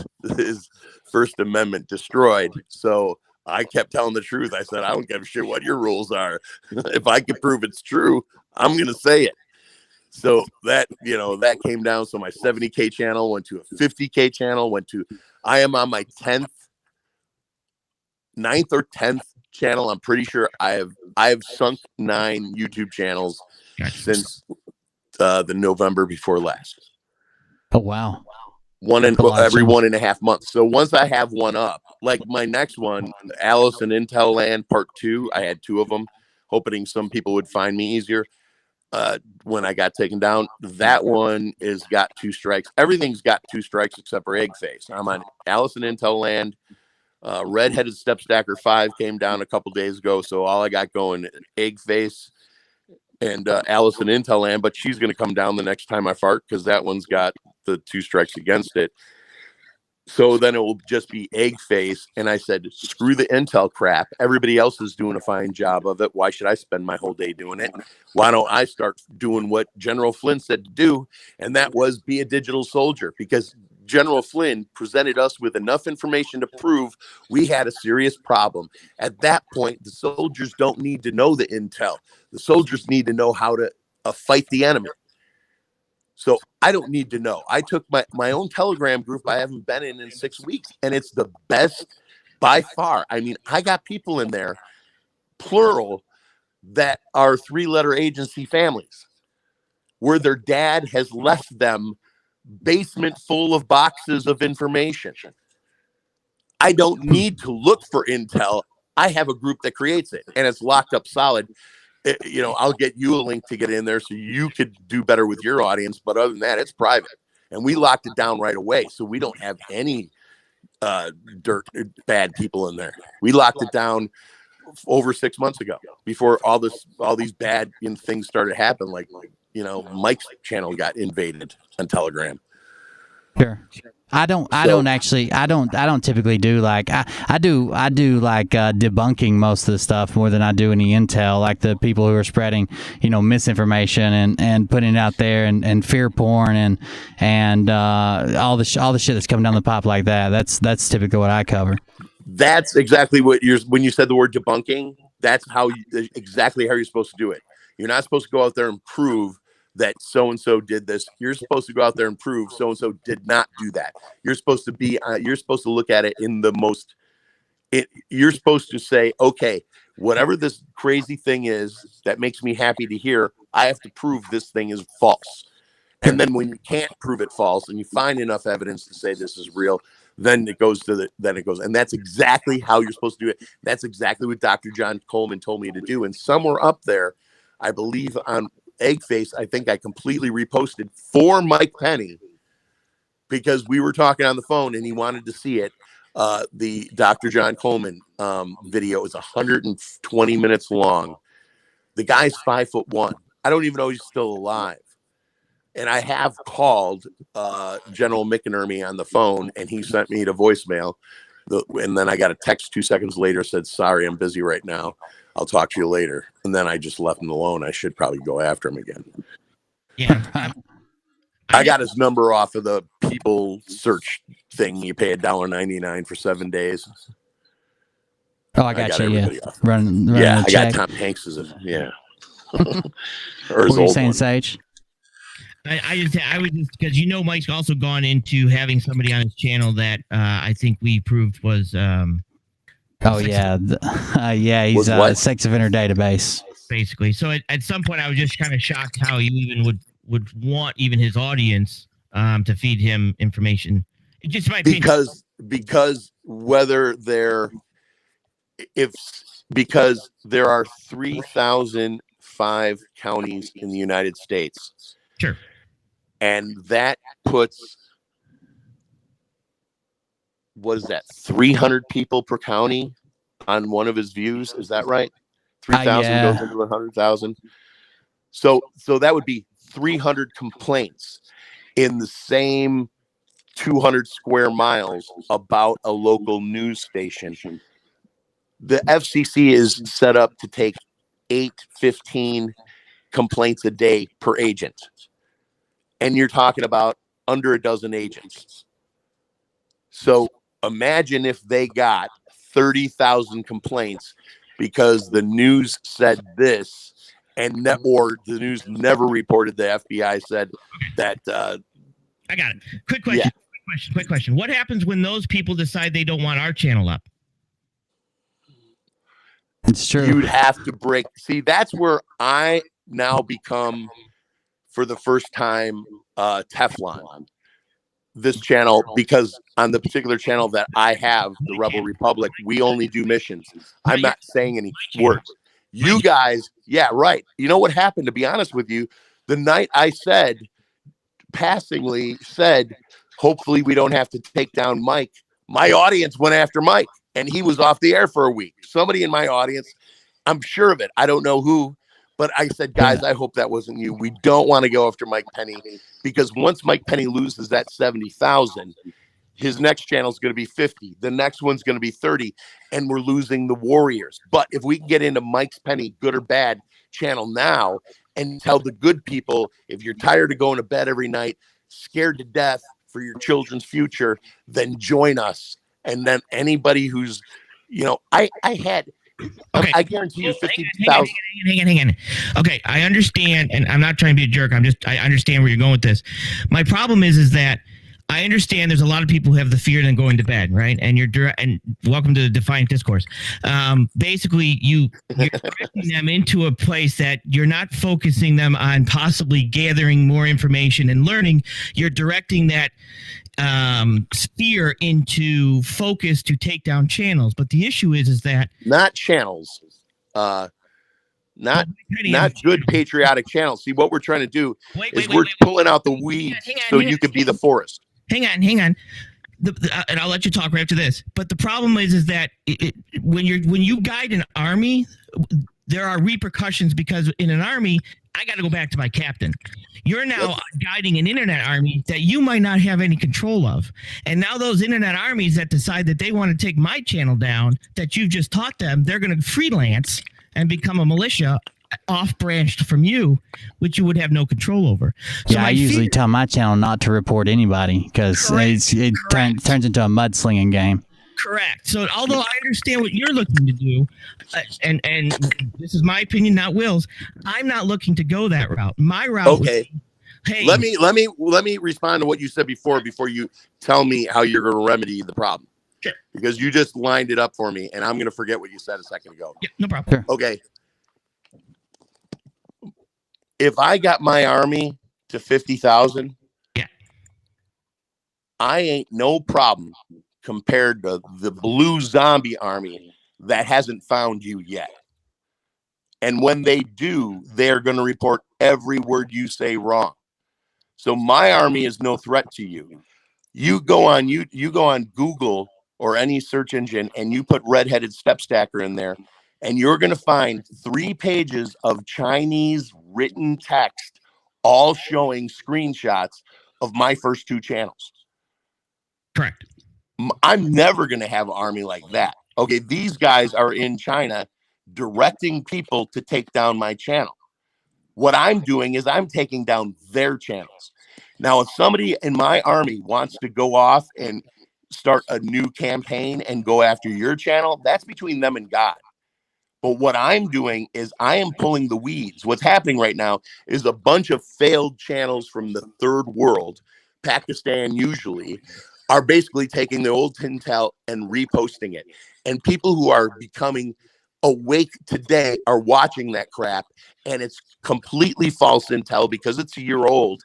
[SPEAKER 11] First Amendment destroyed. So I kept telling the truth. I said, I don't give a shit what your rules are. If I can prove it's true, I'm going to say it. So that came down. So my 70K channel went to a 50K channel, I am on my 9th or 10th channel. I'm pretty sure I have sunk 9 YouTube channels since the November before last.
[SPEAKER 3] Oh, wow.
[SPEAKER 11] Every 1.5 months. So once I have one up, like my next one, Alice in Intel Land Part 2, I had 2 of them, hoping some people would find me easier. When I got taken down, that one is got 2 strikes. Everything's got 2 strikes except for Egg Face. I'm on Alice in Intel Land. Redheaded Step Stacker 5 came down a couple days ago, so all I got going Egg Face and Alice in Intel Land, but she's going to come down the next time I fart because that one's got the 2 strikes against it. So then it will just be Egg Face. And I said, screw the Intel crap. Everybody else is doing a fine job of it. Why should I spend my whole day doing it? Why don't I start doing what General Flynn said to do? And that was be a digital soldier, because General Flynn presented us with enough information to prove we had a serious problem. At that point, the soldiers don't need to know the intel. The soldiers need to know how to fight the enemy. So I don't need to know. I took my own Telegram group I haven't been in 6 weeks, and it's the best by far. I mean, I got people in there, plural, that are 3-letter agency families where their dad has left them basement full of boxes of information. I don't need to look for intel. I have a group that creates it, and it's locked up solid. I'll get you a link to get in there so you could do better with your audience. But other than that, it's private, and we locked it down right away, so we don't have any bad people in there. We locked it down over 6 months ago, before all these bad things started happening. Like Mike's channel got invaded on Telegram.
[SPEAKER 3] Sure. I don't typically do like I do like debunking most of the stuff more than I do any intel, like the people who are spreading misinformation and putting it out there and fear porn and all the shit that's coming down the pipe like that. That's typically what I cover.
[SPEAKER 11] That's exactly what when you said the word debunking, that's exactly how you're supposed to do it. You're not supposed to go out there and prove that so-and-so did this. You're supposed to go out there and prove so-and-so did not do that. You're supposed to look at it in the most, you're supposed to say, okay, whatever this crazy thing is that makes me happy to hear, I have to prove this thing is false. And then when you can't prove it false and you find enough evidence to say this is real, then it goes. And that's exactly how you're supposed to do it. That's exactly what Dr. John Coleman told me to do. And somewhere up there, I believe on Eggface, I think I completely reposted for Mike Penny, because we were talking on the phone and he wanted to see it. The Dr. John Coleman video is 120 minutes long. The guy's 5'1". I don't even know he's still alive. And I have called General McInerney on the phone, and he sent me to voicemail. And then I got a text 2 seconds later, said, "Sorry, I'm busy right now. I'll talk to you later." And then I just left him alone. I should probably go after him again.
[SPEAKER 4] Yeah.
[SPEAKER 11] I got his number off of the people search thing. You pay $1.99 for 7 days.
[SPEAKER 3] Oh, I got you. Yeah. Run
[SPEAKER 11] I got Tom Hanks's. Yeah. Or
[SPEAKER 3] what were you saying, Sage?
[SPEAKER 4] I was just because Mike's also gone into having somebody on his channel that I think we proved was. He's a sex offender database. Basically, so at some point I was just kind of shocked how you even would want even his audience to feed him information. It just might
[SPEAKER 11] because there are 3,005 counties in the United States.
[SPEAKER 4] Sure.
[SPEAKER 11] And that puts, what is that, 300 people per county on one of his views? Is that right? 3,000 goes into 100,000. So that would be 300 complaints in the same 200 square miles about a local news station. The FCC is set up to take 15 complaints a day per agent. And you're talking about under a dozen agents. So imagine if they got 30,000 complaints because the news said this, or the news never reported. The FBI said that.
[SPEAKER 4] I got it. Quick question. Yeah. Quick question. What happens when those people decide they don't want our channel up?
[SPEAKER 3] It's true.
[SPEAKER 11] You'd have to break. See, that's where I now become, for the first time, Teflon. This channel, because on the particular channel that I have, the Rebel Republic, we only do missions. I'm not saying any words. You guys, yeah, right. You know what happened, to be honest with you? The night I passingly said, hopefully we don't have to take down Mike, my audience went after Mike, and he was off the air for a week. Somebody in my audience, I'm sure of it, I don't know who, but I said, guys, I hope that wasn't you. We don't want to go after Mike Penny, because once Mike Penny loses that 70,000, his next channel is going to be 50. The next one's going to be 30, and we're losing the Warriors. But if we can get into Mike's Penny, good or bad channel now, and tell the good people, if you're tired of going to bed every night, scared to death for your children's future, then join us. And then anybody who's, I had. Okay. I guarantee you 50,000.
[SPEAKER 4] Hang on. Okay, I understand, and I'm not trying to be a jerk. I understand where you're going with this. My problem is that I understand there's a lot of people who have the fear of going to bed, right? And and welcome to the Defiant Discourse. Basically, you're directing them into a place that you're not focusing them on possibly gathering more information and learning. You're directing that sphere into focus to take down channels. But the issue is that
[SPEAKER 11] not channels, not good patriotic channels. See, what we're trying to do is we're pulling out the weeds so you could be the forest.
[SPEAKER 4] Hang on. And I'll let you talk right after this. But the problem is that when you guide an army, there are repercussions, because in an army, I got to go back to my captain. You're now guiding an internet army that you might not have any control of. And now those internet armies that decide that they want to take my channel down, that you've just taught them, they're going to freelance and become a militia off-branched from you, which you would have no control over. So
[SPEAKER 3] I usually tell my channel not to report anybody, because it turns into a mudslinging game.
[SPEAKER 4] Correct. So although I understand what you're looking to do, and this is my opinion, not Will's, I'm not looking to go that route. My route.
[SPEAKER 11] Okay. Hey, let me respond to what you said before you tell me how you're going to remedy the problem.
[SPEAKER 4] Sure.
[SPEAKER 11] Because you just lined it up for me, and I'm going to forget what you said a second ago.
[SPEAKER 4] Yeah, no problem.
[SPEAKER 3] Sure.
[SPEAKER 11] Okay. If I got my army to 50,000, I ain't no problem compared to the blue zombie army that hasn't found you yet. And when they do, they're going to report every word you say wrong. So my army is no threat to you. You go on Google or any search engine and you put redheaded step stacker in there, and you're going to find 3 pages of Chinese written text, all showing screenshots of my first 2 channels.
[SPEAKER 4] Correct.
[SPEAKER 11] I'm never going to have an army like that. Okay, these guys are in China directing people to take down my channel. What I'm doing is I'm taking down their channels. Now, if somebody in my army wants to go off and start a new campaign and go after your channel, that's between them and God. But what I'm doing is I am pulling the weeds. What's happening right now is a bunch of failed channels from the third world, Pakistan usually, are basically taking the old Tintel and reposting it. And people who are becoming awake today are watching that crap, and it's completely false intel because it's a year old.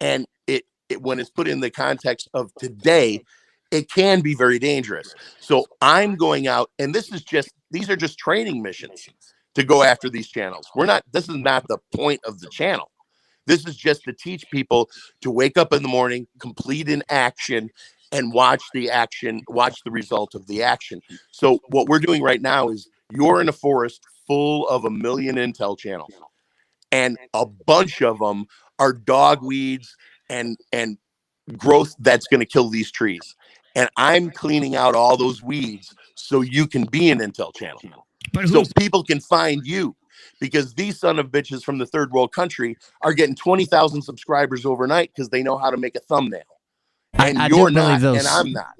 [SPEAKER 11] And it when it's put in the context of today, it can be very dangerous. So I'm going out, and these are just training missions to go after these channels. This is not the point of the channel. This is just to teach people to wake up in the morning, complete an action, and watch the result of the action. So what we're doing right now is you're in a forest full of 1 million intel channels, and a bunch of them are dogweeds and growth that's going to kill these trees. And I'm cleaning out all those weeds so you can be an intel channel. So people can find you, because these son of bitches from the third world country are getting 20,000 subscribers overnight because they know how to make a thumbnail. And you're not, and I'm not.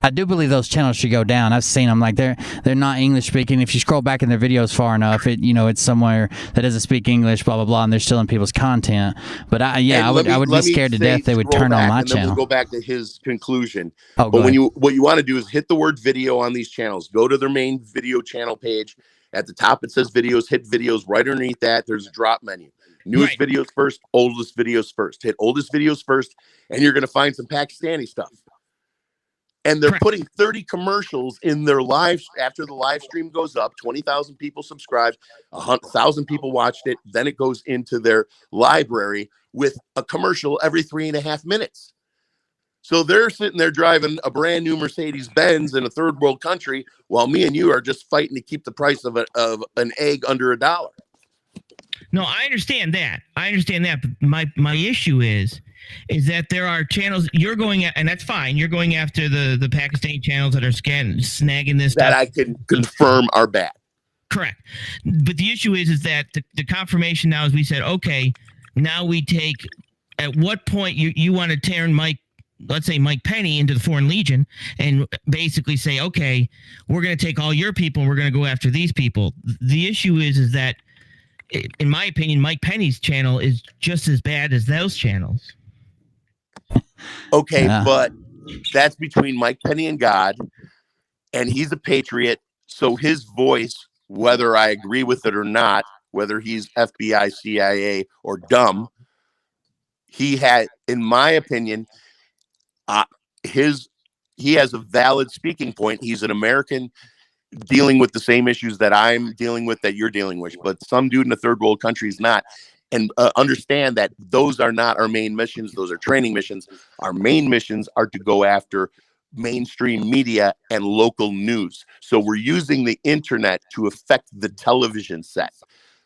[SPEAKER 3] I do believe those channels should go down. I've seen them, like they're not English speaking. If you scroll back in their videos far enough, it's somewhere that doesn't speak English, blah blah blah, and they're stealing people's content. But I would be scared to death they would turn on my channel.
[SPEAKER 11] We'll go back to his conclusion.
[SPEAKER 3] Oh,
[SPEAKER 11] but what you want to do is hit the word video on these channels. Go to their main video channel page. At the top it says videos. Hit videos. Right underneath that there's a drop menu. Newest videos first, oldest videos first. Hit oldest videos first, and you're going to find some Pakistani stuff. And they're putting 30 commercials in their live after the live stream goes up. 20,000 people subscribed, 1,000 people watched it. Then it goes into their library with a commercial every 3.5 minutes. So they're sitting there driving a brand new Mercedes-Benz in a third world country, while me and you are just fighting to keep the price of an egg under $1.
[SPEAKER 4] No, I understand that. But my issue is that there are channels you're going at, and that's fine. You're going after the Pakistani channels that are snagging this
[SPEAKER 11] that
[SPEAKER 4] stuff.
[SPEAKER 11] I can confirm are bad.
[SPEAKER 4] Correct. But the issue is that the confirmation now is we said, okay, now we take, at what point you want to turn let's say Mike Penny into the Foreign Legion and basically say, okay, we're going to take all your people and we're going to go after these people. The issue is that, in my opinion, Mike Penny's channel is just as bad as those channels.
[SPEAKER 11] Okay, but that's between Mike Penny and God, and he's a patriot, so his voice, whether I agree with it or not, whether he's FBI, CIA, or dumb, he had, in my opinion, he has a valid speaking point. He's an American dealing with the same issues that I'm dealing with, that you're dealing with, but some dude in a third world country is not. And understand that those are not our main missions. Those are training missions. Our main missions are to go after mainstream media and local news. So we're using the internet to affect the television set.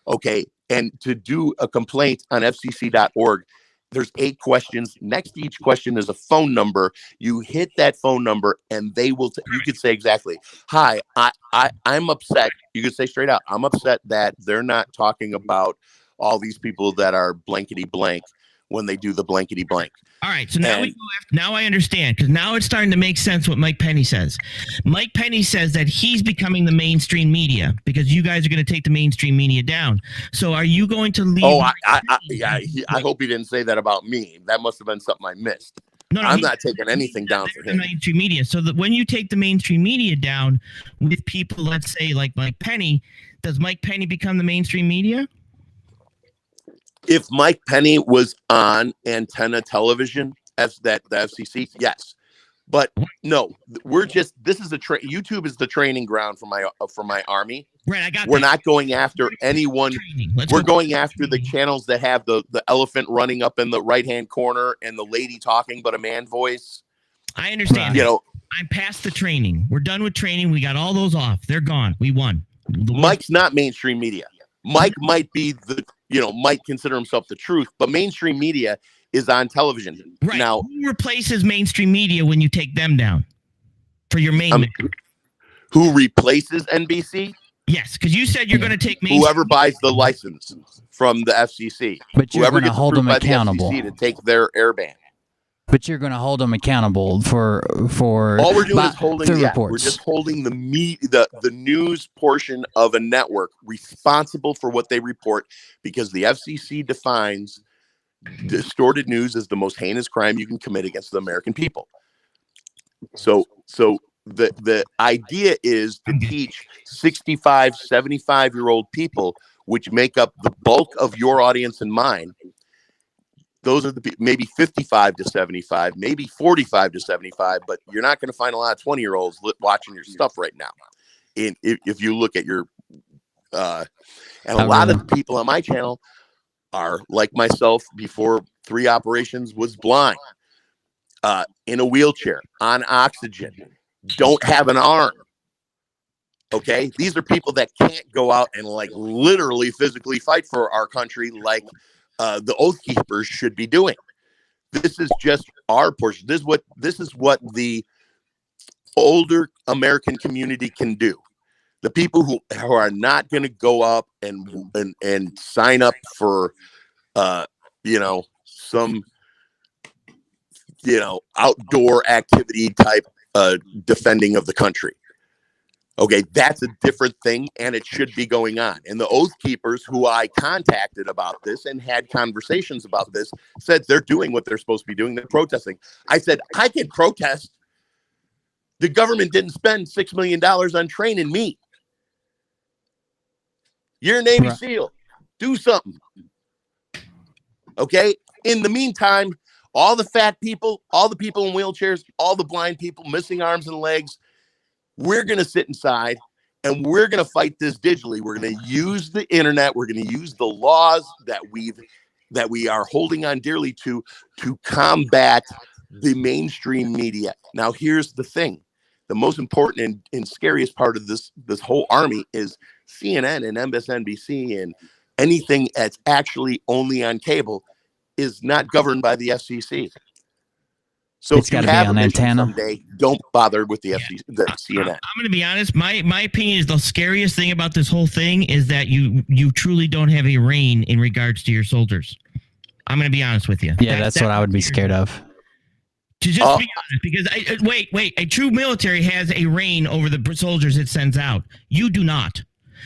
[SPEAKER 11] Okay. And to do a complaint on fcc.org, there's 8 questions. Next to each question is a phone number. You hit that phone number and they will, you could say exactly, hi, I'm upset. You could say straight out, I'm upset that they're not talking about all these people that are blankety blank when they do the blankety blank.
[SPEAKER 4] All right, so now I understand, because now it's starting to make sense what Mike Penny says. Mike Penny says that he's becoming the mainstream media because you guys are going to take the mainstream media down. So are you going to leave?
[SPEAKER 11] Oh, I hope he didn't say that about me. That must have been something I missed. No, I'm not taking anything down for him.
[SPEAKER 4] Mainstream media. So that when you take the mainstream media down with people, let's say like Mike Penny, does Mike Penny become the mainstream media?
[SPEAKER 11] If Mike Penny was on antenna television, as the FCC, yes, but no, this is YouTube is the training ground for my army.
[SPEAKER 4] Right,
[SPEAKER 11] we're not going after anyone. We're going after the channels that have the elephant running up in the right hand corner and the lady talking but a man voice.
[SPEAKER 4] I understand.
[SPEAKER 11] You know,
[SPEAKER 4] I'm past the training. We're done with training. We got all those off. They're gone. We won.
[SPEAKER 11] Mike's not mainstream media. Mike might be might consider himself the truth, but mainstream media is on television.
[SPEAKER 4] Right.
[SPEAKER 11] Now,
[SPEAKER 4] who replaces mainstream media when you take them down for your main?
[SPEAKER 11] Who replaces NBC?
[SPEAKER 4] Yes, because you said you're going to take
[SPEAKER 11] whoever buys the license from the FCC.
[SPEAKER 3] But you're going to hold them accountable
[SPEAKER 11] to take their air ban.
[SPEAKER 3] But you're going to hold them accountable for
[SPEAKER 11] all we're doing is holding
[SPEAKER 3] reports.
[SPEAKER 11] We're just holding the news portion of a network responsible for what they report, because the FCC defines distorted news as the most heinous crime you can commit against the American people. So the idea is to teach 65, 75-year-old people, which make up the bulk of your audience and mine. Those are the maybe 55 to 75, maybe 45 to 75, but you're not going to find a lot of 20-year-olds watching your stuff right now. If you look at your, and a lot of the people on my channel are like myself before 3 operations, was blind, in a wheelchair, on oxygen, don't have an arm. Okay, these are people that can't go out and like literally physically fight for our country like the Oath Keepers should be doing. This is just our portion. This is what the older American community can do. The people who are not going to go up and sign up for some outdoor activity type defending of the country. Okay, that's a different thing, and it should be going on. And the Oath Keepers, who I contacted about this and had conversations about this, said they're doing what they're supposed to be doing. They're protesting. I said, I can protest. The government didn't spend $6 million on training me. You're a Navy SEAL. Do something. Okay? In the meantime, all the fat people, all the people in wheelchairs, all the blind people, missing arms and legs, we're going to sit inside and we're going to fight this digitally. We're going to use the internet. We're going to use the laws that we are holding on dearly to combat the mainstream media. Now, here's the thing. The most important and scariest part of this whole army is CNN and MSNBC and anything that's actually only on cable is not governed by the FCC. So
[SPEAKER 3] it's got to be on antenna.
[SPEAKER 11] Someday, don't bother with the FCC, the CNN.
[SPEAKER 4] I'm going to be honest. My opinion is the scariest thing about this whole thing is that you truly don't have a reign in regards to your soldiers. I'm going to be honest with you.
[SPEAKER 3] Yeah, that's what I would be scared of.
[SPEAKER 4] To just be honest, because wait, a true military has a reign over the soldiers it sends out. You do not.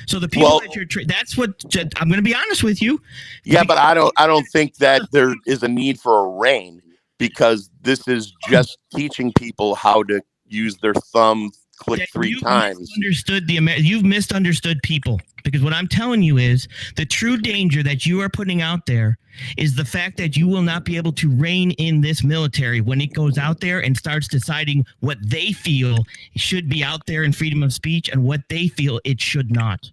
[SPEAKER 4] So the people that you're that's what I'm going to be honest with you.
[SPEAKER 11] Yeah, but I don't think that there is a need for a reign, because this is just teaching people how to use their thumb click three times.
[SPEAKER 4] You've misunderstood people, because what I'm telling you is the true danger that you are putting out there is the fact that you will not be able to rein in this military when it goes out there and starts deciding what they feel should be out there in freedom of speech and what they feel it should not.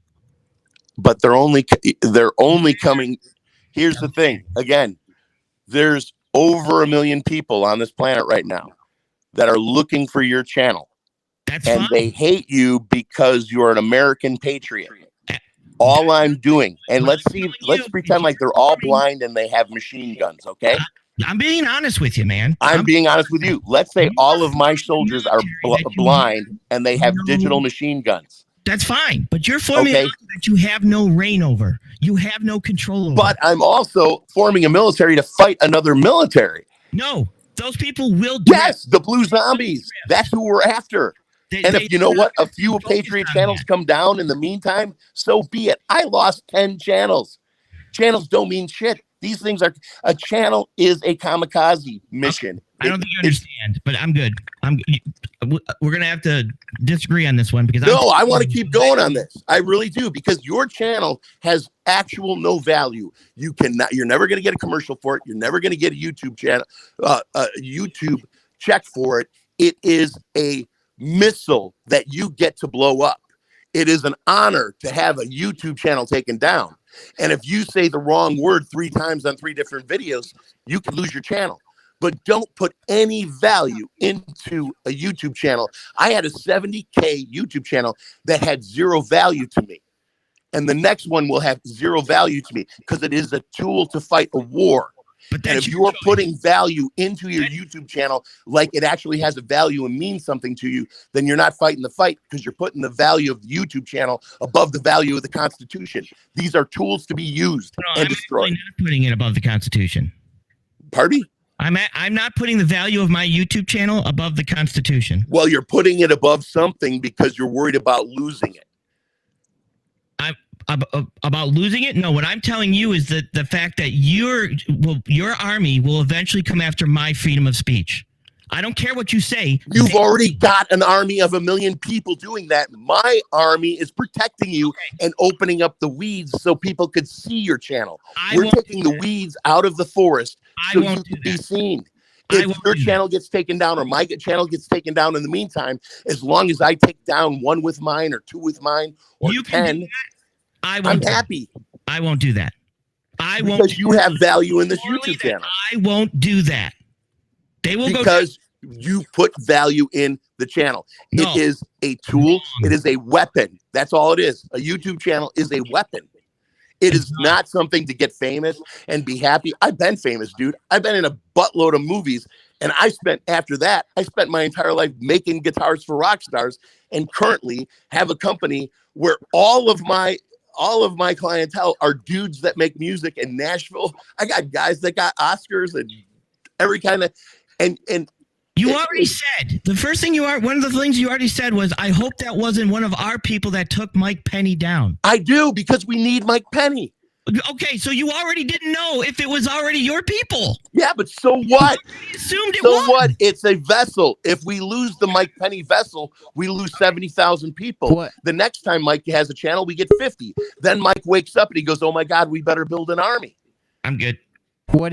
[SPEAKER 11] But they're only coming. Here's the thing. Again, there's over 1 million people on this planet right now that are looking for your channel.
[SPEAKER 4] That's
[SPEAKER 11] and
[SPEAKER 4] fine.
[SPEAKER 11] They hate you because you're an American patriot. All I'm doing, and let's pretend like they're all blind and they have machine guns, okay?
[SPEAKER 4] I'm being honest with you, man.
[SPEAKER 11] I'm being honest with you. Let's say all of my soldiers are blind and they have digital machine guns.
[SPEAKER 4] That's fine, but you're forming that you have no reign over. You have no control over.
[SPEAKER 11] But I'm also forming a military to fight another military.
[SPEAKER 4] No, those people will do
[SPEAKER 11] Yes, the blue zombies. That's who we're after. If you know what, a few Patriot channels come down in the meantime, so be it. I lost 10 channels. Channels don't mean shit. These things are, a channel is a kamikaze mission.
[SPEAKER 4] I don't think you understand, but I'm good. We're going to have to disagree on this one because
[SPEAKER 11] I want to keep going on this. I really do, because your channel has actual no value. You're never going to get a commercial for it. You're never going to get a YouTube channel, YouTube check for it. It is a missile that you get to blow up. It is an honor to have a YouTube channel taken down. And if you say the wrong word 3 times on 3 different videos, you can lose your channel. But don't put any value into a YouTube channel. I had a 70K YouTube channel that had 0 value to me. And the next one will have 0 value to me because it is a tool to fight a war. And if you are putting value into your YouTube channel like it actually has a value and means something to you, then you're not fighting the fight, because you're putting the value of the YouTube channel above the value of the Constitution. These are tools to be used and destroyed.
[SPEAKER 4] I'm not putting it above the Constitution.
[SPEAKER 11] Pardon me?
[SPEAKER 4] I'm not putting the value of my YouTube channel above the Constitution.
[SPEAKER 11] Well, you're putting it above something because you're worried about losing it.
[SPEAKER 4] About losing it? No, what I'm telling you is that the fact that your army will eventually come after my freedom of speech. I don't care what you say.
[SPEAKER 11] You've already got an army of 1 million people doing that. My army is protecting you and opening up the weeds so people could see your channel. We're taking the weeds out of the forest so you can be seen. If your channel gets taken down or my channel gets taken down in the meantime, as long as I take down 1 with mine or 2 with mine or 10, I'm happy.
[SPEAKER 4] I won't do that.
[SPEAKER 11] Because you have value in this YouTube channel.
[SPEAKER 4] I won't do that. They will
[SPEAKER 11] because you put value in the channel. No. It is a tool. It is a weapon. That's all it is. A YouTube channel is a weapon. It is not something to get famous and be happy. I've been famous, dude. I've been in a buttload of movies. And I spent my entire life making guitars for rock stars, and currently have a company where all of my clientele are dudes that make music in Nashville. I got guys that got Oscars and every kind of, and
[SPEAKER 4] you already said the first thing one of the things you already said was, I hope that wasn't one of our people that took Mike Penny down.
[SPEAKER 11] I do, because we need Mike Penny.
[SPEAKER 4] Okay, so you already didn't know if it was already your people.
[SPEAKER 11] Yeah, but so what?
[SPEAKER 4] You assumed it was.
[SPEAKER 11] So what? It's a vessel. If we lose the Mike Penny vessel, we lose 70,000 people.
[SPEAKER 3] What?
[SPEAKER 11] The next time Mike has a channel, we get 50. Then Mike wakes up and he goes, "Oh my God, we better build an army."
[SPEAKER 4] I'm good.
[SPEAKER 3] What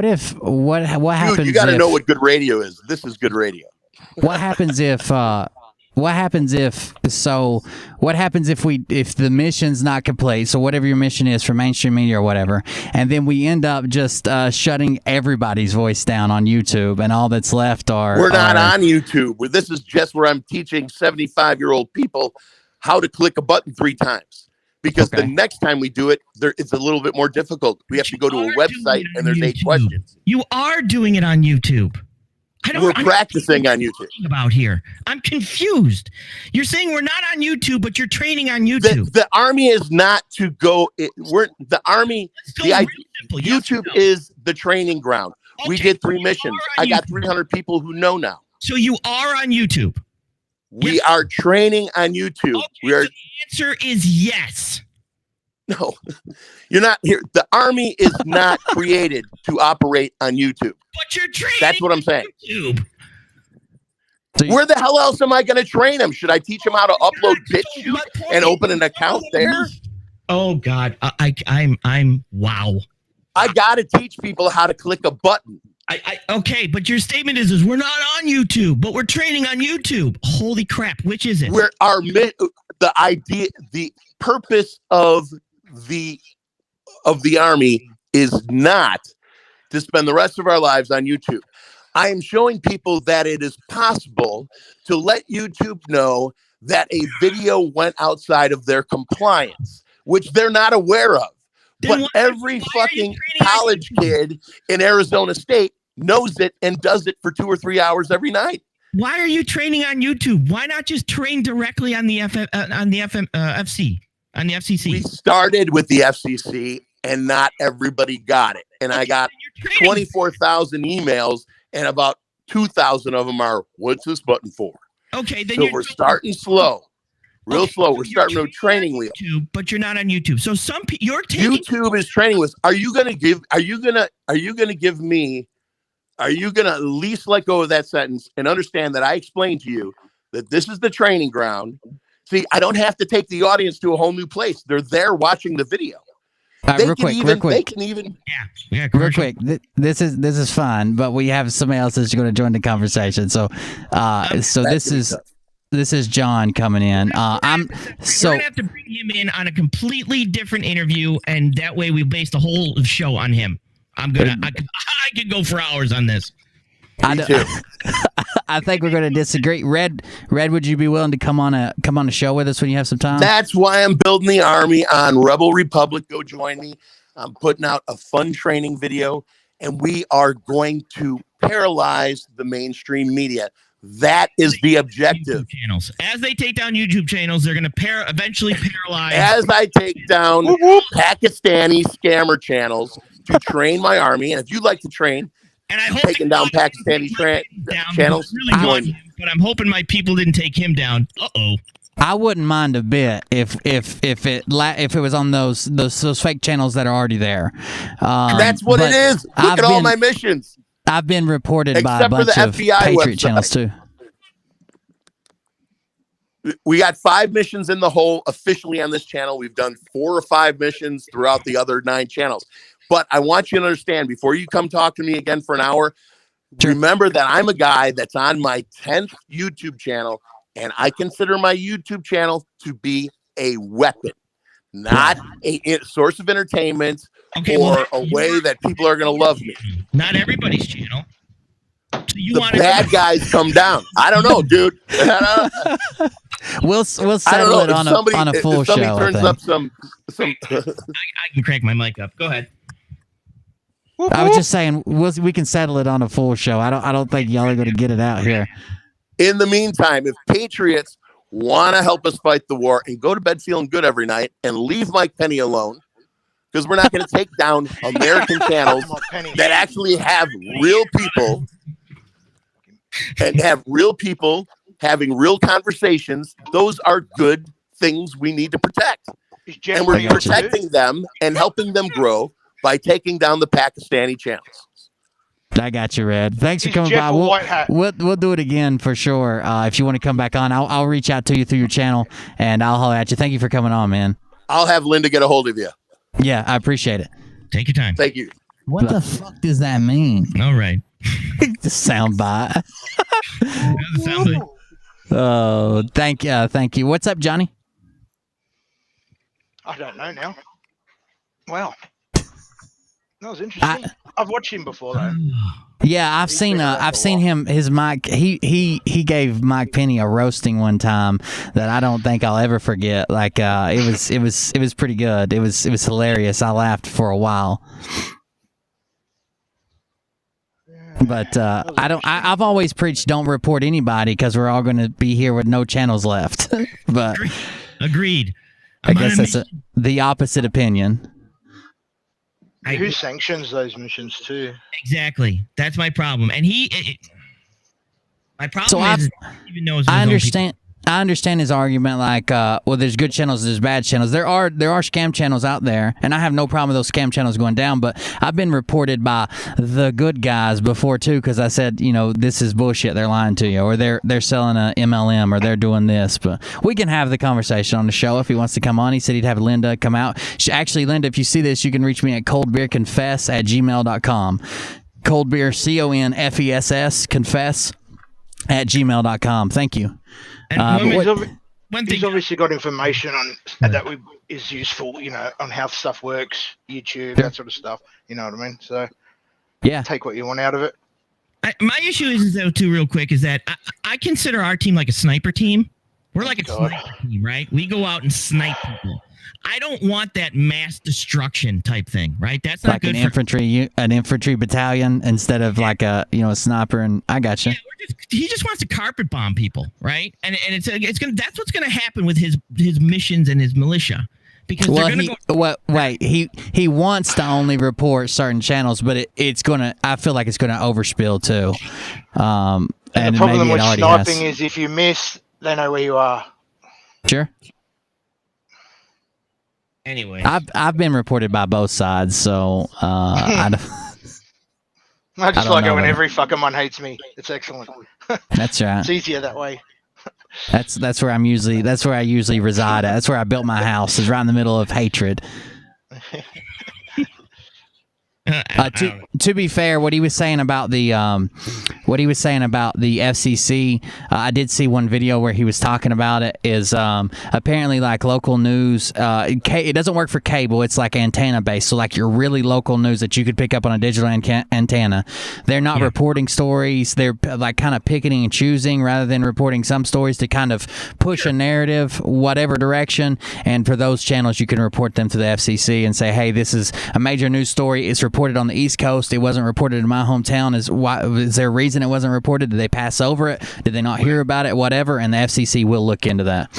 [SPEAKER 3] happens?
[SPEAKER 11] Dude, you got to know what good radio is. This is good radio.
[SPEAKER 3] What happens if the mission's not complete? So whatever your mission is for mainstream media or whatever, and then we end up just shutting everybody's voice down on YouTube, and all that's left
[SPEAKER 11] we're not on YouTube. This is just where I'm teaching 75-year-old people how to click a button 3 times. Because the next time we do it, it's a little bit more difficult. We have to go to a website and there's 8 questions.
[SPEAKER 4] You are doing it on YouTube.
[SPEAKER 11] We're practicing on YouTube.
[SPEAKER 4] About here, I'm confused. You're saying we're not on YouTube, but you're training on YouTube.
[SPEAKER 11] The army is not to go. The army. YouTube is the training ground. Okay. We did 3 missions. I got 300 people who know now.
[SPEAKER 4] So you are on YouTube.
[SPEAKER 11] We are training on YouTube.
[SPEAKER 4] Okay, so the answer is yes.
[SPEAKER 11] No, you're not here. The army is not created to operate on YouTube.
[SPEAKER 4] But you're training.
[SPEAKER 11] That's what I'm saying.
[SPEAKER 4] YouTube.
[SPEAKER 11] Where the hell else am I going to train him? Should I teach him how to upload BitChute and open an account there?
[SPEAKER 4] Oh God, I'm wow.
[SPEAKER 11] I got to teach people how to click a button.
[SPEAKER 4] Okay, but your statement is we're not on YouTube, but we're training on YouTube. Holy crap, which is it?
[SPEAKER 11] The idea, the purpose of the Army is not to spend the rest of our lives on YouTube. I am showing people that it is possible to let YouTube know that a video went outside of their compliance, which they're not aware of. But every fucking college kid in Arizona State knows it and does it for 2 or 3 hours every night.
[SPEAKER 4] Why are you training on YouTube? Why not just train directly on the FCC?
[SPEAKER 11] We started with the FCC, and not everybody got it. And I got 24,000 emails, and about 2,000 of them are, "What's this button for?"
[SPEAKER 4] Okay, then
[SPEAKER 11] so we're starting slow. Real slow. We're starting no training wheel.
[SPEAKER 4] But you're not on YouTube. So you're taking
[SPEAKER 11] YouTube is training wheels. Are you gonna at least let go of that sentence and understand that I explained to you that this is the training ground? See, I don't have to take the audience to a whole new place. They're there watching the video.
[SPEAKER 3] Real quick.
[SPEAKER 11] They can even.
[SPEAKER 4] Yeah.
[SPEAKER 3] Real quick. This is fun, but we have somebody else that's going to join the conversation. So, this is John coming in.
[SPEAKER 4] We're gonna have to bring him in on a completely different interview, and that way we base the whole show on him. I could go for hours on this.
[SPEAKER 3] I think we're going to disagree. Red, would you be willing to come on a show with us when you have some time?
[SPEAKER 11] That's why I'm building the Army on Rebel Republic. Go join me. I'm putting out a fun training video, and we are going to paralyze the mainstream media. That is the objective.
[SPEAKER 4] Channels. As they take down YouTube channels, they're going to eventually paralyze.
[SPEAKER 11] As I take down Pakistani scammer channels to train my army, and if you'd like to train,
[SPEAKER 4] and I hope
[SPEAKER 11] taking down Pakistani channels,
[SPEAKER 4] really but I'm hoping my people didn't take him down.
[SPEAKER 3] I wouldn't mind a bit if it was on those fake channels that are already there.
[SPEAKER 11] That's what it is. Look at all my missions.
[SPEAKER 3] I've been reported by a bunch of Patriot channels too.
[SPEAKER 11] We got 5 missions in the hole officially on this channel. We've done 4 or 5 missions throughout the other 9 channels. But I want you to understand, before you come talk to me again for an hour, remember that I'm a guy that's on my 10th YouTube channel, and I consider my YouTube channel to be a weapon, not a source of entertainment or a way that people are going to love me.
[SPEAKER 4] Not everybody's channel. So
[SPEAKER 11] the bad guys come down. I don't know, dude.
[SPEAKER 3] We'll settle it on a full show.
[SPEAKER 11] Somebody turns up some.
[SPEAKER 4] I can crank my mic up. Go ahead.
[SPEAKER 3] I was just saying we can settle it on a full show. I don't think y'all are going to get it out here.
[SPEAKER 11] In the meantime, if Patriots want to help us fight the war and go to bed feeling good every night and leave Mike Penny alone, because we're not going to take down American channels that actually have real people and have real people having real conversations. Those are good things we need to protect. And we're protecting them and helping them grow by taking down the Pakistani channels.
[SPEAKER 3] I got you, Red. Thanks for coming by. We'll do it again for sure. If you want to come back on, I'll reach out to you through your channel and I'll holler at you. Thank you for coming on, man.
[SPEAKER 11] I'll have Linda get a hold of you.
[SPEAKER 3] Yeah, I appreciate it.
[SPEAKER 4] Take your time.
[SPEAKER 11] Thank you.
[SPEAKER 3] What the fuck does that mean?
[SPEAKER 4] All right.
[SPEAKER 3] The sound bite. Oh, thank you. What's up, Johnny?
[SPEAKER 7] I don't know now. Well, that was interesting. I've watched him before though.
[SPEAKER 3] Yeah, I've seen him. His mic. He gave Mike Penny a roasting one time that I don't think I'll ever forget. Like it was pretty good. It was hilarious. I laughed for a while. But I've always preached don't report anybody because we're all going to be here with no channels left. But
[SPEAKER 4] agreed.
[SPEAKER 3] I guess that's the opposite opinion.
[SPEAKER 7] Who sanctions those missions too?
[SPEAKER 4] Exactly. That's my problem. And my problem is he even knows.
[SPEAKER 3] I I understand his argument. Like, well, there's good channels, there's bad channels. There are scam channels out there, and I have no problem with those scam channels going down. But I've been reported by the good guys before too, because I said, this is bullshit. They're lying to you, or they're selling a MLM, or they're doing this. But we can have the conversation on the show if he wants to come on. He said he'd have Linda come out. Actually, Linda, if you see this, you can reach me at coldbeerconfess@gmail.com. Coldbeer, CONFESS, confess @gmail.com. Thank you.
[SPEAKER 7] He's obviously got information on that is useful, on how stuff works, YouTube, that sort of stuff. You know what I mean? So,
[SPEAKER 3] yeah,
[SPEAKER 7] take what you want out of it.
[SPEAKER 4] My issue is though, too, real quick, is that I consider our team like a sniper team. We're like a sniper team, right? We go out and snipe people. I don't want that mass destruction type thing, right? That's not
[SPEAKER 3] like
[SPEAKER 4] good.
[SPEAKER 3] An infantry battalion instead of like a sniper. And I got you.
[SPEAKER 4] Yeah, he just wants to carpet bomb people, right? And it's gonna that's what's gonna happen with his missions and his militia. Because he wants to only report certain channels, but it's gonna. I feel like it's gonna overspill too. And
[SPEAKER 7] the problem with sniping is if you miss, they know where you are.
[SPEAKER 3] Sure.
[SPEAKER 4] Anyway,
[SPEAKER 3] I've been reported by both sides, so
[SPEAKER 7] I just like it when every fucking one hates me. It's excellent.
[SPEAKER 3] That's right.
[SPEAKER 7] It's easier that way.
[SPEAKER 3] That's where I usually reside at. That's where I built my house. Is right in the middle of hatred. To be fair, what he was saying about the FCC, I did see one video where he was talking about it. Is apparently like local news. It doesn't work for cable. It's like antenna based. So like your really local news that you could pick up on a digital antenna. They're not reporting stories. They're like kind of picking and choosing rather than reporting some stories to kind of push a narrative, whatever direction. And for those channels, you can report them to the FCC and say, hey, this is a major news story. It's reported on the East Coast. It wasn't reported in my hometown. Is there a reason it wasn't reported? Did they pass over it? Did they not hear about it? Whatever, and the FCC will look into that.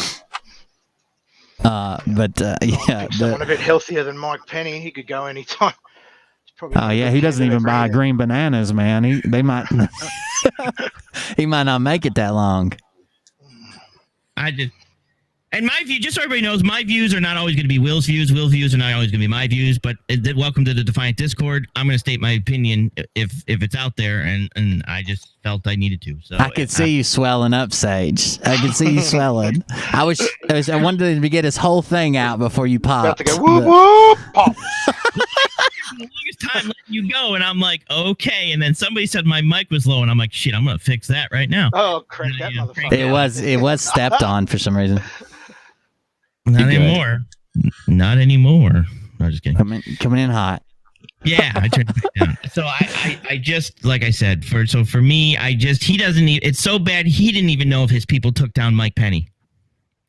[SPEAKER 7] Someone a bit healthier than Mike Penny. He could go anytime.
[SPEAKER 8] He doesn't even buy green bananas, man. They might.
[SPEAKER 3] He might not make it that long.
[SPEAKER 4] And my view, just so everybody knows, my views are not always going to be Will's views. Will's views are not always going to be my views. But welcome to the Defiant Discord. I'm going to state my opinion if it's out there, and I just felt I needed to. So
[SPEAKER 3] I could see you swelling up, Sage. I could see you swelling. I wanted him to get his whole thing out before you popped.
[SPEAKER 7] About to go whoop whoop pop.
[SPEAKER 4] The longest time letting you go, and I'm like, okay. And then somebody said my mic was low, and I'm like, shit, I'm going to fix that right now.
[SPEAKER 7] Oh, crank that motherfucker.
[SPEAKER 3] It was stepped on for some reason.
[SPEAKER 4] Not anymore. Not anymore. No, just kidding.
[SPEAKER 3] Coming in hot.
[SPEAKER 4] Yeah, I turned it down. So I just, like I said, for me, he doesn't even, it's so bad he didn't even know if his people took down Mike Penny.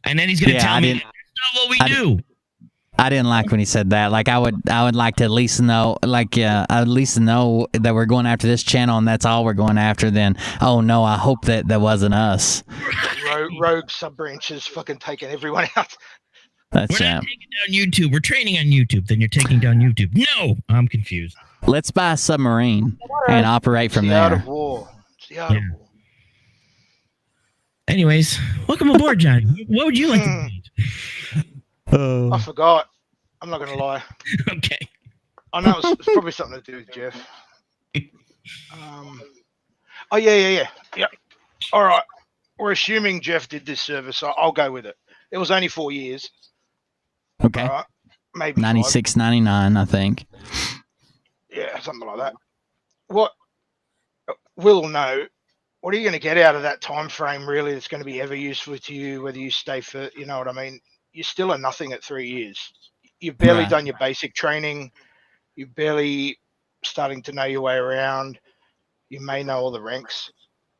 [SPEAKER 4] And then he's going to tell me that's not what we do.
[SPEAKER 3] I didn't like when he said that. Like I would like to at least know, at least know that we're going after this channel and that's all we're going after. Then, oh no, I hope that wasn't us.
[SPEAKER 7] Rogue sub branches fucking taking everyone out.
[SPEAKER 4] We're not taking down YouTube. We're training on YouTube. Then you're taking down YouTube. No, I'm confused.
[SPEAKER 3] Let's buy a submarine and operate from there.
[SPEAKER 7] Out of war. Out of war.
[SPEAKER 4] Anyways, welcome aboard, Johnny. What would you like to read?
[SPEAKER 7] I forgot. I'm not going to lie.
[SPEAKER 4] Okay.
[SPEAKER 7] I know it's probably something to do with Jeff. Oh, yeah. All right. We're assuming Jeff did this service, so I'll go with it. It was only 4 years.
[SPEAKER 3] Okay.
[SPEAKER 7] Right, maybe
[SPEAKER 3] 96, 99, I think.
[SPEAKER 7] Yeah, something like that. What Will know? What are you going to get out of that time frame? Really, that's going to be ever useful to you, whether you stay fit. You know what I mean? You're still a nothing at 3 years. You've barely done your basic training. You're barely starting to know your way around. You may know all the ranks.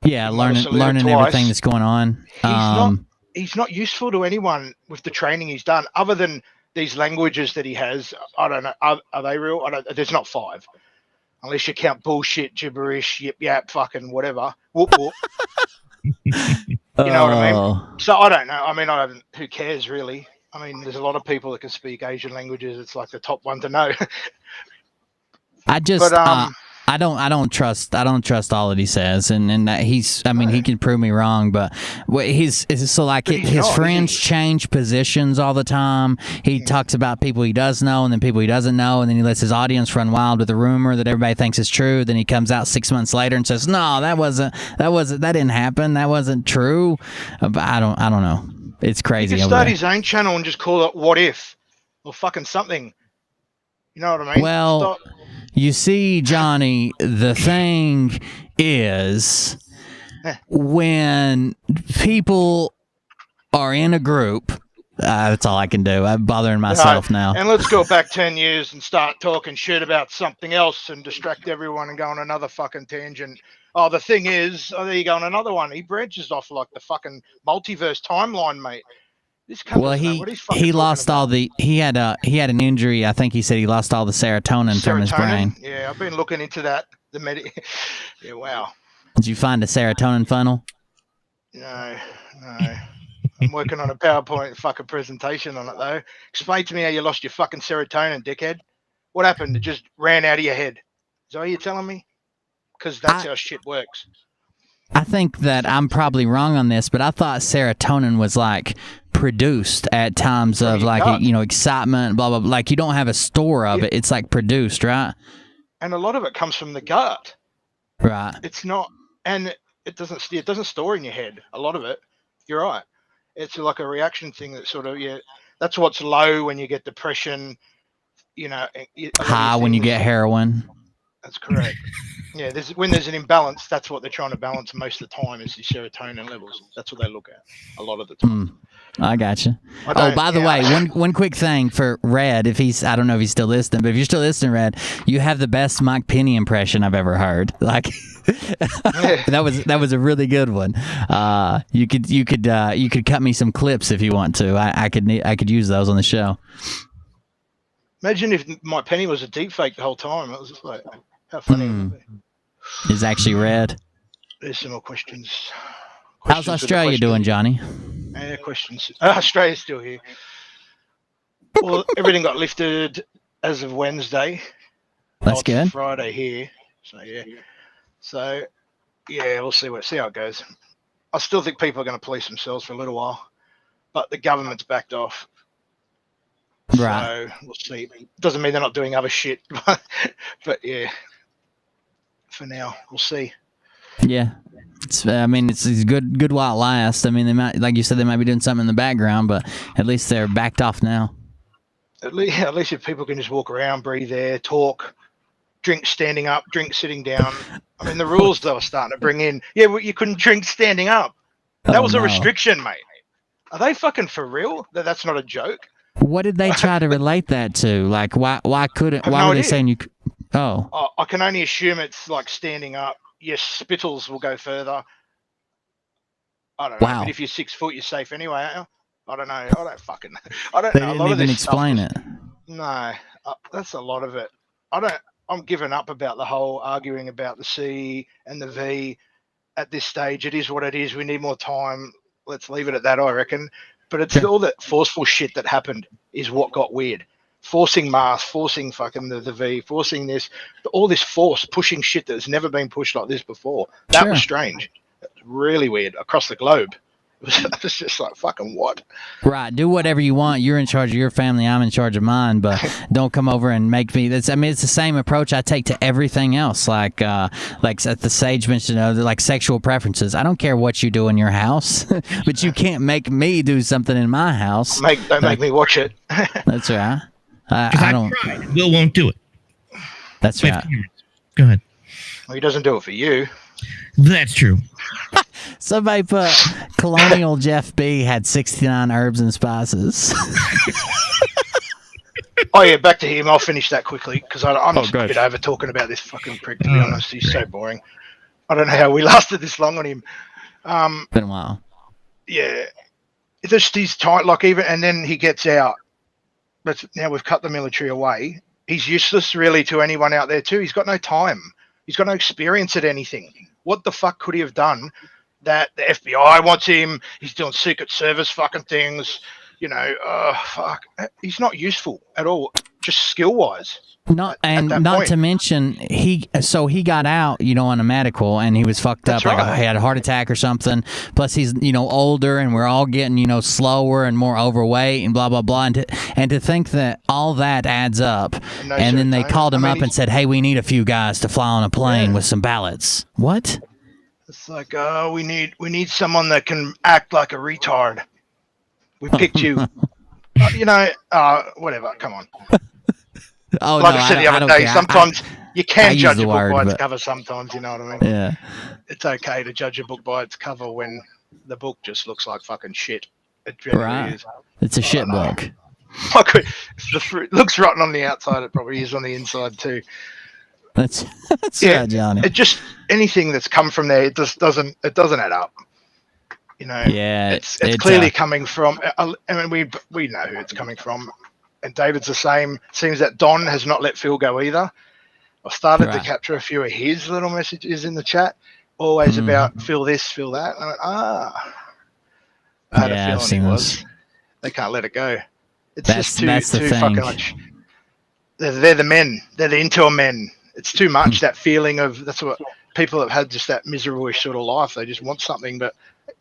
[SPEAKER 3] Yeah, learning everything that's going on.
[SPEAKER 7] He's not useful to anyone with the training he's done, other than these languages that he has. I don't know. Are they real? There's not 5. Unless you count bullshit, gibberish, yip yap, fucking whatever. Whoop whoop. You know what I mean? So I don't know. I mean, who cares really? I mean, there's a lot of people that can speak Asian languages. It's like the top one to know.
[SPEAKER 3] I don't trust all that he says, and that he's. I mean, he can prove me wrong, but his friends change positions all the time. He talks about people he does know, and then people he doesn't know, and then he lets his audience run wild with a rumor that everybody thinks is true. Then he comes out 6 months later and says, "No, that didn't happen. That wasn't true." But I don't know. It's crazy.
[SPEAKER 13] He could start his own channel and just call it "What If" or fucking something. You know what I mean?
[SPEAKER 3] Well. You see, Johnny, the thing is when people are in a group, that's all I can do. I'm bothering myself now.
[SPEAKER 13] And let's go back 10 years and start talking shit about something else and distract everyone and go on another fucking tangent. Oh, the thing is, there you go on another one. He branches off like the fucking multiverse timeline, mate.
[SPEAKER 3] Well, he lost all the he had an injury. I think he said he lost all the serotonin from his brain.
[SPEAKER 13] Yeah, I've been looking into that. Yeah, wow.
[SPEAKER 3] Did you find a serotonin funnel?
[SPEAKER 13] No. I'm working on a PowerPoint fucking presentation on it though. Explain to me how you lost your fucking serotonin, dickhead. What happened? It just ran out of your head. Is that what you're telling me? Because that's how shit works.
[SPEAKER 3] I think that I'm probably wrong on this, but I thought serotonin was like produced at times of like excitement, blah blah blah. Like you don't have a store of it; it's like produced, right?
[SPEAKER 13] And a lot of it comes from the gut,
[SPEAKER 3] right?
[SPEAKER 13] It's not, and it doesn't store in your head. A lot of it, you're right. It's like a reaction thing that sort of that's what's low when you get depression.
[SPEAKER 3] High when you get heroin.
[SPEAKER 13] That's correct. Yeah, when there's an imbalance, that's what they're trying to balance most of the time is the serotonin levels. That's what they look at a lot of the time.
[SPEAKER 3] I gotcha. Oh, by the way, one quick thing for Red, I don't know if he's still listening, but if you're still listening, Red, you have the best Mike Penny impression I've ever heard. Like that was a really good one. You could cut me some clips if you want to. I could use those on the show.
[SPEAKER 13] Imagine if Mike Penny was a deep fake the whole time. It was just like, how funny it would be.
[SPEAKER 3] Is actually Red.
[SPEAKER 13] There's some more questions.
[SPEAKER 3] How's Australia doing, Johnny?
[SPEAKER 13] Questions. Australia's still here. Well, everything got lifted as of Wednesday.
[SPEAKER 3] That's good.
[SPEAKER 13] Friday here. So we'll see how it goes. I still think people are going to police themselves for a little while, but the government's backed off.
[SPEAKER 3] Right.
[SPEAKER 13] So we'll see. Doesn't mean they're not doing other shit, but yeah. For now, we'll see.
[SPEAKER 3] Yeah, it's good while it lasts. I mean, they might, like you said, they might be doing something in the background, but at least they're backed off now.
[SPEAKER 13] At least if people can just walk around, breathe air, talk, drink standing up, drink sitting down. I mean, the rules they were starting to bring in. Yeah, well, you couldn't drink standing up. That was a restriction, mate. Are they fucking for real? That's not a joke.
[SPEAKER 3] What did they try to relate that to? Like, why were they saying you? Oh,
[SPEAKER 13] I can only assume it's like standing up. Your spittles will go further. I don't know.
[SPEAKER 3] Wow.
[SPEAKER 13] But if you're 6 foot, you're safe anyway, aren't you? I don't know. I don't know.
[SPEAKER 3] They didn't even explain it.
[SPEAKER 13] No, that's a lot of it. I'm giving up about the whole arguing about the C and the V at this stage. It is what it is. We need more time. Let's leave it at that, I reckon. But it's all that forceful shit that happened is what got weird. Forcing masks, forcing fucking the V, forcing this, all this force, pushing shit that's never been pushed like this before. That was strange. It's really weird across the globe. It was just like, fucking what?
[SPEAKER 3] Right. Do whatever you want. You're in charge of your family. I'm in charge of mine. But don't come over and make me. It's the same approach I take to everything else. Like the Sage mentioned, like sexual preferences. I don't care what you do in your house, but you can't make me do something in my house.
[SPEAKER 13] Don't make me watch it.
[SPEAKER 3] That's right. I don't.
[SPEAKER 4] Tried. Will won't do it.
[SPEAKER 3] That's right.
[SPEAKER 4] Go ahead.
[SPEAKER 13] Well, he doesn't do it for you.
[SPEAKER 4] That's true.
[SPEAKER 3] Somebody put Colonial Jeff B had 69 herbs and spices.
[SPEAKER 13] Oh yeah, back to him. I'll finish that quickly because I'm just a bit over talking about this fucking prick. To be honest, he's so boring. I don't know how we lasted this long on him.
[SPEAKER 3] Been a while.
[SPEAKER 13] Yeah, just he's tight. Like even and then he gets out. But now we've cut the military away. He's useless really to anyone out there too. He's got no time. He's got no experience at anything. What the fuck could he have done that the FBI wants him? He's doing Secret Service fucking things. Fuck. He's not useful at all. just skill wise.
[SPEAKER 3] Not to mention he got out, on a medical, and he was fucked up, like he had a heart attack or something. Plus he's older, and we're all getting slower and more overweight and blah blah blah. And to think that all that adds up, and then they called him up and said, "Hey, we need a few guys to fly on a plane with some ballots." What?
[SPEAKER 13] It's like, we need someone that can act like a retard. We picked you. Whatever. Come on.
[SPEAKER 3] Oh,
[SPEAKER 13] like
[SPEAKER 3] no,
[SPEAKER 13] I said the other day, sometimes you can judge a book by its cover. Sometimes, you know what I mean?
[SPEAKER 3] Yeah.
[SPEAKER 13] It's okay to judge a book by its cover when the book just looks like fucking shit. It really is.
[SPEAKER 3] It's a shit book.
[SPEAKER 13] It looks rotten on the outside. It probably is on the inside too.
[SPEAKER 3] That's right, Johnny.
[SPEAKER 13] It just anything that's come from there, it just doesn't add up.
[SPEAKER 3] Yeah.
[SPEAKER 13] It's clearly coming from. I mean, we know who it's coming from. And David's the same. Seems that Don has not let Phil go either. I've started to capture a few of his little messages in the chat, always about Phil this, Phil that. And I went, I had a feeling he was. They can't let it go. It's just too fucking much. They're the men. They're the intel men. It's too much, that feeling of, that's what people have had, just that miserable sort of life. They just want something, but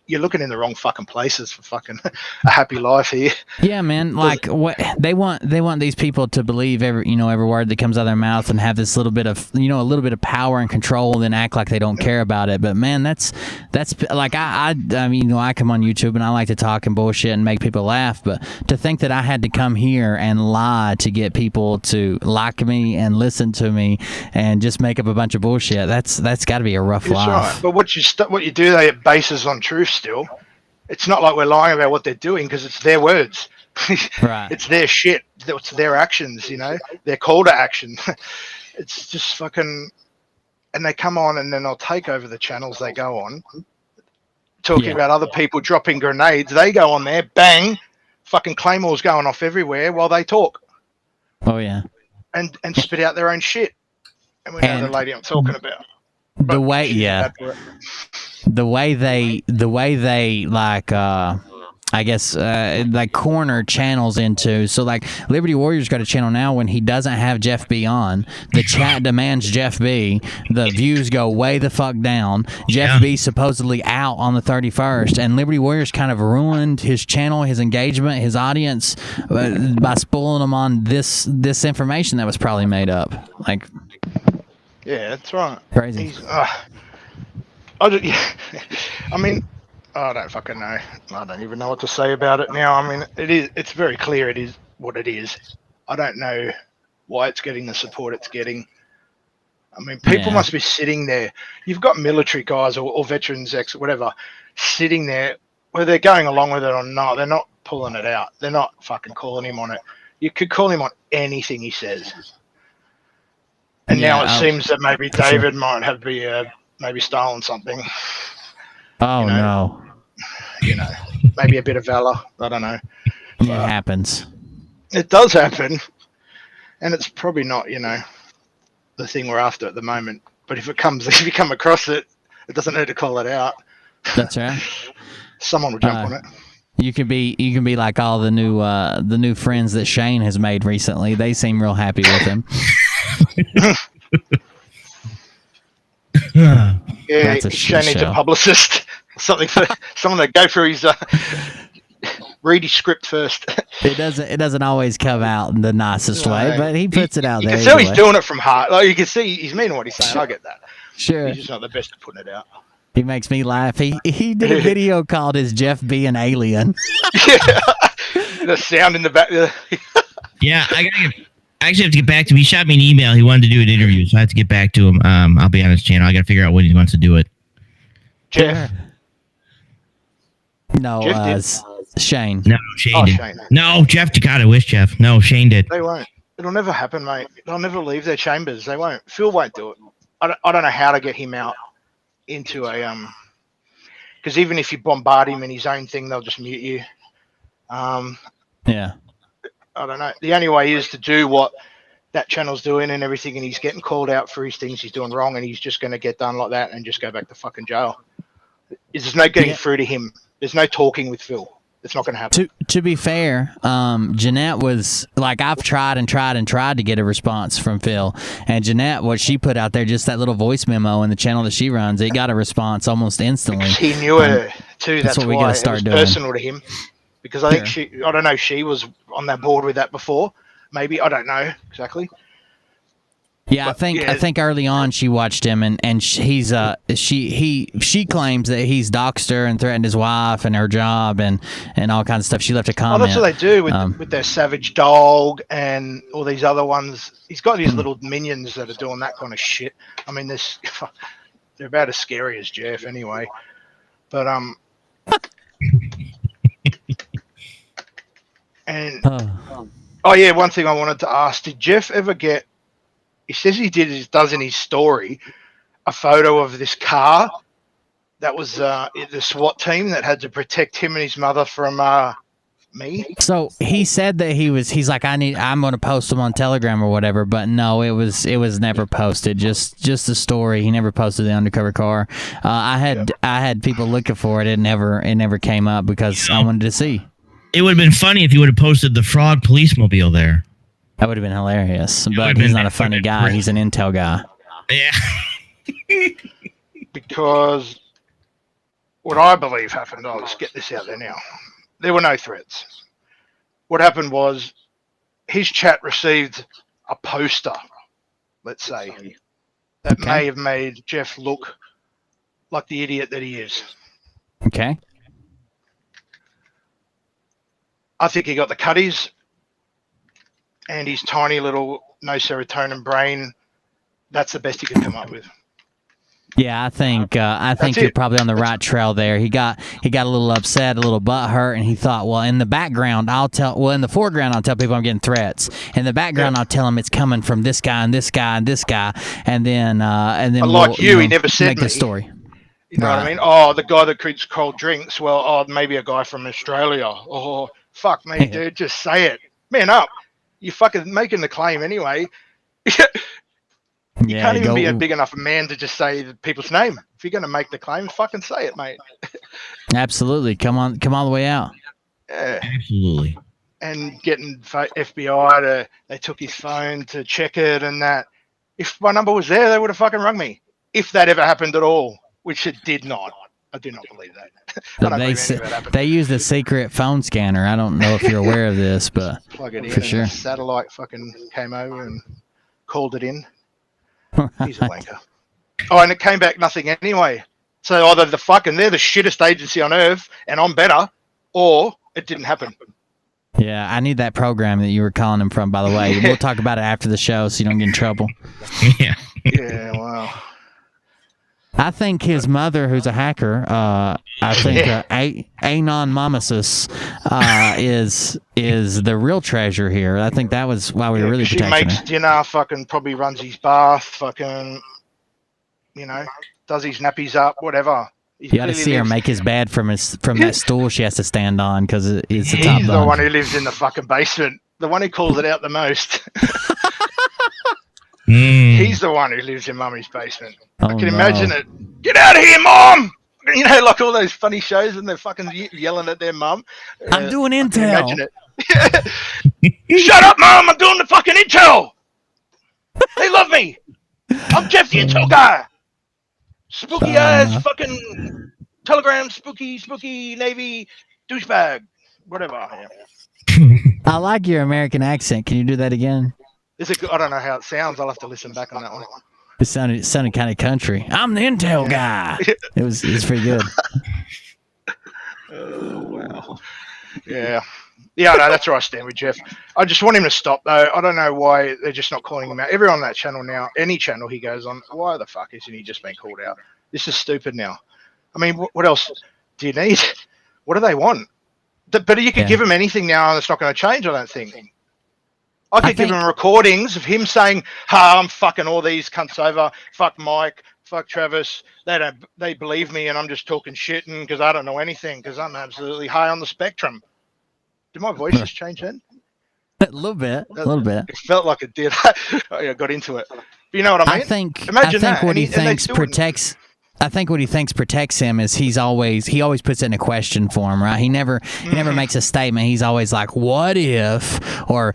[SPEAKER 13] you're looking in the wrong fucking places for fucking a happy life here.
[SPEAKER 3] Yeah, man. Like what they want these people to believe every word that comes out of their mouth and have this little bit of a little bit of power and control, and then act like they don't care about it. But man, that's like I mean, I come on YouTube and I like to talk and bullshit and make people laugh. But to think that I had to come here and lie to get people to like me and listen to me and just make up a bunch of bullshit, that's got to be a rough life.
[SPEAKER 13] Right. But what you do, it bases on truth. Still, it's not like we're lying about what they're doing because it's their words.
[SPEAKER 3] Right.
[SPEAKER 13] It's their shit. It's their actions. Their call to action. It's just fucking. And they come on and then they'll take over the channels they go on, talking about other people dropping grenades. They go on there, bang, fucking claymores going off everywhere while they talk.
[SPEAKER 3] Oh yeah.
[SPEAKER 13] And spit out their own shit. And we know the lady I'm talking about.
[SPEAKER 3] The way they like I guess like corner channels into, so like Liberty Warrior's got a channel now when he doesn't have Jeff B on, the chat demands Jeff B, the views go way the fuck down. Jeff B supposedly out on the 31st, and Liberty Warrior's kind of ruined his channel, his engagement, his audience by spoiling them on this information that was probably made up. Like,
[SPEAKER 13] yeah, that's right.
[SPEAKER 3] Crazy.
[SPEAKER 13] I mean, I don't fucking know. I don't even know what to say about it now. I mean, it's very clear it is what it is. I don't know why it's getting the support it's getting. I mean, people must be sitting there. You've got military guys or veterans, whatever, sitting there, whether they're going along with it or not, they're not pulling it out. They're not fucking calling him on it. You could call him on anything he says. And now it seems that maybe David might have maybe stolen something.
[SPEAKER 3] Oh, no.
[SPEAKER 13] Maybe a bit of valor. I don't know.
[SPEAKER 3] It happens.
[SPEAKER 13] It does happen. And it's probably not, the thing we're after at the moment. But if you come across it, it doesn't need to call it out.
[SPEAKER 3] That's right.
[SPEAKER 13] Someone will jump on it.
[SPEAKER 3] You can be like all the new friends that Shane has made recently. They seem real happy with him.
[SPEAKER 13] Yeah, Shane needs a publicist. Something for someone to go through his read his script first.
[SPEAKER 3] It doesn't always come out in the nicest way, but he puts it out there.
[SPEAKER 13] You can see he's doing it from heart. Like, you can see he's meaning what he's saying. I get that.
[SPEAKER 3] Sure.
[SPEAKER 13] He's just not the best at putting it out.
[SPEAKER 3] He makes me laugh. He did a video called "Is Jeff B an Alien?"
[SPEAKER 13] Yeah, the sound in the back.
[SPEAKER 4] Yeah, I actually have to get back to him. He shot me an email. He wanted to do an interview, so I have to get back to him. I'll be on his channel. I got to figure out when he wants to do it.
[SPEAKER 13] Jeff.
[SPEAKER 3] No, Shane.
[SPEAKER 4] No, Shane did.
[SPEAKER 13] Shane.
[SPEAKER 4] No, Jeff. God, I wish Jeff. No, Shane did.
[SPEAKER 13] They won't. It'll never happen, mate. They'll never leave their chambers. They won't. Phil won't do it. I don't know how to get him out into a because even if you bombard him in his own thing, they'll just mute you.
[SPEAKER 3] Yeah.
[SPEAKER 13] I don't know. The only way is to do what that channel's doing and everything, and he's getting called out for his things he's doing wrong, and he's just going to get done like that and just go back to fucking jail. There's no getting through to him. There's no talking with Phil. It's not going to happen.
[SPEAKER 3] To be fair, Jeanette was like, I've tried to get a response from Phil, and Jeanette, what she put out there, just that little voice memo in the channel that she runs, it got a response almost instantly.
[SPEAKER 13] Because he knew her too. That's
[SPEAKER 3] what we
[SPEAKER 13] why
[SPEAKER 3] got to
[SPEAKER 13] it
[SPEAKER 3] start
[SPEAKER 13] was
[SPEAKER 3] doing.
[SPEAKER 13] personal to him. Because I think I don't know, she was on that board with that before. Maybe, I don't know exactly.
[SPEAKER 3] Yeah, I think early on she watched him, and she claims that he's doxed her and threatened his wife and her job and all kinds of stuff. She left a comment.
[SPEAKER 13] Oh, that's what they do with their savage dog and all these other ones. He's got these little minions that are doing that kind of shit. I mean, they're about as scary as Jeff anyway. But and oh yeah, one thing I wanted to ask: did Jeff ever get? He says he does in his story a photo of this car that was the SWAT team that had to protect him and his mother from me.
[SPEAKER 3] So he said that he's like, I'm going to post them on Telegram or whatever, but no, it was never posted. Just the story. He never posted the undercover car. I had people looking for it. It never came up because I wanted to see.
[SPEAKER 4] It would have been funny if you would have posted the frog police mobile there.
[SPEAKER 3] That would have been hilarious, but he's not a funny guy. He's an intel guy.
[SPEAKER 4] Yeah.
[SPEAKER 13] Because what I believe happened, let's get this out there now. There were no threats. What happened was his chat received a poster, let's say, that may have made Jeff look like the idiot that he is.
[SPEAKER 3] Okay.
[SPEAKER 13] I think he got the cutties. And his tiny little no serotonin brain, that's the best he could come up with.
[SPEAKER 3] Yeah, I think you're probably on the right trail there. He got a little upset, a little butthurt, and he thought, well, in the background, in the foreground, I'll tell people I'm getting threats. In the background, I'll tell them it's coming from this guy and this guy and this guy, and then
[SPEAKER 13] like he never said
[SPEAKER 3] make the story.
[SPEAKER 13] You know what I mean? Oh, the guy that creates cold drinks. Well, maybe a guy from Australia. Oh, fuck me, dude, just say it. Man up. You're fucking making the claim anyway. You can't even be a big enough man to just say the people's name. If you're going to make the claim, fucking say it, mate.
[SPEAKER 3] Absolutely. Come all the way out.
[SPEAKER 13] Yeah.
[SPEAKER 4] Absolutely.
[SPEAKER 13] And getting FBI they took his phone to check it and that. If my number was there, they would have fucking rung me. If that ever happened at all, which it did not. I do not believe that.
[SPEAKER 3] They used a secret phone scanner. I don't know if you're aware of this, but
[SPEAKER 13] plug it in
[SPEAKER 3] for sure.
[SPEAKER 13] And the satellite fucking came over and called it in. He's a wanker. Oh, and it came back nothing anyway. So either they're the shittest agency on earth and I'm better, or it didn't happen.
[SPEAKER 3] Yeah, I need that program that you were calling him from, by the way. We'll talk about it after the show so you don't get in trouble.
[SPEAKER 4] Yeah.
[SPEAKER 13] Yeah, wow.
[SPEAKER 3] I think his mother, who's a hacker, I think Anon Mamasis is the real treasure here. I think that was why we were really protecting her.
[SPEAKER 13] She makes dinner, fucking probably runs his bath, fucking, does his nappies up, whatever.
[SPEAKER 3] You got to see her make his bed from that stool she has to stand on because it's the top bunk.
[SPEAKER 13] He's the one who lives in the fucking basement. The one who calls it out the most. He's the one who lives in Mummy's basement. I can imagine it. Get out of here, Mom! Like all those funny shows when they're fucking yelling at their mum.
[SPEAKER 3] I'm doing intel.
[SPEAKER 13] Imagine it. Shut up, Mom! I'm doing the fucking intel! They love me! I'm Jeff the intel guy! Spooky eyes, fucking Telegram, spooky Navy, douchebag, whatever I am.
[SPEAKER 3] I like your American accent. Can you do that again?
[SPEAKER 13] I don't know how it sounds. I'll have to listen back on that one.
[SPEAKER 3] It sounded kind of country. I'm the intel guy. It was pretty good.
[SPEAKER 13] Oh, wow. Yeah. Yeah, no, that's where I stand with Jeff. I just want him to stop, though. I don't know why they're just not calling him out. Everyone on that channel now, any channel he goes on, why the fuck isn't he just being called out? This is stupid now. I mean, what else do you need? What do they want? But you could give him anything now and it's not going to change, I don't think. I could give him recordings of him saying, I'm fucking all these cunts over. Fuck Mike. Fuck Travis. They believe me and I'm just talking shit because I don't know anything because I'm absolutely high on the spectrum. Did my voice just change then?
[SPEAKER 3] A little bit.
[SPEAKER 13] It felt like it did. I got into it. But you know what I mean?
[SPEAKER 3] I think what he thinks protects I think what he thinks protects him is he always puts it in a question form, right? He never makes a statement. He's always like, "What if?" or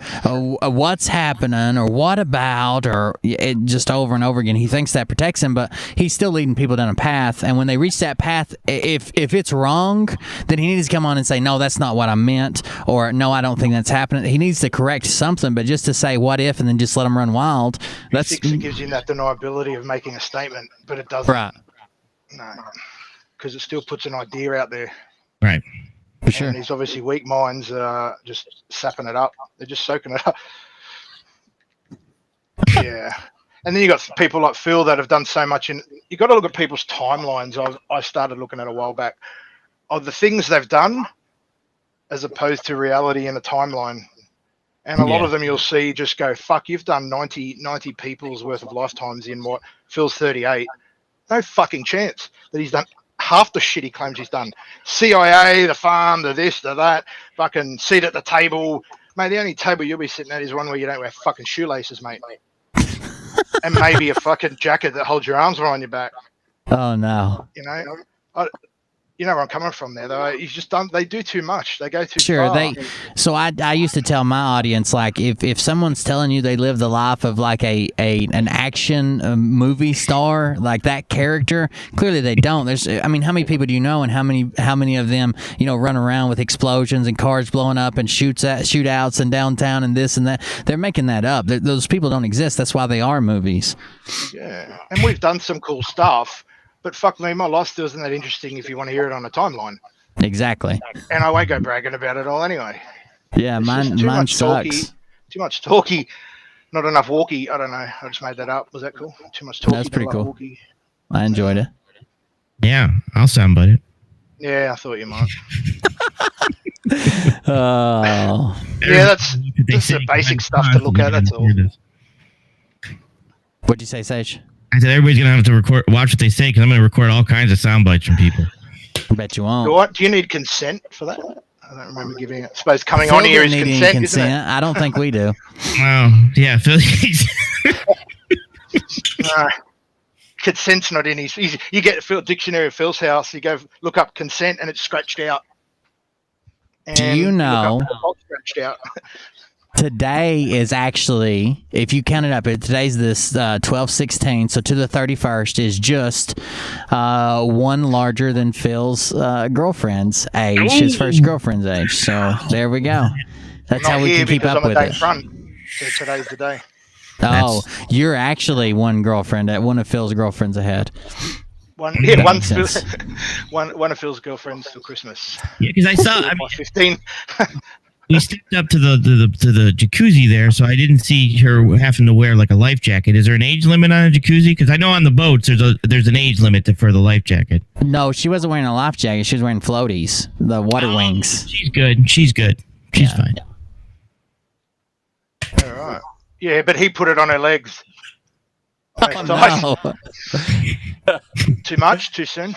[SPEAKER 3] "What's happening?" or "What about?" or it just over and over again. He thinks that protects him, but he's still leading people down a path. And when they reach that path, if it's wrong, then he needs to come on and say, "No, that's not what I meant," or "No, I don't think that's happening." He needs to correct something, but just to say "What if?" and then just let him run wild.
[SPEAKER 13] It gives him that deniability of making a statement, but it doesn't.
[SPEAKER 3] Right.
[SPEAKER 13] No, because it still puts an idea out there.
[SPEAKER 4] Right.
[SPEAKER 3] For sure.
[SPEAKER 13] And these obviously weak minds are just sapping it up. They're just soaking it up. Yeah. And then you got people like Phil that have done so much. You got to look at people's timelines. I started looking at a while back of the things they've done as opposed to reality in a timeline. And a lot of them you'll see just go, fuck, you've done 90 people's worth of lifetimes in what Phil's 38. No fucking chance that he's done half the shit he claims he's done. CIA, the farm, the this, the that, fucking seat at the table. Mate, the only table you'll be sitting at is one where you don't wear fucking shoelaces, mate. And maybe a fucking jacket that holds your arms around your back.
[SPEAKER 3] Oh, no.
[SPEAKER 13] You know? You know where I'm coming from there, though. He's just done. They do too much. They go too
[SPEAKER 3] sure,
[SPEAKER 13] far.
[SPEAKER 3] So I used to tell my audience, like, if someone's telling you they live the life of like an action movie star, like that character, clearly they don't. How many people do you know, and how many of them, run around with explosions and cars blowing up and shootouts and downtown and this and that? They're making that up. Those people don't exist. That's why they are movies.
[SPEAKER 13] Yeah, and we've done some cool stuff. But fuck me, my life still isn't that interesting if you want to hear it on a timeline.
[SPEAKER 3] Exactly.
[SPEAKER 13] And I won't go bragging about it all anyway.
[SPEAKER 3] Yeah, mine sucks.
[SPEAKER 13] Too much talky, not enough walkie. I don't know. I just made that up. Was that cool? Too much talky.
[SPEAKER 3] That's pretty cool.
[SPEAKER 13] Walkie.
[SPEAKER 3] I enjoyed it.
[SPEAKER 4] Yeah, I'll soundbite it.
[SPEAKER 13] Yeah, I thought you might.
[SPEAKER 3] Oh.
[SPEAKER 13] Yeah, that's the basic stuff to look at. That's all.
[SPEAKER 3] What'd you say, Sage?
[SPEAKER 4] I said everybody's gonna have to watch what they say, because I'm gonna record all kinds of sound bites from people.
[SPEAKER 3] I bet you won't.
[SPEAKER 13] Do you need consent for that? I don't remember giving it. I suppose coming on here is consent, isn't it?
[SPEAKER 3] I don't think we do.
[SPEAKER 4] Oh, yeah.
[SPEAKER 13] No, consent's not in his. You get the dictionary of Phil's house. You go look up consent, and it's scratched out. And
[SPEAKER 3] do you know?
[SPEAKER 13] Scratched out.
[SPEAKER 3] Today is actually, if you count it up, today's this 12/16, so to the 31st is just one larger than Phil's girlfriend's age, his first girlfriend's age. So there we go. That's how we can keep up with it.
[SPEAKER 13] So today's the day.
[SPEAKER 3] Oh, you're actually one of Phil's girlfriends ahead.
[SPEAKER 13] One of Phil's girlfriends till Christmas.
[SPEAKER 4] Yeah, because I saw
[SPEAKER 13] 15.
[SPEAKER 4] We stepped up to the jacuzzi there, so I didn't see her having to wear like a life jacket. Is there an age limit on a jacuzzi? Because I know on the boats there's an age limit for the life jacket.
[SPEAKER 3] No, she wasn't wearing a life jacket. She was wearing floaties, the water wings.
[SPEAKER 4] She's good. She's fine.
[SPEAKER 13] All right. Yeah, but he put it on her legs.
[SPEAKER 3] Oh, no.
[SPEAKER 13] Too much? Too soon?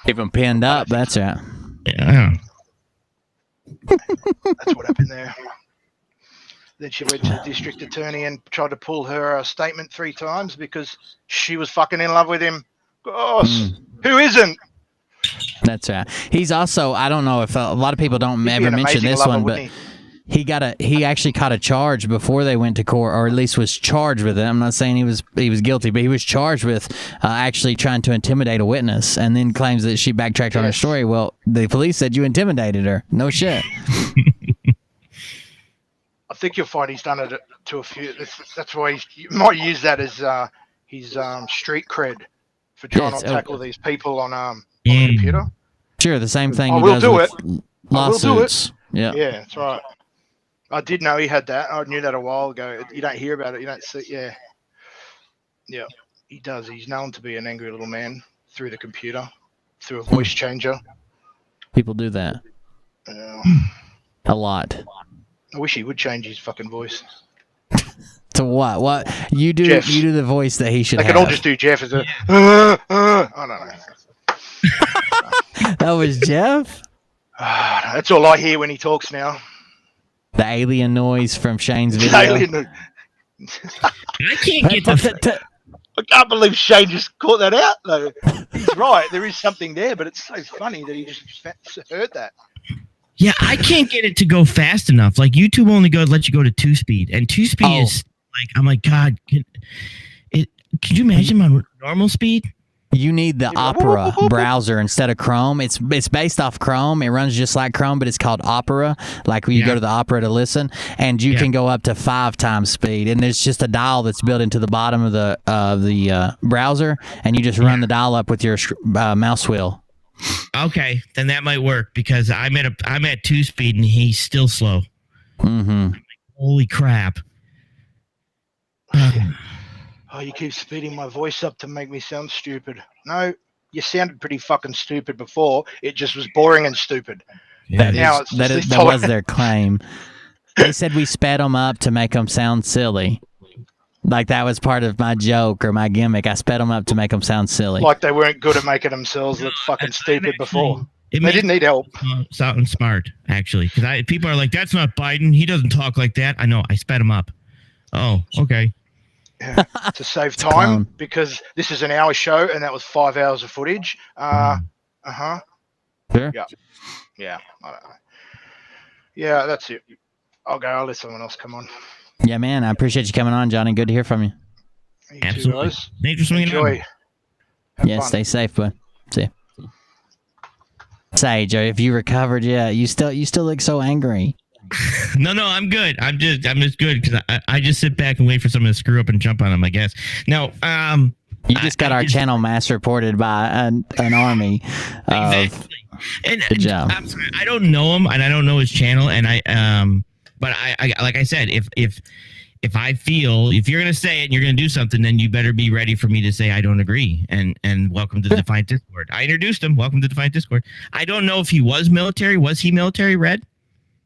[SPEAKER 3] Even pinned up. That's right.
[SPEAKER 4] Yeah.
[SPEAKER 13] That's what happened there. Then she went to the district attorney and tried to pull her statement 3 times because she was fucking in love with him. Gosh, who isn't?
[SPEAKER 3] That's right. He's also, I don't know if a lot of people don't ever mention this one, but he actually caught a charge before they went to court, or at least was charged with it. I'm not saying he was guilty, but he was charged with actually trying to intimidate a witness, and then claims that she backtracked on her story. Well, the police said you intimidated her. No shit.
[SPEAKER 13] I think you'll find he's done it to a few. That's why you might use that as his street cred for trying to tackle these people on the computer.
[SPEAKER 3] Sure, the same thing.
[SPEAKER 13] I will do it.
[SPEAKER 3] Lawsuits.
[SPEAKER 13] I will do it.
[SPEAKER 3] Yeah,
[SPEAKER 13] that's right. I did know he had that. I knew that a while ago. You don't hear about it. You don't see. Yeah, he does. He's known to be an angry little man through the computer, through a voice changer.
[SPEAKER 3] People do that. A lot.
[SPEAKER 13] I wish he would change his fucking voice.
[SPEAKER 3] To what? What you do?
[SPEAKER 13] Jeff's.
[SPEAKER 3] You do the voice that he should.
[SPEAKER 13] They
[SPEAKER 3] have.
[SPEAKER 13] can all just do Jeff as a. I don't know.
[SPEAKER 3] That was Jeff.
[SPEAKER 13] That's all I hear when he talks now.
[SPEAKER 3] The alien noise from Shane's video.
[SPEAKER 4] I can't get the.
[SPEAKER 13] I can't believe Shane just caught that out, though. He's right. There is something there, but it's so funny that he just heard that.
[SPEAKER 4] Yeah, I can't get it to go fast enough. Like YouTube only let you go to 2-speed, and 2-speed is like, I'm like, God, could you imagine my normal speed?
[SPEAKER 3] You need the Opera browser instead of Chrome. It's based off Chrome. It runs just like Chrome, but it's called Opera. Like when you go to the Opera to listen, and you can go up to 5 times speed. And there's just a dial that's built into the bottom of the browser, and you just run the dial up with your mouse wheel.
[SPEAKER 4] Okay, then that might work because I'm at 2-speed and he's still slow.
[SPEAKER 3] Mm-hmm.
[SPEAKER 4] Holy crap!
[SPEAKER 13] Oh, you keep speeding my voice up to make me sound stupid. No, you sounded pretty fucking stupid before. It just was boring and stupid.
[SPEAKER 3] Yeah, that was their claim. They said we sped them up to make them sound silly. Like that was part of my joke or my gimmick. I sped them up to make them sound silly.
[SPEAKER 13] Like they weren't good at making themselves look fucking stupid before. They didn't need help.
[SPEAKER 4] Sounding smart, actually. Because people are like, that's not Biden. He doesn't talk like that. I know. I sped him up. Oh, okay.
[SPEAKER 13] Yeah, to save time because this is an hour show and that was 5 hours of footage.
[SPEAKER 3] Sure.
[SPEAKER 13] Yeah. I don't know. Yeah, that's it. I'll let someone else come on.
[SPEAKER 3] Yeah, man. I appreciate you coming on, Johnny. Good to hear from you.
[SPEAKER 4] Absolutely. Thanks for swinging.
[SPEAKER 13] Enjoy.
[SPEAKER 3] Yeah, stay safe, bud. See ya. Say, Joe, if you recovered, you still look so angry.
[SPEAKER 4] No, I'm good. I'm just good because I just sit back and wait for someone to screw up and jump on them, I guess. No,
[SPEAKER 3] you just got our channel mass reported by an army.
[SPEAKER 4] Exactly. And
[SPEAKER 3] good job.
[SPEAKER 4] I'm sorry, I don't know him and I don't know his channel, and but I like I said, if I feel if you're gonna say it and you're gonna do something, then you better be ready for me to say I don't agree. And welcome to the Defiant Discord. I introduced him. Welcome to Defiant Discord. I don't know if he was military. Was he military, Red?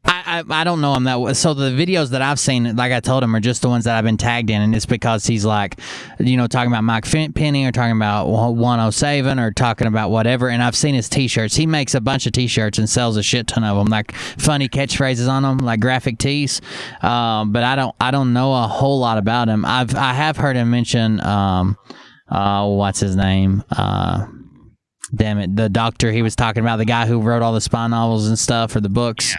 [SPEAKER 3] I don't know him that well. So the videos that I've seen, like I told him, are just the ones that I've been tagged in, and it's because he's like, talking about Mike Penny or talking about 107 or talking about whatever. And I've seen his T-shirts. He makes a bunch of T-shirts and sells a shit ton of them, like funny catchphrases on them, like graphic tees. But I don't know a whole lot about him. I have heard him mention what's his name. Damn it, the doctor he was talking about, the guy who wrote all the spy novels and stuff, or the books.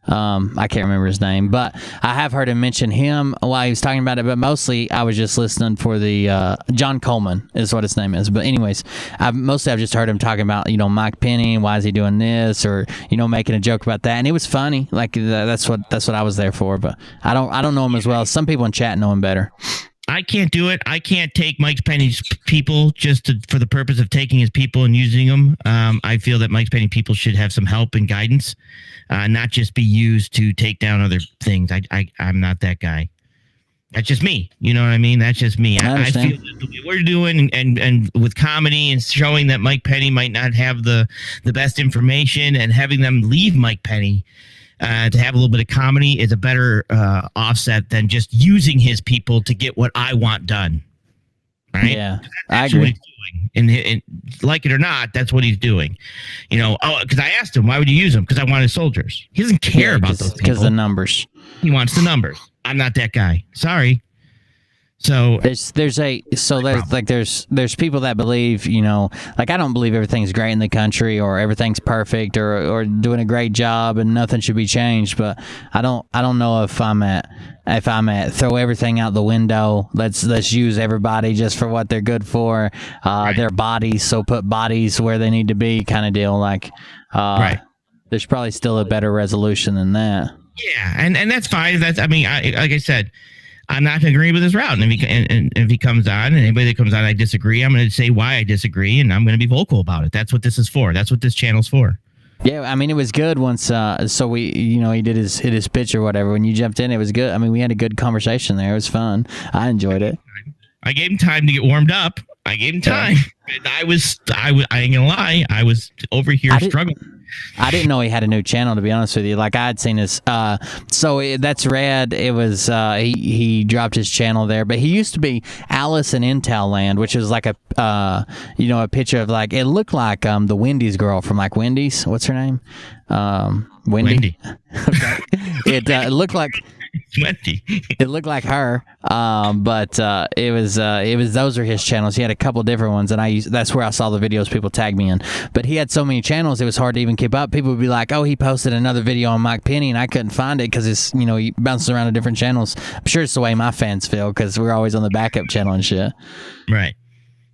[SPEAKER 3] I can't remember his name, but I have heard him mention him while he was talking about it, but mostly I was just listening for the John Coleman is what his name is. But anyways, I've just heard him talking about, Mike Penny, why is he doing this, or, making a joke about that. And it was funny. Like that's what I was there for, but I don't know him as well. Some people in chat know him better.
[SPEAKER 4] I can't do it. I can't take Mike Penny's people just for the purpose of taking his people and using them. I feel that Mike Penny people should have some help and guidance, not just be used to take down other things. I'm not that guy. That's just me. You know what I mean? That's just me. I feel that the way we're doing and with comedy and showing that Mike Penny might not have the best information and having them leave Mike Penny to have a little bit of comedy is a better offset than just using his people to get what I want done. Right?
[SPEAKER 3] Yeah, I agree.
[SPEAKER 4] What he's doing. And like it or not, that's what he's doing. Because I asked him, why would you use them? Because I wanted soldiers. He doesn't care about those people. Because
[SPEAKER 3] the numbers.
[SPEAKER 4] He wants the numbers. I'm not that guy. Sorry. So
[SPEAKER 3] there's people that believe, like I don't believe everything's great in the country or everything's perfect or doing a great job and nothing should be changed. But I don't know if I'm at throw everything out the window. Let's use everybody just for what they're good for. Their bodies, so put bodies where they need to be, kind of deal. Like there's probably still a better resolution than that.
[SPEAKER 4] Yeah, and that's fine. Like I said, I'm not going to agree with his route. And if he comes on, and anybody that comes on, I disagree, I'm going to say why I disagree, and I'm going to be vocal about it. That's what this is for. That's what this channel's for.
[SPEAKER 3] Yeah, it was good once. So we, he did his pitch or whatever. When you jumped in, it was good. We had a good conversation there. It was fun. I enjoyed it.
[SPEAKER 4] I gave him time to get warmed up. I gave him time. I ain't gonna lie. I was over here struggling.
[SPEAKER 3] I didn't know he had a new channel, to be honest with you. Like I had seen his, that's rad. It was he dropped his channel there, but he used to be Alice in Intel Land, which is like a picture of like it looked like the Wendy's girl from like Wendy's. What's her name? Wendy.
[SPEAKER 4] Wendy.
[SPEAKER 3] Okay. It looked like
[SPEAKER 4] Wendy.
[SPEAKER 3] It looked like her, but it was those are his channels. He had a couple different ones, and that's where I saw the videos people tagged me in. But he had so many channels, it was hard to even keep up. People would be like, "Oh, he posted another video on Mike Penny," and I couldn't find it because it's he bounces around to different channels. I'm sure it's the way my fans feel because we're always on the backup channel and shit.
[SPEAKER 4] Right.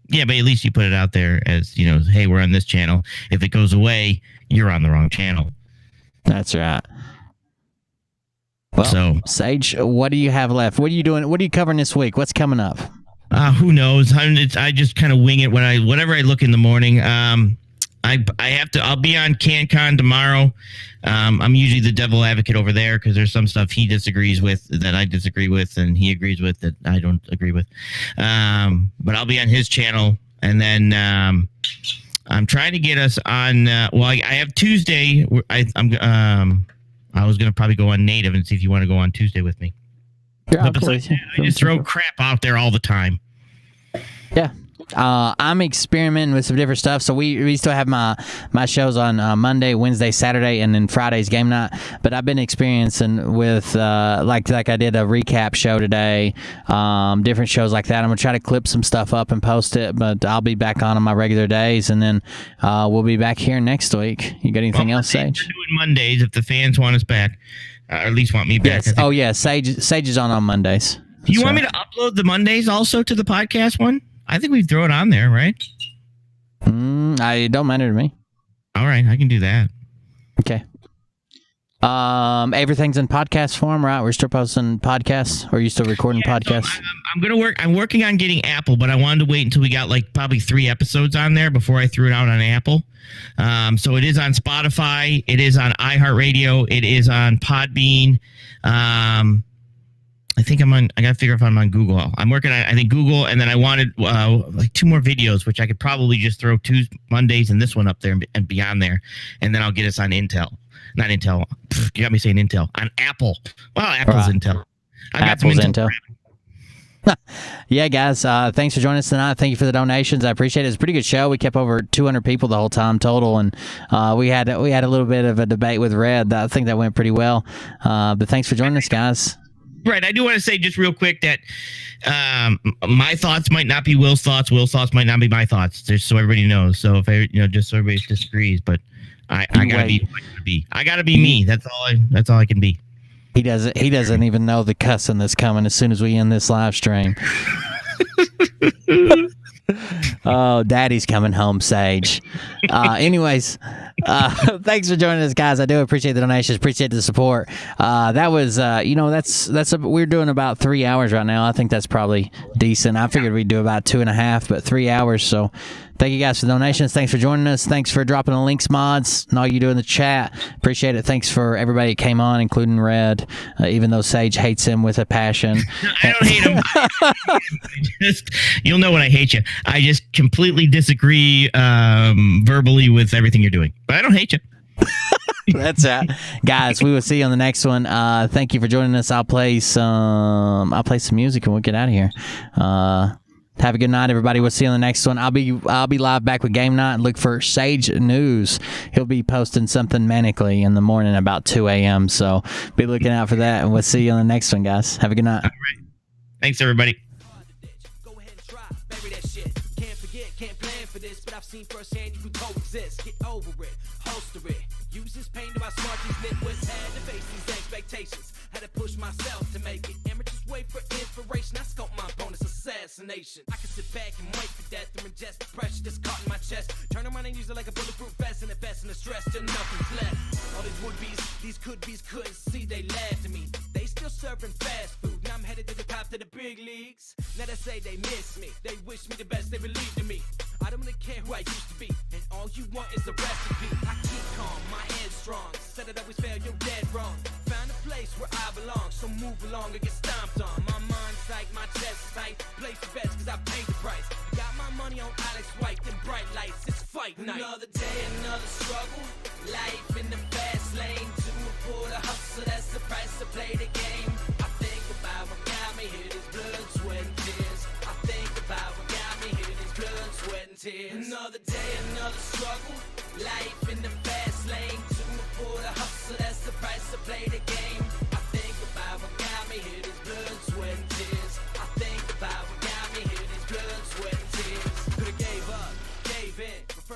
[SPEAKER 4] Yeah, but at least you put it out there as hey, we're on this channel. If it goes away, you're on the wrong channel.
[SPEAKER 3] That's right. Well, Sage, what do you have left? What are you doing? What are you covering this week? What's coming up?
[SPEAKER 4] Who knows? I just kind of wing it whenever I look in the morning. I'll be on CanCon tomorrow. I'm usually the devil advocate over there because there's some stuff he disagrees with that I disagree with, and he agrees with that I don't agree with. But I'll be on his channel, and then I'm trying to get us on. I have Tuesday. I was going to probably go on Native and see if you want to go on Tuesday with me.
[SPEAKER 3] Yeah,
[SPEAKER 4] I just throw crap out there all the time.
[SPEAKER 3] Yeah. I'm experimenting with some different stuff. So we still have my shows on Monday, Wednesday, Saturday, and then Friday's game night. But I've been experiencing with like I did a recap show today, different shows like that. I'm gonna try to clip some stuff up and post it, but I'll be back on my regular days, and then we'll be back here next week. You got anything else, Sage?
[SPEAKER 4] We're doing Mondays if the fans want us back, or at least want me back.
[SPEAKER 3] Yes. Oh yeah, Sage is on Mondays.
[SPEAKER 4] Do you want me to upload the Mondays also to the podcast one? I think we throw it on there, right?
[SPEAKER 3] It don't matter to me.
[SPEAKER 4] All right, I can do that.
[SPEAKER 3] Okay. Everything's in podcast form, right? We're still posting podcasts, or are you still recording podcasts?
[SPEAKER 4] So I'm gonna work. I'm working on getting Apple, but I wanted to wait until we got probably 3 episodes on there before I threw it out on Apple. So it is on Spotify. It is on iHeartRadio. It is on Podbean. I think I got to figure if I'm on Google. I'm working on, I think, Google, and then I wanted 2 more videos, which I could probably just throw 2 Mondays and this one up there and be on there. And then I'll get us on Intel. Not Intel. You got me saying Intel. On Apple. Well, Apple's Intel. I got
[SPEAKER 3] Apple's Intel. Yeah, guys, thanks for joining us tonight. Thank you for the donations. I appreciate it. It's a pretty good show. We kept over 200 people the whole time total, and we had a little bit of a debate with Red. I think that went pretty well. But thanks for joining us, guys.
[SPEAKER 4] Right. I do want to say just real quick that my thoughts might not be Will's thoughts. Will's thoughts might not be my thoughts. Just so everybody knows. So if just so everybody disagrees, but I gotta be who I gotta be. I gotta be me. That's all I can be.
[SPEAKER 3] He doesn't even know the cussing that's coming as soon as we end this live stream. Oh, Daddy's coming home, Sage. Anyways, thanks for joining us, guys. I do appreciate the donations, appreciate the support. That was, we're doing about 3 hours right now. I think that's probably decent. I figured we'd do about 2.5, but 3 hours. So thank you guys for the donations. Thanks for joining us. Thanks for dropping the links, mods, and all you do in the chat. Appreciate it. Thanks for everybody that came on, including Red, even though Sage hates him with a passion.
[SPEAKER 4] I don't hate him. You'll know when I hate you. I just completely disagree verbally with everything you're doing. But I don't hate you.
[SPEAKER 3] That's it, guys. We will see you on the next one. Thank you for joining us. I'll play some music and we'll get out of here. Have a good night, everybody. We'll see you on the next one. I'll be live back with Game Night, and look for Sage News. He'll be posting something manically in the morning about 2 a.m. So be looking out for that, and we'll see you on the next one, guys. Have a good night.
[SPEAKER 4] All right. Thanks, everybody.
[SPEAKER 1] I've seen firsthand you can coexist. Get over it, holster it. Use this pain to my smart these nitwits. Had to face these expectations. Had to push myself to make it. Amateurs wait for inspiration. I scope my opponent's assassination. I can sit back and wait for death and ingest the pressure that's caught in my chest. Turn around and use it like a bulletproof vest and invest in the stress till nothing's left. All these would-be's, these could-be's couldn't see. They laughed at me. They still serving fast food. Now I'm headed to the top to the big leagues. Now they say they miss me. They wish me the best. They believe in me. I don't really care who I used to be, and all you want is the recipe. I keep calm, my head strong. Said it always fail, you're dead wrong. Found a place where I belong, so move along or get stomped on. My mind's tight, my chest tight. Play for bets cause I paid the price. Got my money on Alex White, them bright lights, it's fight night. Another day, another struggle. Life in the fast lane. To afford a hustle, that's the price to play the game. I think about what got me here, this blood, sweat, and tears. I think about what got me here, this blood, sweat, and tears. Another day, another struggle. Life in the fast lane. To afford a hustle, that's the price to play the game. I think about what got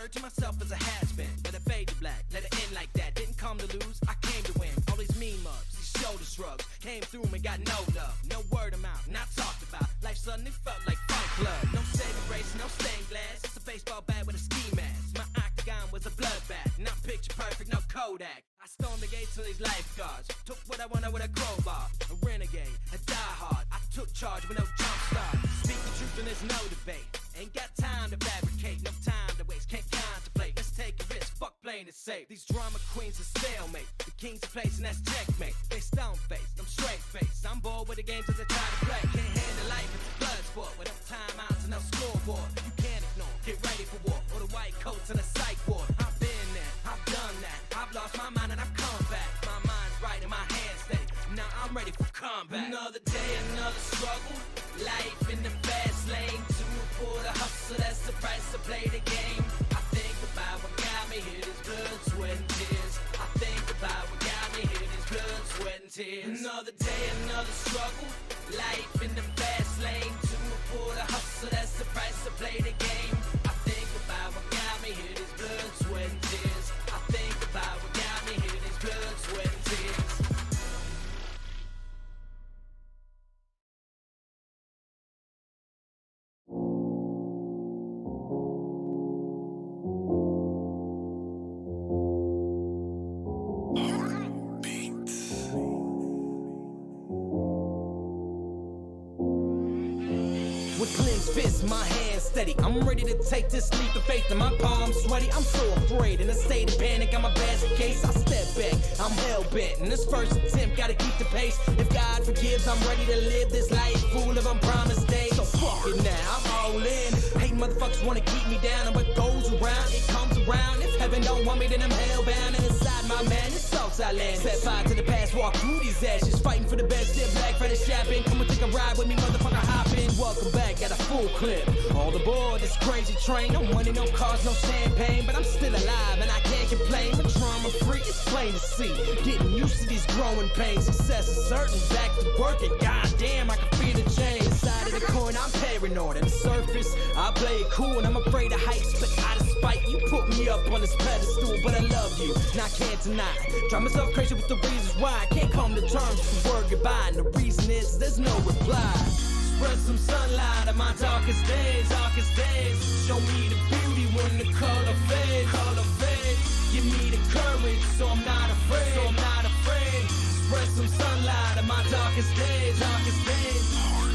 [SPEAKER 1] referred to myself as a has-been. Let it fade to black, let it end like that. Didn't come to lose, I came to win. All these mean mugs, these shoulder shrugs, came through and got no love. No word of mouth, not talked about. Life suddenly felt like Fight Club. No saving grace, no stained glass. It's a baseball bat with a ski mask. My octagon was a bloodbath. Not picture perfect, no Kodak. I stormed the gates of these lifeguards. Took what I wanted with a crowbar. A renegade, a diehard. I took charge with no jump start. Speak the truth and there's no debate. Ain't got time to fabricate, no time to waste. Can't contemplate, let's take a risk. Fuck playing it safe. These drama queens are stalemate. The king's a place and that's checkmate. They stone faced, I'm straight faced. I'm bored with the games as I try to play. Can't handle life, it's a blood sport. With no timeouts and no scoreboard. You can't ignore, get ready for war. Or the white coats and a psych ward. I've been there, I've done that. I've lost my mind and I've come back. My mind's right and my hands steady. Now I'm ready for combat. Another day, another struggle. Life in the fast lane. For the hustle, that's the price to play the game. I think about what got me here, this blood, sweat, and tears. I think about what got me here, this blood, sweat, and tears. Another day, another struggle. Life in the fast lane. For the hustle, that's the price to play the game. I think about what got me here, this blood, sweat, and tears. I think about what got me here, this blood, sweat, and tears. With clenched fists, my hands steady. I'm ready to take this leap of faith, and my palms sweaty. I'm so afraid, in a state of panic. I'm a basket case. I step back, I'm hell bent. In this first attempt, gotta keep the pace. If God forgives, I'm ready to live this life full of unpromised days. So fuck it now, I'm all in. Hate motherfuckers wanna keep me down, and what goes around, it comes around. If heaven don't want me, then I'm hellbound. And inside my man, it's outside land. Set fire to the past, walk through these ashes, fighting for the best. Step black, Freddy Chappin. Come and take a ride with me, motherfucker, hop in. Welcome back. Got a full clip. All aboard this crazy train. No money, no cars, no champagne. But I'm still alive and I can't complain. But drama free, it's plain to see. Getting used to these growing pains. Success is certain. Back to work and goddamn, I can feel the change. Side of the coin, I'm paranoid. At the surface, I play it cool and I'm afraid of heights. But out of spite, you put me up on this pedestal. But I love you, and I can't deny. Drive myself crazy with the reasons why I can't come to terms with the word goodbye. And the reason is there's no reply. Spread some sunlight on my darkest days, darkest days. Show me the beauty when the color fades, color fades. Give me the courage so I'm not afraid, so I'm not afraid. Spread some sunlight on my darkest days, darkest days.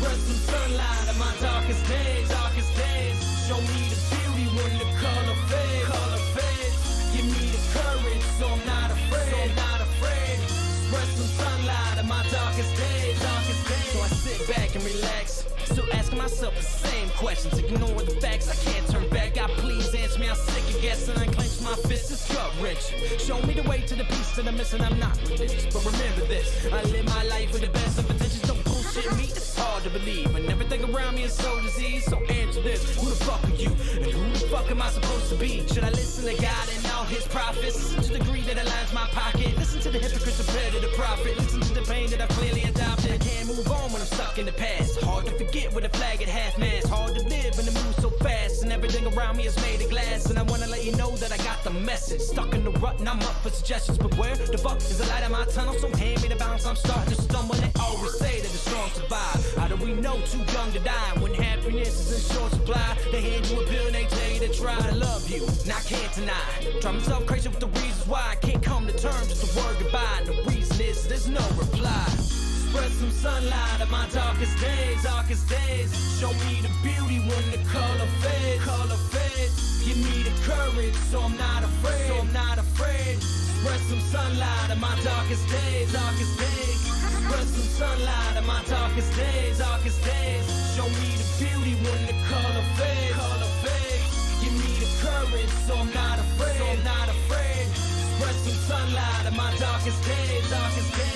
[SPEAKER 1] Spread some sunlight on my darkest days, darkest days. Show me the beauty when the color fades, color fades. Give me the courage so I'm not afraid, so I'm not afraid. Spread some sunlight on my darkest days, darkest days. So I sit back and relax, still asking myself the same questions. Ignore the facts, I can't turn back. God, please answer me, I'm sick of guessing. I clench my fist, it's gut-wrenching. Show me the way to the peace that I'm missing. I'm not religious, but remember this: I live my life with the best of intentions. Don't bullshit me, it's hard to believe. And everything around me is so diseased. So answer this: who the fuck are you? And who the fuck am I supposed to be? Should I listen to God and all his prophets? Listen to the greed that aligns my pocket. Listen to the hypocrites compared to the prophet. Listen to the pain that I've clearly adopted. I can't move on when I'm stuck in the past. Hard to forget with a flag at half-mast. Hard to live in the mood so fast, and everything around me is made of glass. And I wanna let you know that I got the message. Stuck in the rut and I'm up for suggestions, but where the fuck is the light in my tunnel? So hand me the bounce, I'm starting to stumble. They always say that the strong survive. How do we know too young to die? When happiness is in short supply, they hand you a pill and they tell you to try. But I love you, and I can't deny. Drive myself crazy with the reasons why I can't come to terms with the word goodbye. And the reason is there's no reply. Spread some sunlight on my darkest days, darkest days. Show me the beauty when the color fades, color fades. Give me the courage so I'm not afraid, so I'm not afraid. Spread some sunlight on my darkest days, darkest days. Spread some sunlight on my darkest days, darkest days. Show me the beauty when the color fades, color fades. Give me the courage so I'm not afraid, so I'm not afraid. Spread some sunlight on my darkest days, darkest days.